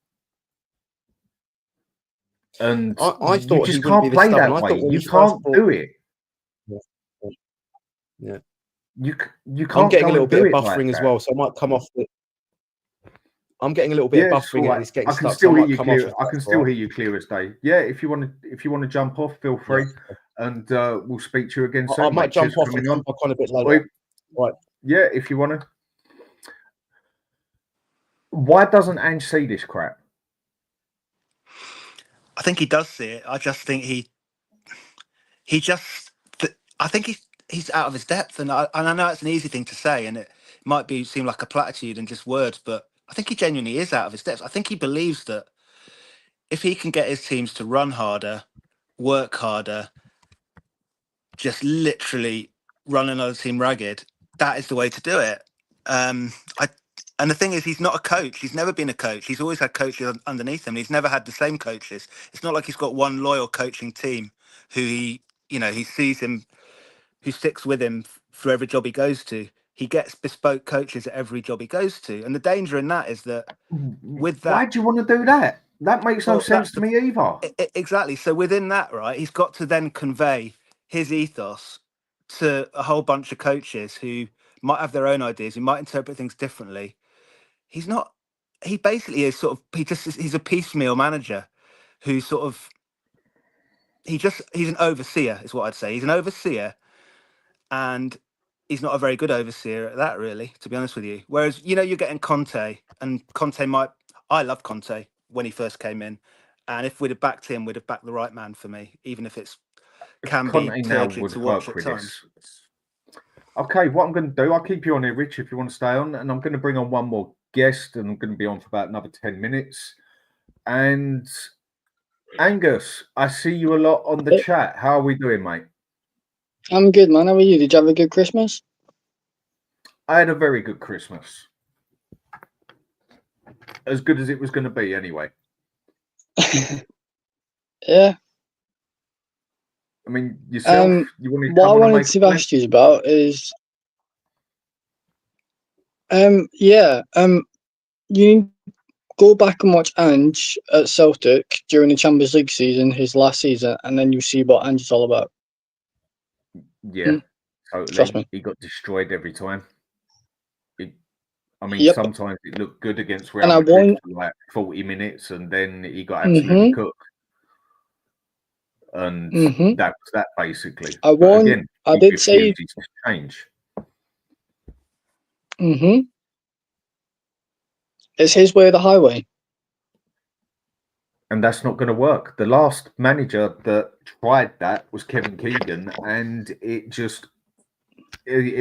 And I thought you just can't play that way. You can't do it. Yeah. You can't. I'm getting a little bit of buffering as well, so I might come off. I'm getting a little bit of buffering and it's getting stuck. I can still hear you clear as day. Yeah, if you want to jump off, feel free, and we'll speak to you again soon. I might jump off and come back on a bit later. Right. Yeah, if you want to. Why doesn't Ange see this crap? I think he does see it. I just think I think he's out of his depth, and I know it's an easy thing to say, and it might seem like a platitude and just words, but I think he genuinely is out of his depth. I think he believes that if he can get his teams to run harder, work harder, just literally run another team ragged, that is the way to do it. And the thing is, he's not a coach. He's never been a coach. He's always had coaches underneath him. He's never had the same coaches. It's not like he's got one loyal coaching team who he sees him, who sticks with him for every job he goes to. He gets bespoke coaches at every job he goes to. And the danger in that is that with that... Why do you want to do that? That makes no sense to me either. Exactly. So within that, right, he's got to then convey his ethos to a whole bunch of coaches who might have their own ideas, who might interpret things differently. He basically is he's a piecemeal manager who he's an overseer is what I'd say. He's an overseer, and he's not a very good overseer at that, really, to be honest with you. Whereas, you're getting Conte, and I love Conte when he first came in. And if we'd have backed him, we'd have backed the right man for me, even if it can be turgid to watch at times. Okay, what I'm going to do, I'll keep you on here, Rich, if you want to stay on, and I'm going to bring on one more guest, and I'm going to be on for about another 10 minutes. And Angus, I see you a lot on the chat. How are we doing, mate? I'm good, man. How are you? Did you have a good Christmas? I had a very good Christmas. As good as it was going to be, anyway. Yeah. I mean, yourself, you wanted what I wanted to ask you about is, you go back and watch Ange at Celtic during the Champions League season, his last season, and then you see what Ange is all about. Yeah, totally. Trust me. He got destroyed every time. I mean, Yep. sometimes it looked good against And Real I Madrid won't. for like 40 minutes, and then he got absolutely cooked. And that was that basically. I But won't. again, I he did say. refuses to change. It's his way or the highway. And that's not going to work. The last manager that tried that was Kevin Keegan, and it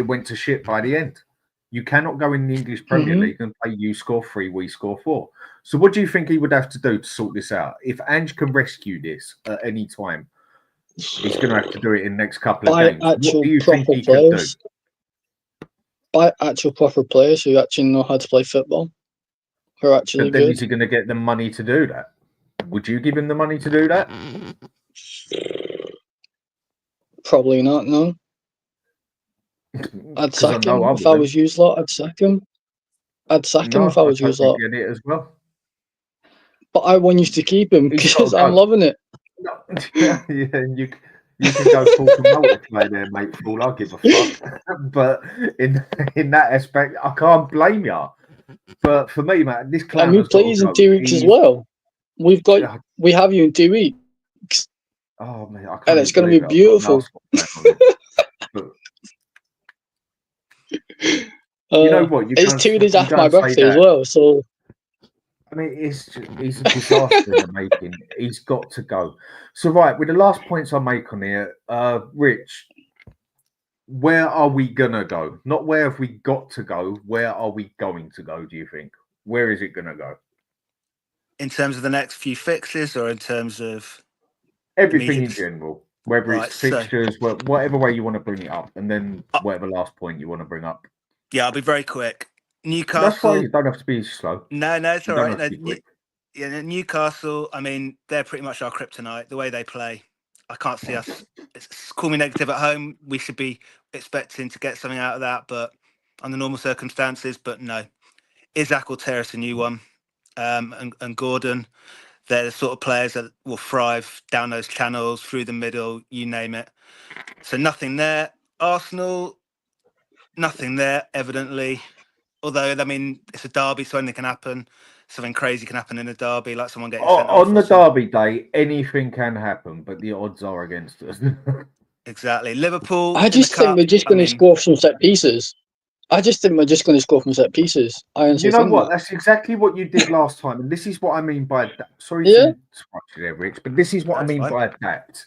went to shit by the end. You cannot go in the English Premier League and play you score 3, we score 4. So what do you think he would have to do to sort this out? If Ange can rescue this at any time, he's going to have to do it in the next couple of games. What do you think he could do? By actual proper players who actually know how to play football. Who are actually But then good. is he going to get the money to do that? Would you give him the money to do that? Probably not, no. I'd sack him if I was you lot. I'd sack him. I'd sack him if I was you lot. Get it as well. But I want you to keep him because I'm loving it. No, yeah, you can go full multiplayer there, mate. Fool, I'll give a fuck. But in that aspect, I can't blame you. But for me, man, this clown. And we play in 2 weeks as well. We have you in 2 weeks. Oh man, I can't and it's going to be beautiful. You know what? It's 2 days after my birthday as well, so. I mean, he's a disaster in the making. He's got to go. So, right, with the last points I make on here, Rich, where are we going to go? Not where have we got to go. Where are we going to go, do you think? Where is it going to go? In terms of the next few fixes or in terms of... Everything in general. Whether it's fixtures, whatever way you want to bring it up. And then whatever last point you want to bring up. Yeah, I'll be very quick. Newcastle. That's fine. You don't have to be slow. No, it's all right. Newcastle, I mean, they're pretty much our kryptonite. The way they play, I can't see us. Call me negative at home. We should be expecting to get something out of that, but under normal circumstances. But no, Isaac will tear us a new one, and Gordon. They're the sort of players that will thrive down those channels, through the middle, you name it. So nothing there. Arsenal, nothing there, evidently. Although, I mean, it's a derby, so anything can happen. Something crazy can happen in a derby, like someone getting sent off. On the derby day, anything can happen, but the odds are against us. Exactly. Liverpool. I just think we're just going to score from set pieces. I just think we're just going to score from set pieces. You know what? That's exactly what you did last time, and this is what I mean by that. Sorry to interrupt you there, Rich, but this is what I mean by adapt.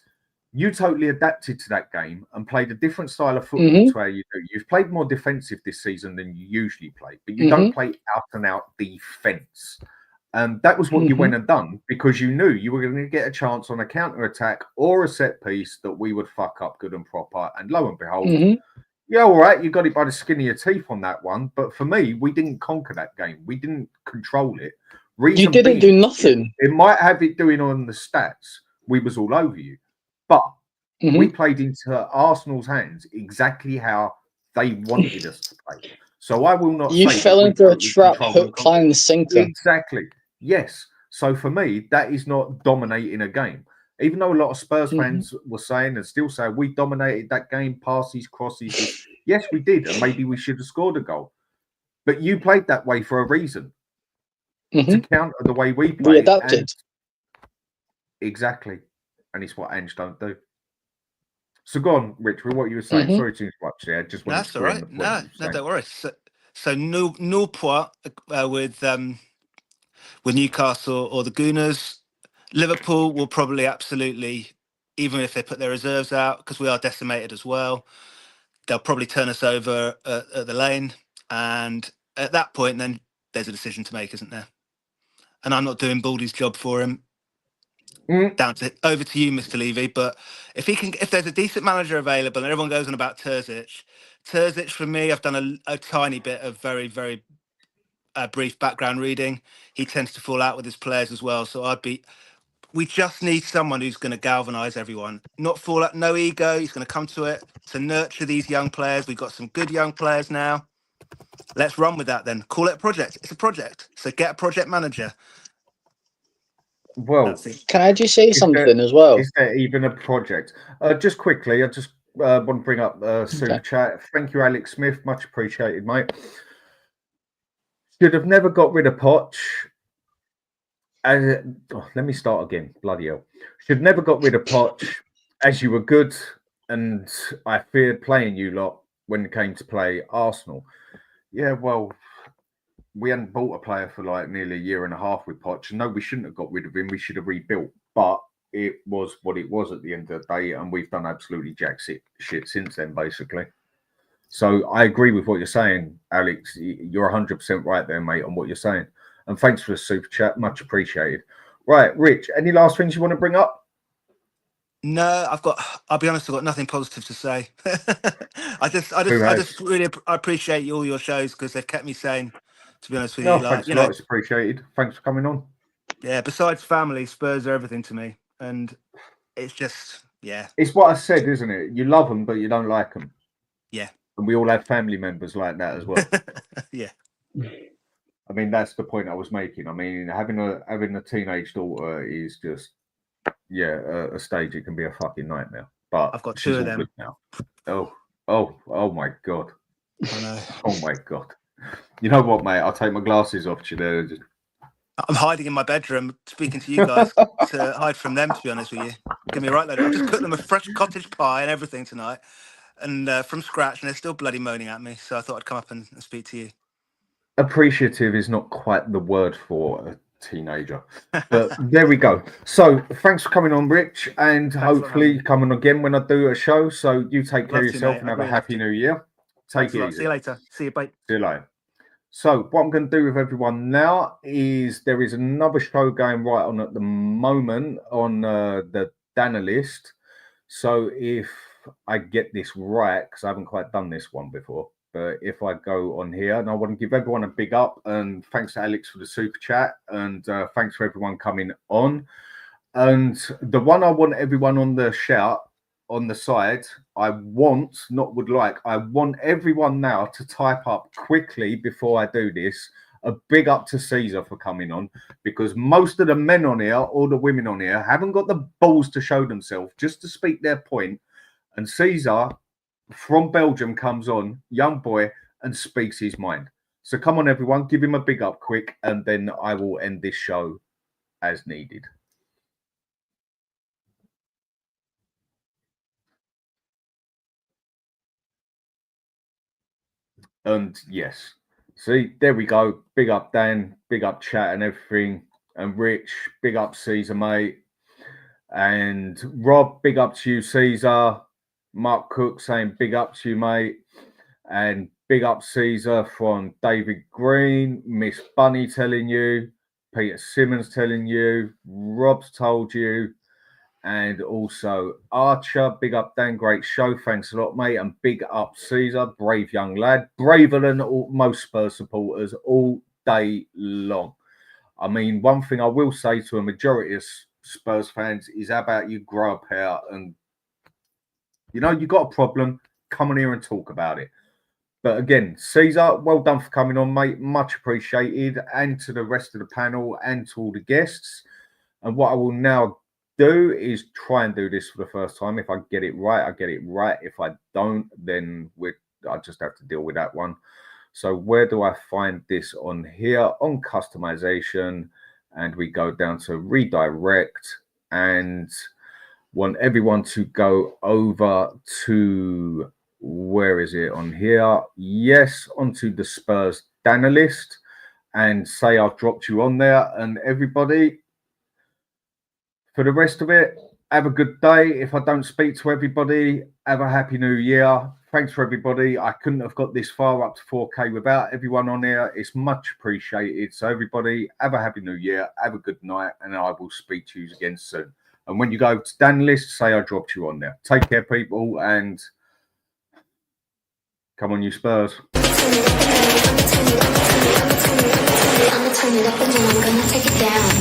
You totally adapted to that game and played a different style of football to how you do. You've played more defensive this season than you usually play, but you don't play out and out defense. That was what you went and done because you knew you were going to get a chance on a counter attack or a set piece that we would fuck up good and proper. And lo and behold, yeah, all right, you got it by the skin of your teeth on that one. But for me, we didn't conquer that game. We didn't control it. You didn't do nothing. It might have it doing on the stats. We was all over you. But we played into Arsenal's hands exactly how they wanted us to play. So I will not. You fell into a trap, hook, line, sinker. Exactly. Yes. So for me, that is not dominating a game. Even though a lot of Spurs fans were saying and still say we dominated that game, passes, crosses. Yes, we did, and maybe we should have scored a goal. But you played that way for a reason. To counter the way we played. We adapted. Exactly. And it's what Ange don't do. So go on, Rich, with what you were saying. Sorry to interrupt you. I just wanted That's all right. No, don't worry. So no point with Newcastle or the Gooners. Liverpool will probably absolutely, even if they put their reserves out, because we are decimated as well, they'll probably turn us over at the lane. And at that point, then there's a decision to make, isn't there? And I'm not doing Baldy's job for him. Over to you, Mr. Levy. But if there's a decent manager available, and everyone goes on about Terzic for me, I've done a tiny bit of very, very brief background reading. He tends to fall out with his players as well. So we just need someone who's going to galvanise everyone, not fall out, no ego. He's going to come to it to nurture these young players. We've got some good young players now. Let's run with that then. Call it a project. It's a project. So get a project manager. Well, can I just say something as well? Is there even a project? Just quickly, I just want to bring up super chat. Thank you, Alex Smith. Much appreciated, mate. Should have never got rid of Poch. Let me start again. Bloody hell. Should never got rid of Poch, as you were good, and I feared playing you lot when it came to play Arsenal. Yeah, well, we hadn't bought a player for like nearly a year and a half with Poch. No, we shouldn't have got rid of him. We should have rebuilt. But it was what it was at the end of the day, and we've done absolutely jack shit since then, basically. So I agree with what you're saying, Alex. You're 100% right there, mate, on what you're saying. And thanks for the super chat. Much appreciated. Right, Rich, any last things you want to bring up? No, I'll be honest, I've got nothing positive to say. I just really appreciate all your shows because they've kept me sane, to be honest with you. Thanks a lot. It's appreciated. Thanks for coming on. Yeah, besides family, Spurs are everything to me. And it's just, yeah. It's what I said, isn't it? You love them, but you don't like them. Yeah. And we all have family members like that as well. Yeah. I mean, that's the point I was making. I mean, having a teenage daughter is just, a stage. It can be a fucking nightmare. But I've got two of them now. Oh my god. I know. Oh my god. You know what, mate? I'll take my glasses off to there. I'm hiding in my bedroom, speaking to you guys to hide from them. To be honest with you, give me a right load. I've just cooked them a fresh cottage pie and everything tonight, and from scratch, and they're still bloody moaning at me. So I thought I'd come up and speak to you. Appreciative is not quite the word for a teenager, but there we go. So thanks for coming on, Rich, and hopefully coming again when I do a show. So you take care of yourself and have a happy new year. Take it easy. See you later. See you, bye. See you later. So what I'm going to do with everyone now is there is another show going right on at the moment on the Danalist. So if I get this right, because I haven't quite done this one before, but if I go on here, and I want to give everyone a big up, and thanks to Alex for the super chat, and thanks for everyone coming on. And the one I want everyone on the shout on the side, I want, not would like, I want everyone now to type up quickly before I do this, a big up to Caesar for coming on, because most of the men on here, or the women on here, haven't got the balls to show themselves, just to speak their point. And Caesar from Belgium comes on, young boy, and speaks his mind. So come on, everyone, give him a big up quick, and then I will end this show as needed. And yes, see, there we go. Big up Dan, big up chat and everything. And Rich, big up Caesar, mate. And Rob, big up to you, Caesar. Mark Cook saying big up to you, mate. And big up Caesar from David Green. Miss Bunny telling you. Peter Simmons telling you. Rob's told you. And also Archer, big up Dan, great show. Thanks a lot, mate. And big up Caesar, brave young lad. Braver than most Spurs supporters all day long. I mean, one thing I will say to a majority of Spurs fans is how about you grow up here and, you know, you got a problem, come on here and talk about it. But again, Caesar, well done for coming on, mate. Much appreciated. And to the rest of the panel and to all the guests. And what I will now do is try and do this for the first time. If I get it right, I get it right. If I don't, then I just have to deal with that one. So where do I find this on here? On customization, and we go down to redirect, and want everyone to go over to, where is it on here? Yes, onto the Spurs Danalist, and say I've dropped you on there. And everybody, for the rest of it, have a good day. If I don't speak to everybody, have a happy new year. Thanks for everybody. I couldn't have got this far up to 4K without everyone on here. It's much appreciated. So everybody, have a happy new year. Have a good night. And I will speak to you again soon. And when you go to Danalist, say I dropped you on there. Take care, people. And come on, you Spurs. I'm gonna turn it up and then I'm gonna take it down.